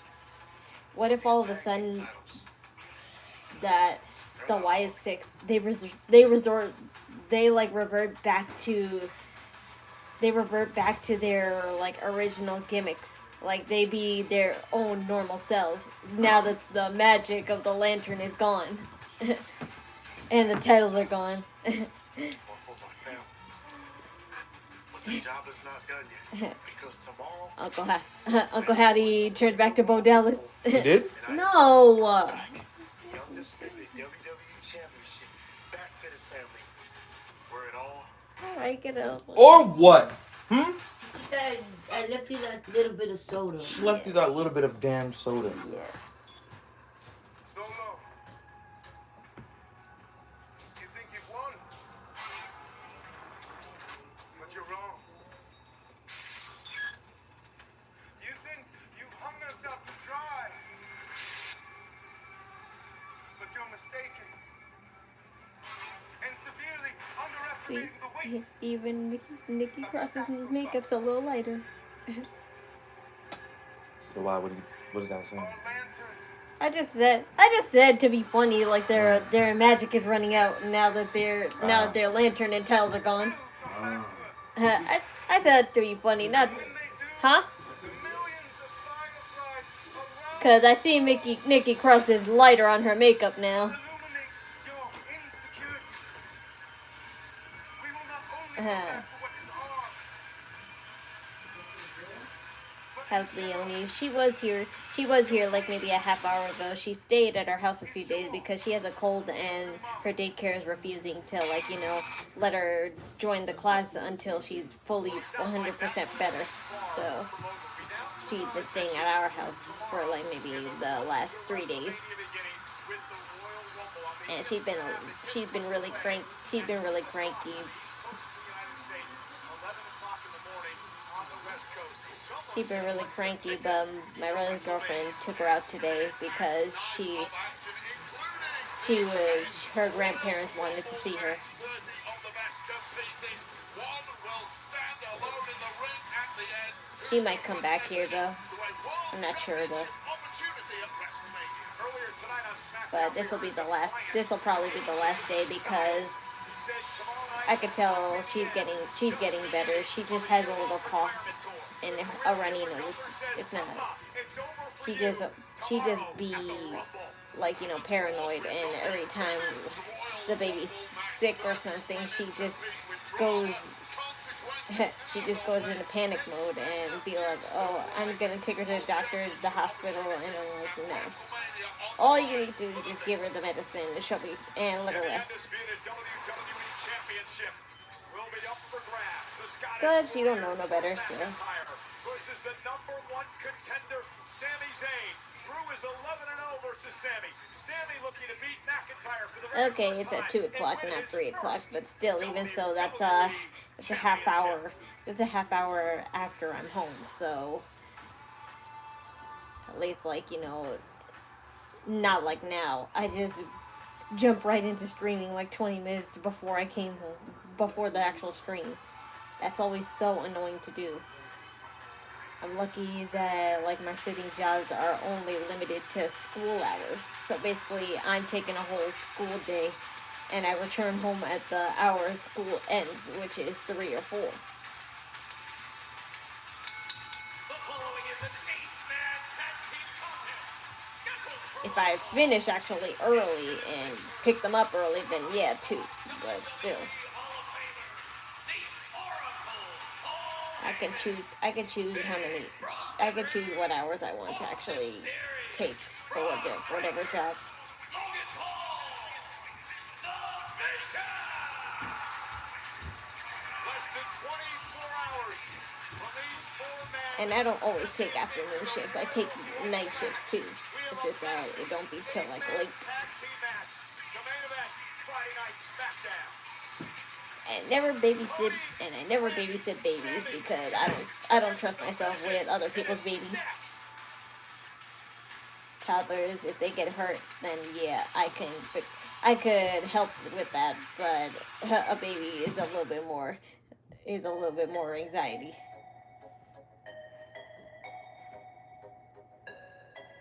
that the Y6 they revert back to their like original gimmicks, like they be their own normal selves now that the magic of the lantern is gone and the titles are gone. The job is not done yet. Because tomorrow, Uncle Hattie turned back to Bo Dallas. He did? No. the undisputed WWE Championship back to this family. Where it all Alright, get up. Or what? Hmm? I left you that little bit of soda. Just left you that little bit of damn soda. Yeah. Solo. You think you've won? But you're wrong. You think you've hung us up to dry. But you're mistaken. And severely underestimating the weight. Even Nikki Cross's makeup's a little lighter. So why would he? What does that say? I just said to be funny, like their magic is running out now that their lantern and tiles are gone. I said to be funny, not, huh? Cause I see Nikki Cross's lighter on her makeup now. How's Leonie? She was here like maybe a half hour ago. She stayed at our house a few days because she has a cold and her daycare is refusing to, like, you know, let her join the class until she's fully 100% better. So she's been staying at our house for like maybe the last 3 days. And she's been really cranky. She's been really cranky, but my brother's girlfriend took her out today because her grandparents wanted to see her. She might come back here though. I'm not sure though. But this will probably be the last day because I could tell she's getting better. She just has a little cough and a runny nose. It's not. She just be like, you know, paranoid, and every time the baby's sick or something, she just goes into panic mode and be like, oh, I'm gonna take her to the doctor, the hospital, and I'm like, no. All you need to do is just give her the medicine and let her rest. But she don't know no better, so. Versus the #1 contender, Sami Zayn. Drew is 11-0 versus Sami. Sami looking to beat McIntyre for the very Okay, it's at 2 o'clock, not 3 o'clock, but still, even so, that's a half hour. It's a half hour after I'm home, so at least, like, you know, not like now. I just jumped right into streaming like 20 minutes before I came home, before the actual stream. That's always so annoying to do. I'm lucky that, like, my sitting jobs are only limited to school hours. So basically, I'm taking a whole school day, and I return home at the hour school ends, which is 3 or 4. If I finish actually early and pick them up early, then yeah, 2. But still. I can choose what hours I want to actually take for whatever job. And I don't always take afternoon shifts. I take night shifts too. It's just that it don't be till like late. I never babysit babies because I don't trust myself with other people's babies. Toddlers, if they get hurt, then yeah, I could help with that, but a baby is a little bit more anxiety.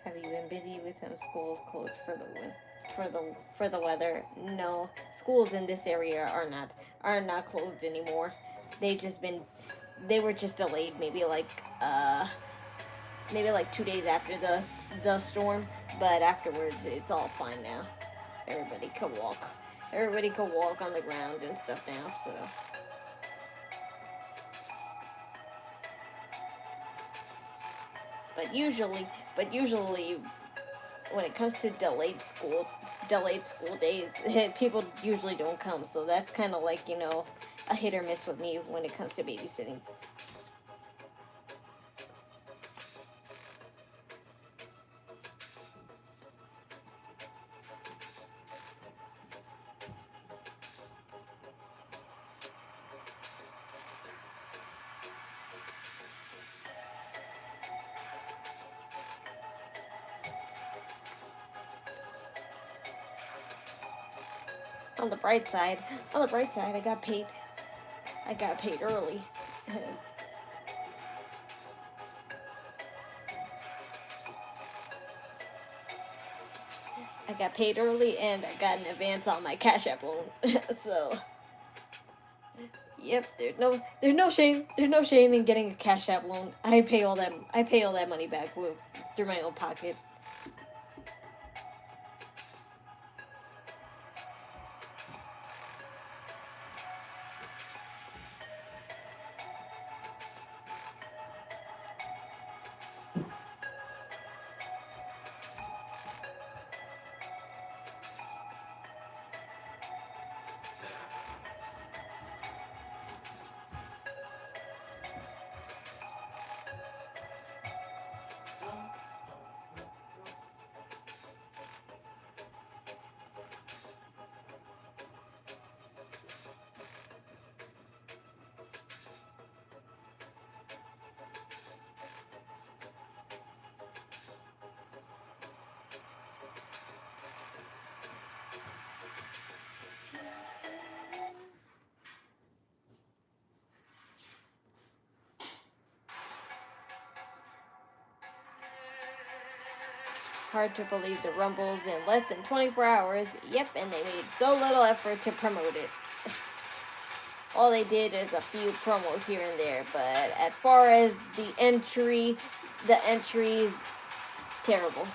Have you been busy with some schools closed for the weather? No, schools in this area are not closed anymore. They were just delayed maybe like 2 days after the storm, but afterwards it's all fine now. Everybody could walk on the ground and stuff now, so But usually, when it comes to delayed school days, people usually don't come. So that's kind of like, you know, a hit or miss with me when it comes to babysitting. On the bright side, I got paid. I got paid early. I got paid early and I got an advance on my Cashapp loan. So, yep, there's no shame in getting a Cashapp loan. I pay all that money back through my own pocket. Hard to believe the Rumble's in less than 24 hours. Yep, and they made so little effort to promote it. All they did is a few promos here and there, but as far as the entry's terrible.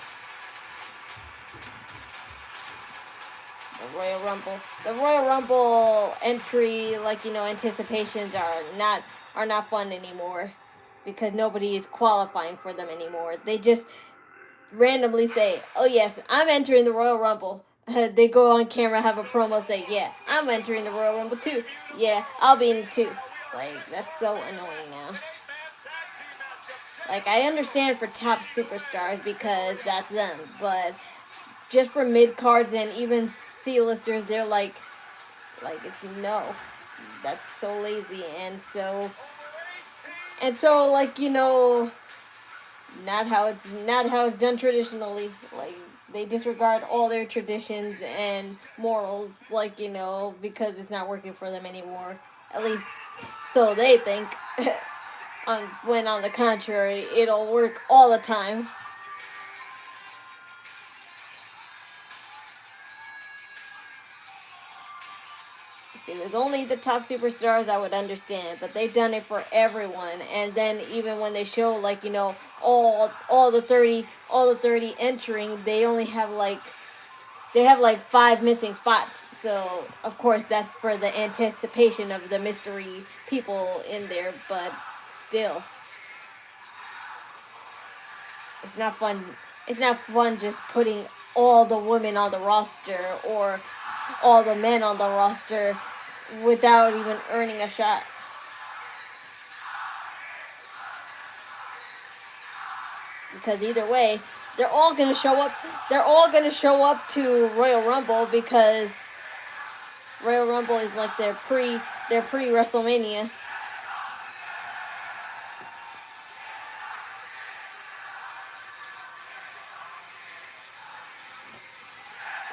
The Royal Rumble entry, like, you know, anticipations are not fun anymore because nobody is qualifying for them anymore. They just randomly say, "Oh yes, I'm entering the Royal Rumble." They go on camera, have a promo, say, "Yeah, I'm entering the Royal Rumble too. Yeah, I'll be in it too." Like, that's so annoying now. Like, I understand for top superstars because that's them, but just for mid cards and even C-listers, they're like it's no. That's so lazy and so like, you know, not how it's done traditionally. Like, they disregard all their traditions and morals, like, you know, because it's not working for them anymore. At least so they think. When on the contrary, it'll work all the time. If it was only the top superstars, I would understand, but they've done it for everyone. And then even when they show, like, you know, all the 30 entering, they only have like 5 missing spots. So of course that's for the anticipation of the mystery people in there, but still, it's not fun. It's not fun just putting all the women on the roster or all the men on the roster without even earning a shot. Because either way, they're all gonna show up. They're all gonna show up to Royal Rumble because Royal Rumble is like their pre WrestleMania.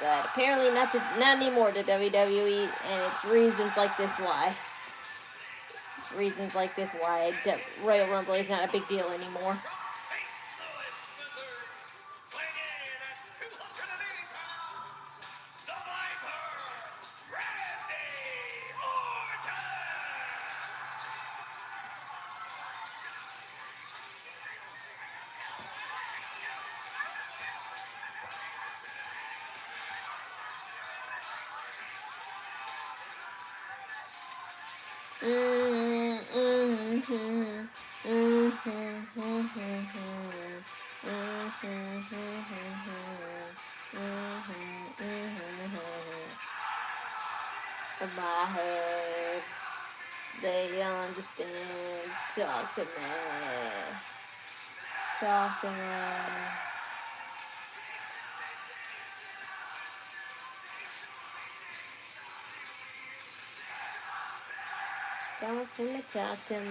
But apparently not anymore to WWE, and it's reasons like this why. Royal Rumble is not a big deal anymore. My herbs, they understand. Talk to me. Talk to me. Talk to me, talk to me.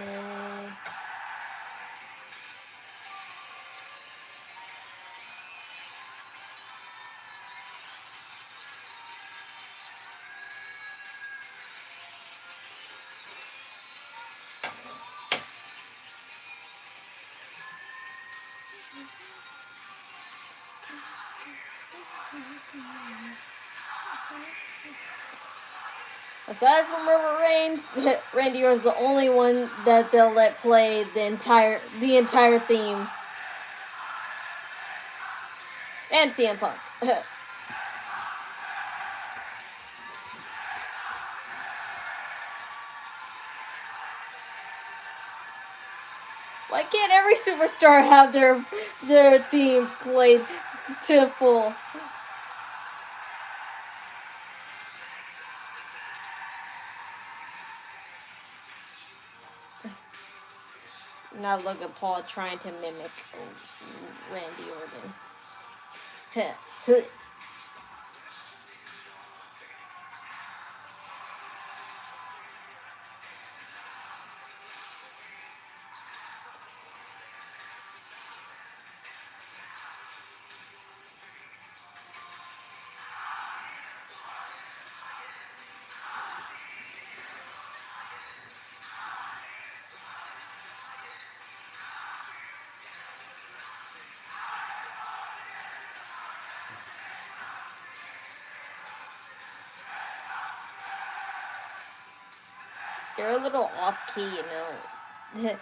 Aside from River Reigns, Randy Orton's the only one that they'll let play the entire theme. And CM Punk. Why can't every superstar have their theme played to full? Now look at Paul trying to mimic Randy Orton. They're a little off key, you know.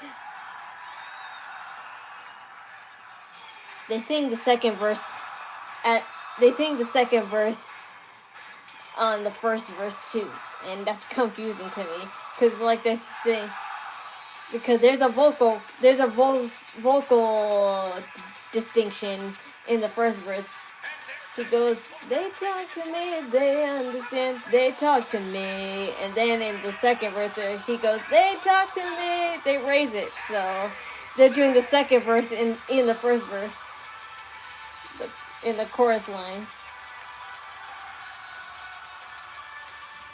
They sing the second verse on the first verse too, and that's confusing to me because like they're saying, because there's a vocal distinction in the first verse. He goes, they talk to me, they understand, they talk to me. And then in the second verse, he goes, they talk to me, they raise it. So they're doing the second verse in the first verse, in the chorus line.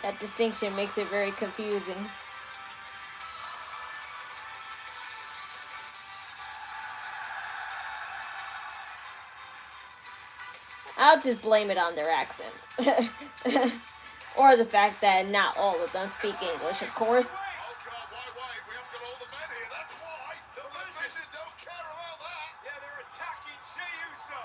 That distinction makes it very confusing. I'll just blame it on their accents. Or the fact that not all of them speak English, of course. Oh God, why? We haven't got all the men here, that's why. The Vision don't care about that. Yeah, they're attacking Jey Uso.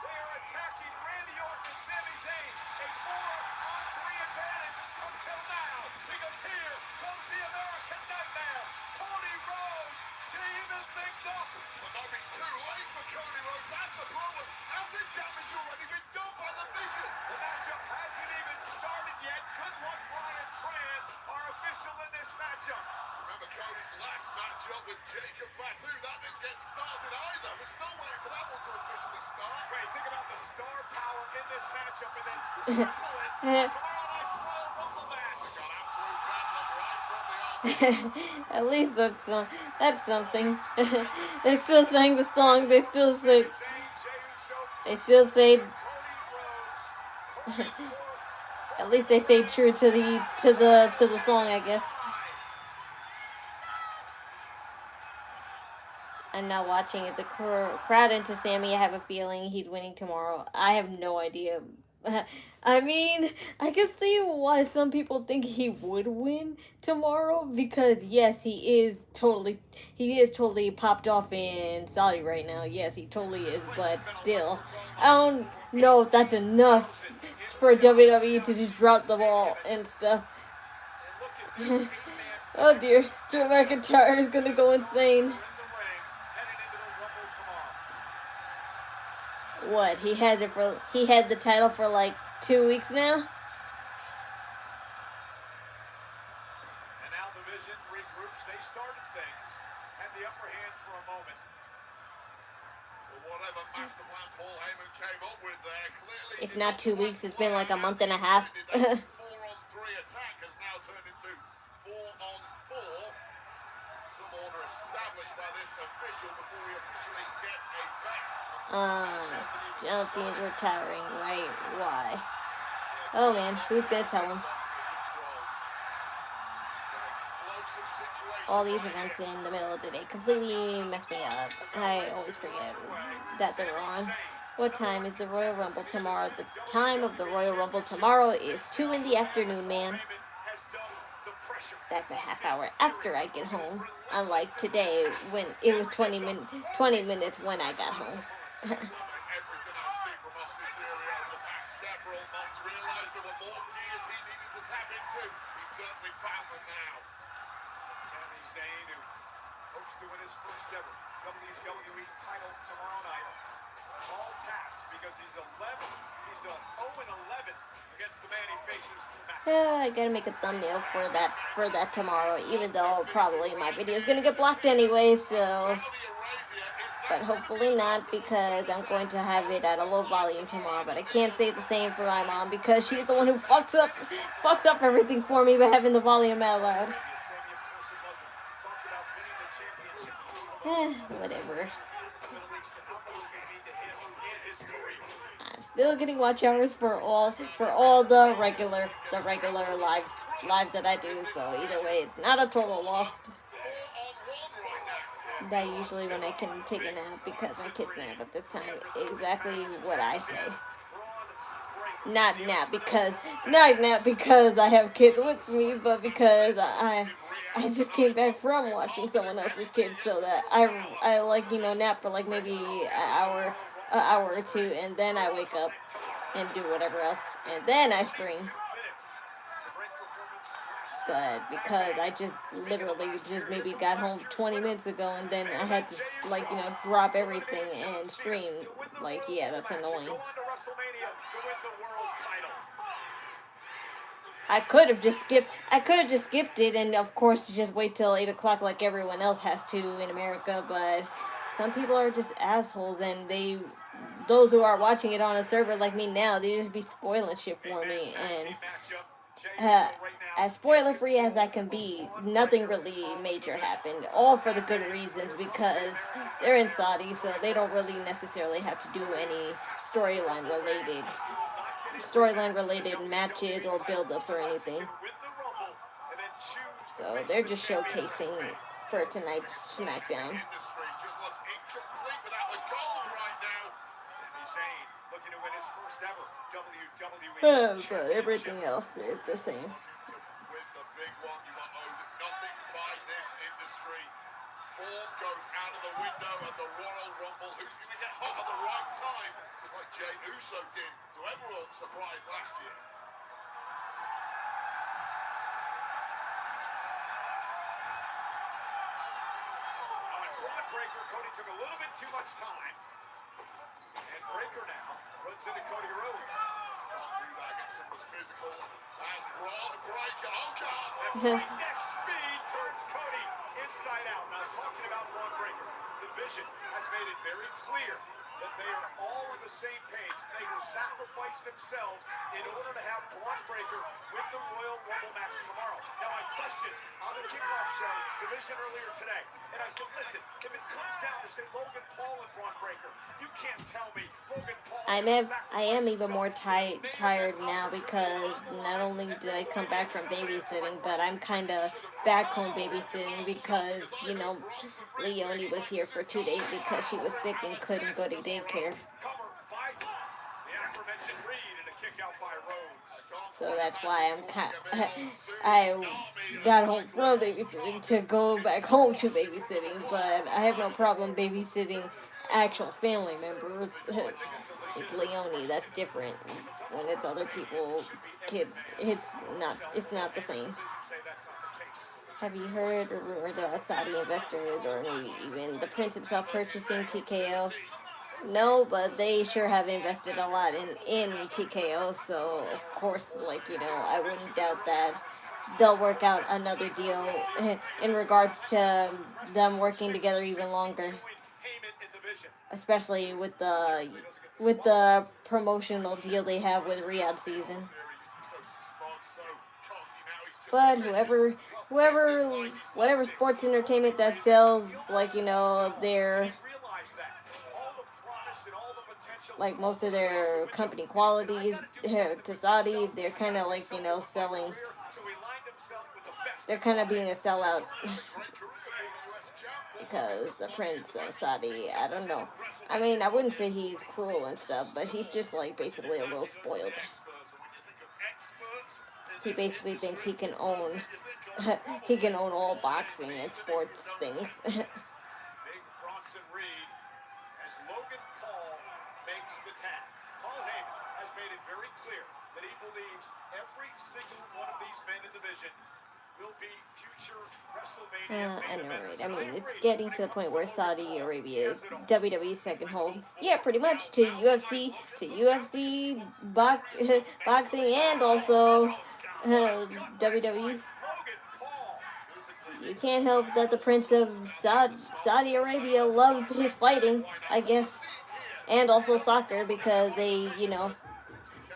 They are attacking Randy Orton and Sami Zayn. A 4-on-3 advantage until now. Because here comes the American Nightmare, Cody Rhodes, to even things up. It might be too late for Cody Rhodes. That's the problem. Has the damage already been done by the Vision? The matchup hasn't even started yet. Good luck, Brian Tran, our official in this matchup. Remember Cody's last matchup with Jacob Fatu? That didn't get started either. We're still waiting for that one to officially start. Wait, think about the star power in this matchup and then circle it. Tomorrow night's Royal Rumble match. We got absolute bedlam right from the off. At least that's something. They still sang the song. They still say. At least they stayed true to the song, I guess. I'm not watching it. The crowd into Sammy, I have a feeling he's winning tomorrow. I have no idea. I mean, I can see why some people think he would win tomorrow because yes, he is totally popped off in Saudi right now. Yes, he totally is, but still, I don't know if that's enough for WWE to just drop the ball and stuff. Oh dear, Drew McIntyre is gonna go insane. What, he had the title for like 2 weeks now? And now the Vision regroups. They started things, had the upper hand for a moment. Well, whatever master plan Paul Heyman came up with there, clearly If not 2 weeks, it's been like a month and a half. 4-on-3 three attack has now turned into 4-on-4. Some order established by this official before we officially get a back. John Cena's retiring, right? Why? Oh man, who's gonna tell him? All these events in the middle of the day completely mess me up. I always forget that they're on. What time is the Royal Rumble tomorrow? The time of the Royal Rumble tomorrow is 2 in the afternoon, man. That's a half hour after I get home. Unlike today, when it was 20 minutes when I got home. Everything I've seen from Austin Theory over the past several months, realized there were more gears he needed to tap into. He certainly found them now. Sami Zayn, who hopes to win his first ever WWE title tomorrow night. Tall task because he's 11. He's 0-11 against the man he faces. I gotta make a thumbnail for that tomorrow, even though probably my video is gonna get blocked anyway, so. But hopefully not, because I'm going to have it at a low volume tomorrow. But I can't say the same for my mom, because she's the one who fucks up everything for me by having the volume out loud. Whatever. I'm still getting watch hours for all the regular lives that I do. So either way, it's not a total loss. That usually when I can take a nap, because my kids nap at this time. Exactly what I say. Not nap because I have kids with me, but because I just came back from watching someone else's kids, so that I like, you know, nap for like maybe an hour or two, and then I wake up and do whatever else, and then I stream. But because I just literally just maybe got home 20 minutes ago, and then I had to, like, you know, drop everything and stream, like, yeah, that's annoying. I could have just skipped it, and of course just wait till 8 o'clock like everyone else has to in America, but some people are just assholes, and those who are watching it on a server like me now, they just be spoiling shit for me, and as spoiler free as I can be, nothing really major happened, all for the good reasons, because they're in Saudi, so they don't really necessarily have to do any storyline related matches or build-ups or anything. So they're just showcasing for tonight's Smackdown. But everything else is the same. Form goes out of the window at the Royal Rumble. Who's going to get hot at the right time? Just like Jey Uso did to everyone's surprise last year. Braun Breaker, Cody took a little bit too much time. And Breaker now runs into Cody Rhodes. Can't do that against someone as physical as Braun Breaker. Oh, God! And breakneck speed turns Cody inside out. Now, talking about Braun Breaker, the Vision has made it very clear that they are all on the same page. They will sacrifice themselves in order to have Braun Breaker win the Royal Rumble match tomorrow. Now, I questioned on the kickoff show, the Vision earlier today, and I said, listen, if it comes down to, say, Logan Paul and Braun Breaker, you can't tell me Logan Paul. I am even more tired now, because not only did I come back from babysitting, but I'm kind of back home babysitting because, you know, Leonie was here for 2 days because she was sick and couldn't go to daycare. So that's why I got home from babysitting to go back home to babysitting, but I have no problem babysitting actual family members. It's Leonie, that's different. When it's other people's kids, it's not the same. Have you heard or rumored that Saudi investors, or maybe even the prince himself, purchasing TKO? No, but they sure have invested a lot in TKO, so of course, like, you know, I wouldn't doubt that they'll work out another deal in regards to them working together even longer. Especially with the promotional deal they have with Riyadh season. but whatever sports entertainment that sells, like, you know, their, like, most of their company qualities to Saudi, they're kind of like, you know, selling. They're kind of being a sellout because the Prince of Saudi, I don't know. I mean, I wouldn't say he's cruel and stuff, but he's just like basically a little spoiled. He basically thinks he can own he can own all boxing and sports things. Big Bronson Reed as Logan Paul makes the tag. Paul Heyman has made it very clear that he believes every single one of these men in the division will be future WrestleMania. I know, right? I mean, it's getting to the point where Saudi Arabia is WWE's second home. Yeah, pretty much to UFC, boxing, and also WWE. You can't help that the Prince of Saudi Arabia loves his fighting, I guess, and also soccer because they, you know,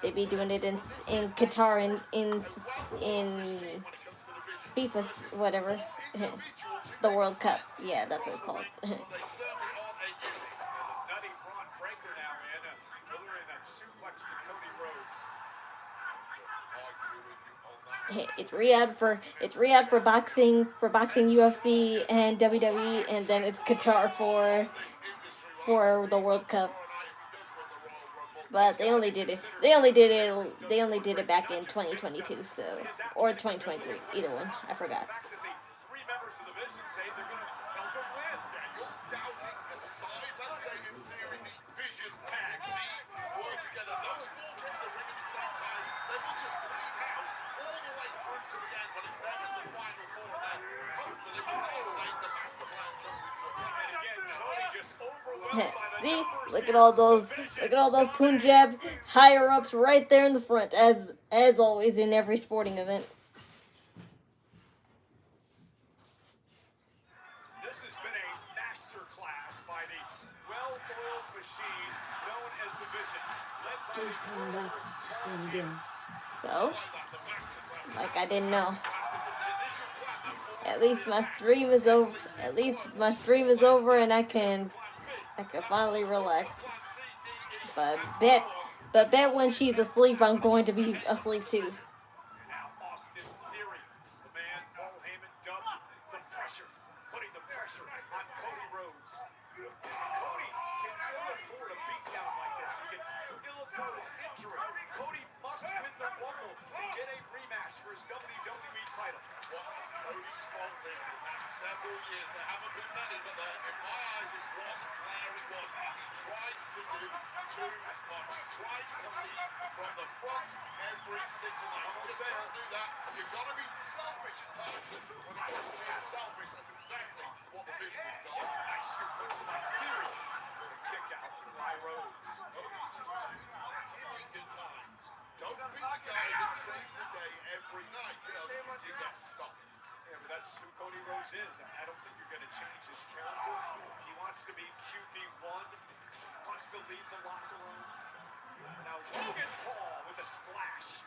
they be doing it in Qatar and in FIFA's whatever, the World Cup. Yeah, that's what it's called. It's Riyadh for boxing UFC and WWE, and then it's Qatar for the World Cup. But they only did it back in 2022, so, or 2023, either one. I forgot. See, look at all those Punjab higher ups right there in the front, as always in every sporting event. This has been a master class by the well-oiled machine known as the Vision. So, like I didn't know. At least my stream is over. And I can finally relax. But bet when she's asleep, I'm going to be asleep too. Now Austin Theory, the man Paul Heyman dubbed the pressure, putting the pressure on Cody Rhodes. Cody can ill afford a beatdown like this. He can ill afford an injury. Cody must win the Rumble to get a rematch for his WWE title. What has Cody's fault been in the past several years? There haven't been many, but in my eyes, it's one glaring one. He tries to do too much. He tries to lead from the front every single night. You just can't do that. You've got to be selfish at times. And when it comes to being selfish, that's exactly what the Vision has done. Nice suplex by Theory. Kick out by Rhodes. Cody's just too giving at times. Don't be the guy that saves the day every night, because you get stopped. Yeah, but that's who Cody Rhodes is. I don't think you're going to change his character. He wants to be QB1. He wants to lead the locker room. Now Logan Paul with a splash.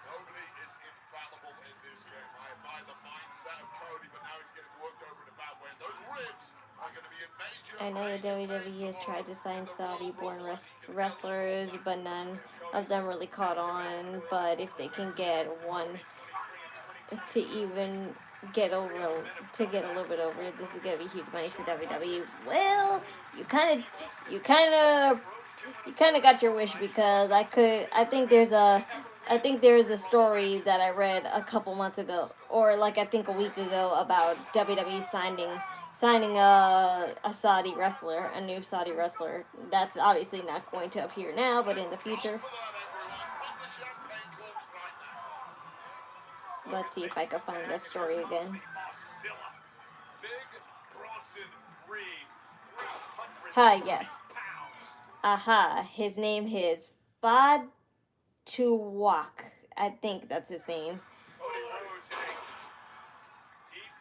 Nobody is infallible in this game. I admire the mindset of Cody, but now he's getting worked over in a bad way. And those ribs are going to be a major... I know the WWE has tried to sign Saudi-born wrestlers, but none of them really caught on. But if they can get one to even get over, to get a little bit over, this is gonna be huge money for WWE. Well, you kind of got your wish, because I think there's a story that I read a couple months ago, or like I think a week ago, about WWE signing a Saudi wrestler, a new Saudi wrestler. That's obviously not going to appear now, but in the future. Let's see if I can find that story again. Hi, yes. Aha, his name is Fad Tuwak. I think that's his name. Cody Rhodes in a deep.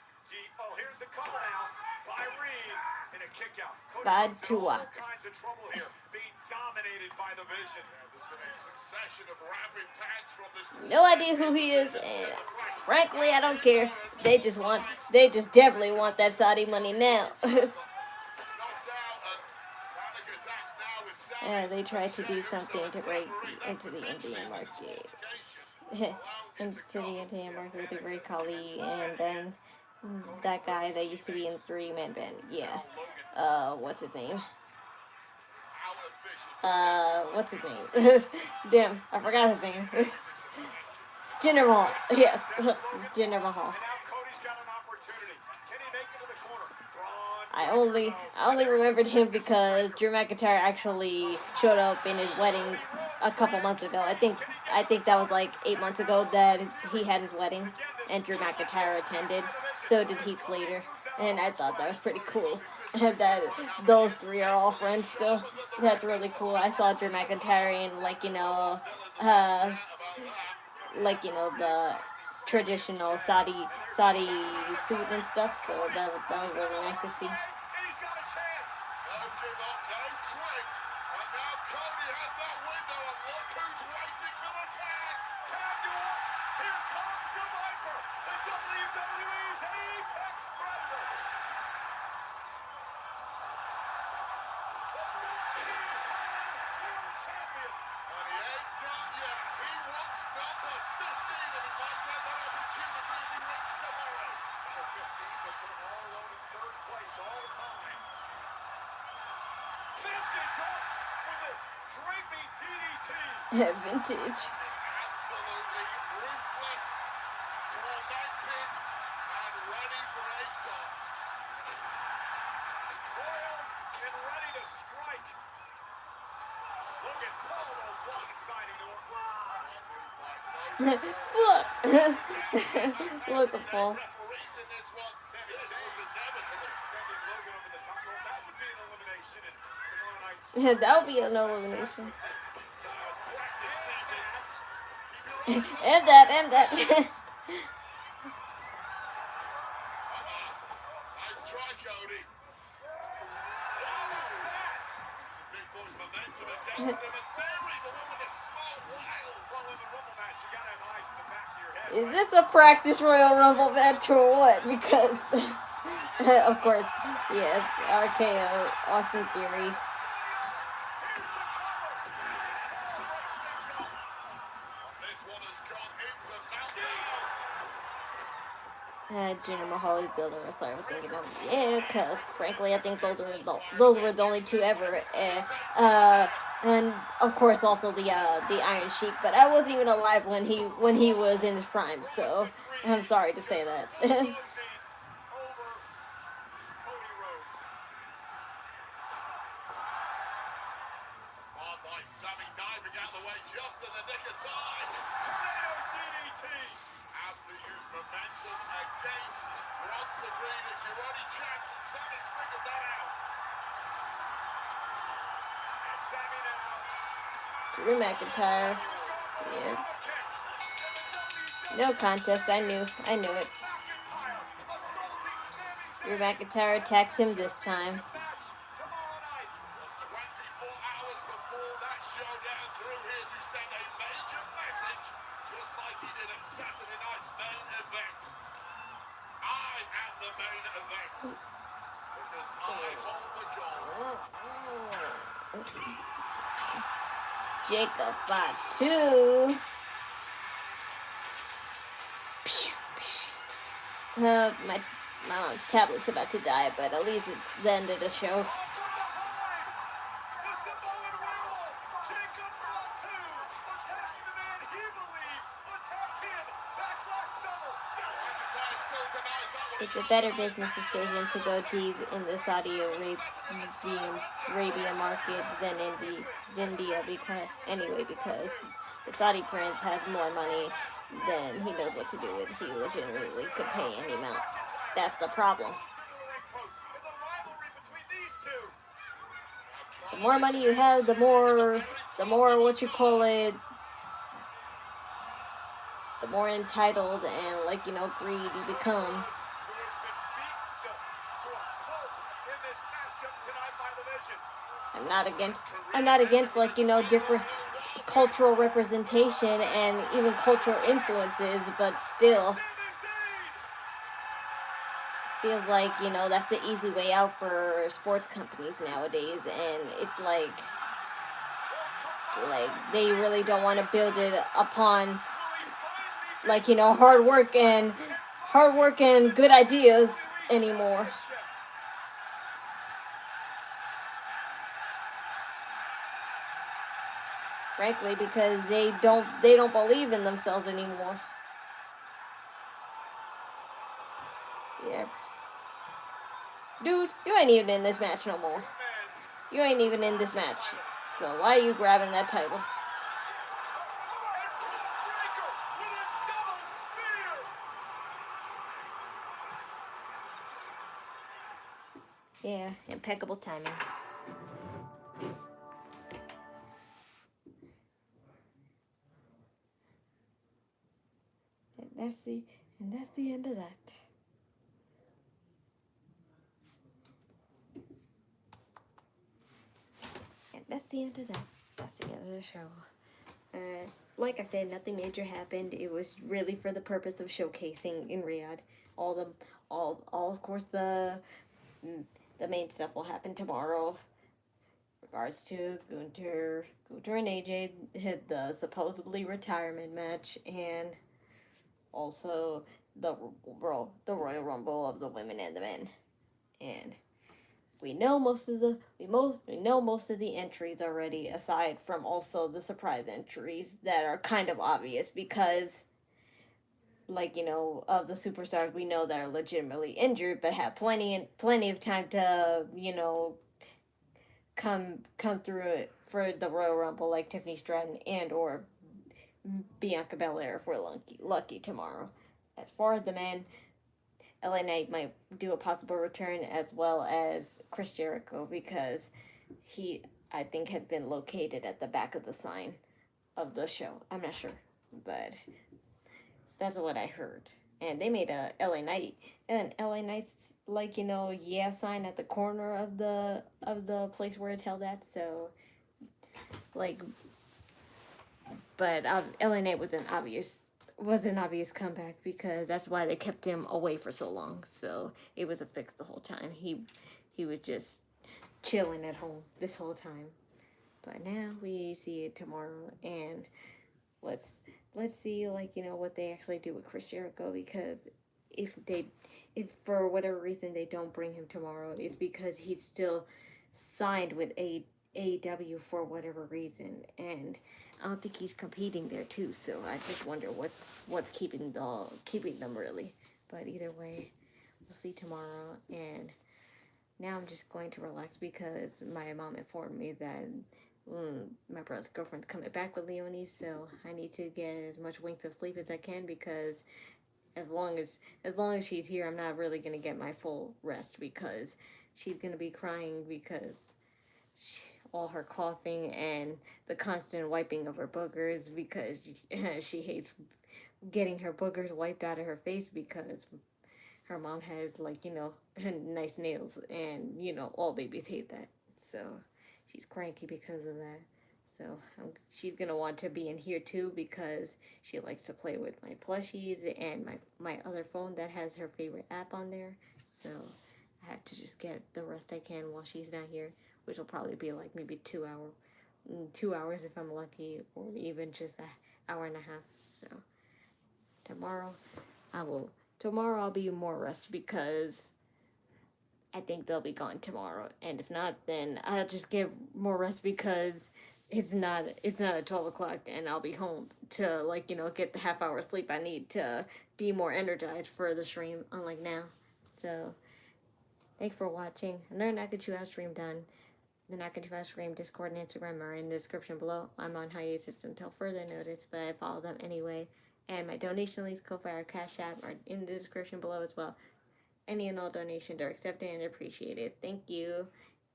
Oh, here's the cover now by Reed. in a kick out. Bad to All walk. kinds of trouble here, being dominated by the vision. There's been a succession of rapid tags from this. No idea who he is, and frankly, I don't care. They just definitely want that Saudi money now. They tried to do something to break into the Indian market. Into the Indian market with the Ray Khali, and then that guy that used to be in 3-man band. Yeah. What's his name? What's his name? Damn, I forgot his name. Jinder Mahal. Yes, Jinder Mahal. I only remembered him because Drew McIntyre actually showed up in his wedding a couple months ago. I think that was like 8 months ago that he had his wedding, and Drew McIntyre attended. So did Heath Slater, and I thought that was pretty cool. That those three are all friends still. That's really cool. I saw Drew McIntyre in the traditional Saudi suit and stuff. So that was really nice to see. Vintage. Absolutely ruthless, tormented, and ready for a dog. Coiled and ready to strike. Look at Polo blindsiding to Look at Paul. Referees in this one. This was inevitable. sending Logan over the top rope. That would be an elimination in tomorrow night's. That would be an elimination. And that. Nice try, Cody. Some big boys momentum against him, and Theory, the one with the smart wiles. Well, in the Rumble match, you gotta have eyes in the back of your head. Is this a practice Royal Rumble match or what? Because, of course, yes, RKO, Austin Theory. Jinder Mahal is the other wrestler I was thinking of. Yeah, because frankly, I think those were the only two ever. And of course, also the Iron Sheik. But I wasn't even alive when he was in his prime, so I'm sorry to say that. Drew McIntyre. Yeah. No contest. I knew it. Drew McIntyre attacks him this time. Jacob Fatu. My mom's tablet's about to die, but at least it's the end of the show. It's a better business decision to go deep in the Saudi Arabia market than India because the Saudi prince has more money than he knows what to do with. He legitimately could pay any amount. That's the problem. The more money you have, the more what you call it, the more entitled and greedy you become. tonight by the Mission. I'm not against like, you know, different cultural representation and even cultural influences, but still feels like, you know, that's the easy way out for sports companies nowadays, and it's like they really don't want to build it upon like, you know, hard work and good ideas anymore. Frankly, because they don't believe in themselves anymore. Yeah. Dude, you ain't even in this match no more. You ain't even in this match. So why are you grabbing that title? Yeah, impeccable timing. And that's the end of that. And that's the end of that. That's the end of the show. Like I said, nothing major happened. It was really for the purpose of showcasing in Riyadh. All of course the main stuff will happen tomorrow. Regards to Gunter and AJ hit the supposedly retirement match, and also the Royal Rumble of the women and the men. And we know most of the entries already, aside from also the surprise entries that are kind of obvious because, like, you know, of the superstars we know that are legitimately injured but have plenty of time to, you know, come through it for the Royal Rumble, like Tiffany Stratton and or Bianca Belair if we're lucky tomorrow. As far as the men, LA Knight might do a possible return, as well as Chris Jericho, because he, I think, has been located at the back of the sign of the show. I'm not sure, but that's what I heard. And they made a LA Knight, and LA Knight's, like, you know, yeah sign at the corner of the place where it's held at. So, like, but LA Knight was an obvious comeback because that's why they kept him away for so long. So it was a fix the whole time. He was just chilling at home this whole time. But now we see it tomorrow, and let's see, like, you know, what they actually do with Chris Jericho, because if for whatever reason they don't bring him tomorrow, it's because he's still signed with AEW for whatever reason, and I don't think he's competing there too. So I just wonder what's keeping them really. But either way, we'll see tomorrow. And now I'm just going to relax because my mom informed me that my brother's girlfriend's coming back with Leonie, so I need to get as much winks of sleep as I can, because as long as she's here, I'm not really gonna get my full rest, because she's gonna be crying because all her coughing and the constant wiping of her boogers, because she hates getting her boogers wiped out of her face, because her mom has, like, you know, nice nails, and, you know, all babies hate that. So she's cranky because of that. So she's going to want to be in here too, because she likes to play with my plushies and my other phone that has her favorite app on there. So I have to just get the rest I can while she's not here, which will probably be like maybe 2 hours if I'm lucky, or even just an hour and a half. So tomorrow I'll be more rest, because I think they'll be gone tomorrow. And if not, then I'll just get more rest, because it's not at 12 o'clock and I'll be home to, like, you know, get the half hour sleep I need to be more energized for the stream, unlike now. So thanks for watching. Another Knockin Chu Out stream done. The Knockin Chu Out stream Discord and Instagram are in the description below. I'm on hiatus until further notice, but I follow them anyway. And my donation links, Ko-Fi, or Cashapp are in the description below as well. Any and all donations are accepted and appreciated. Thank you.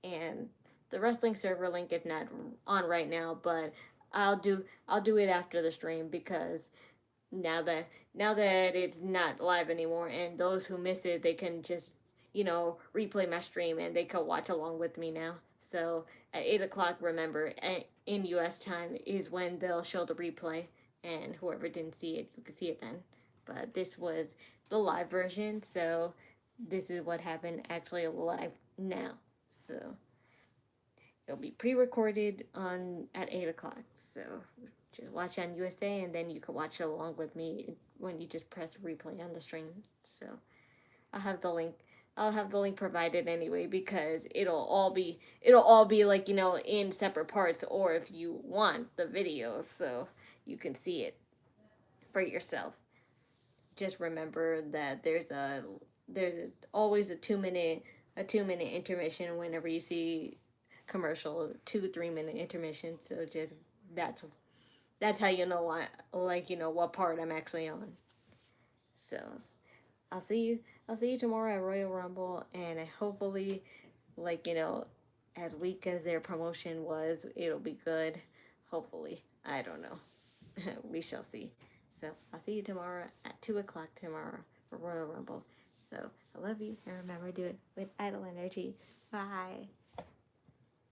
And the wrestling server link is not on right now, but I'll do it after the stream, because now that it's not live anymore, and those who miss it, they can just replay my stream and they could watch along with me now. So at 8 o'clock, remember, in US time is when they'll show the replay, and whoever didn't see it, you could see it then. But this was the live version, so this is what happened actually live now. So it'll be pre-recorded at 8 o'clock. So just watch on USA, and then you can watch it along with me when you just press replay on the stream. So I'll have the link provided anyway, because it'll all be like, in separate parts, or if you want the videos so you can see it for yourself. Just remember that there's always a 2-minute intermission whenever you see commercials, 2-3 minute intermission. So just that's how you know what part I'm actually on. So I'll see you tomorrow at Royal Rumble, and hopefully, as weak as their promotion was, it'll be good. Hopefully, I don't know. We shall see. So I'll see you tomorrow at 2 o'clock tomorrow for Royal Rumble. So I love you, and remember, do it with idle energy. Bye.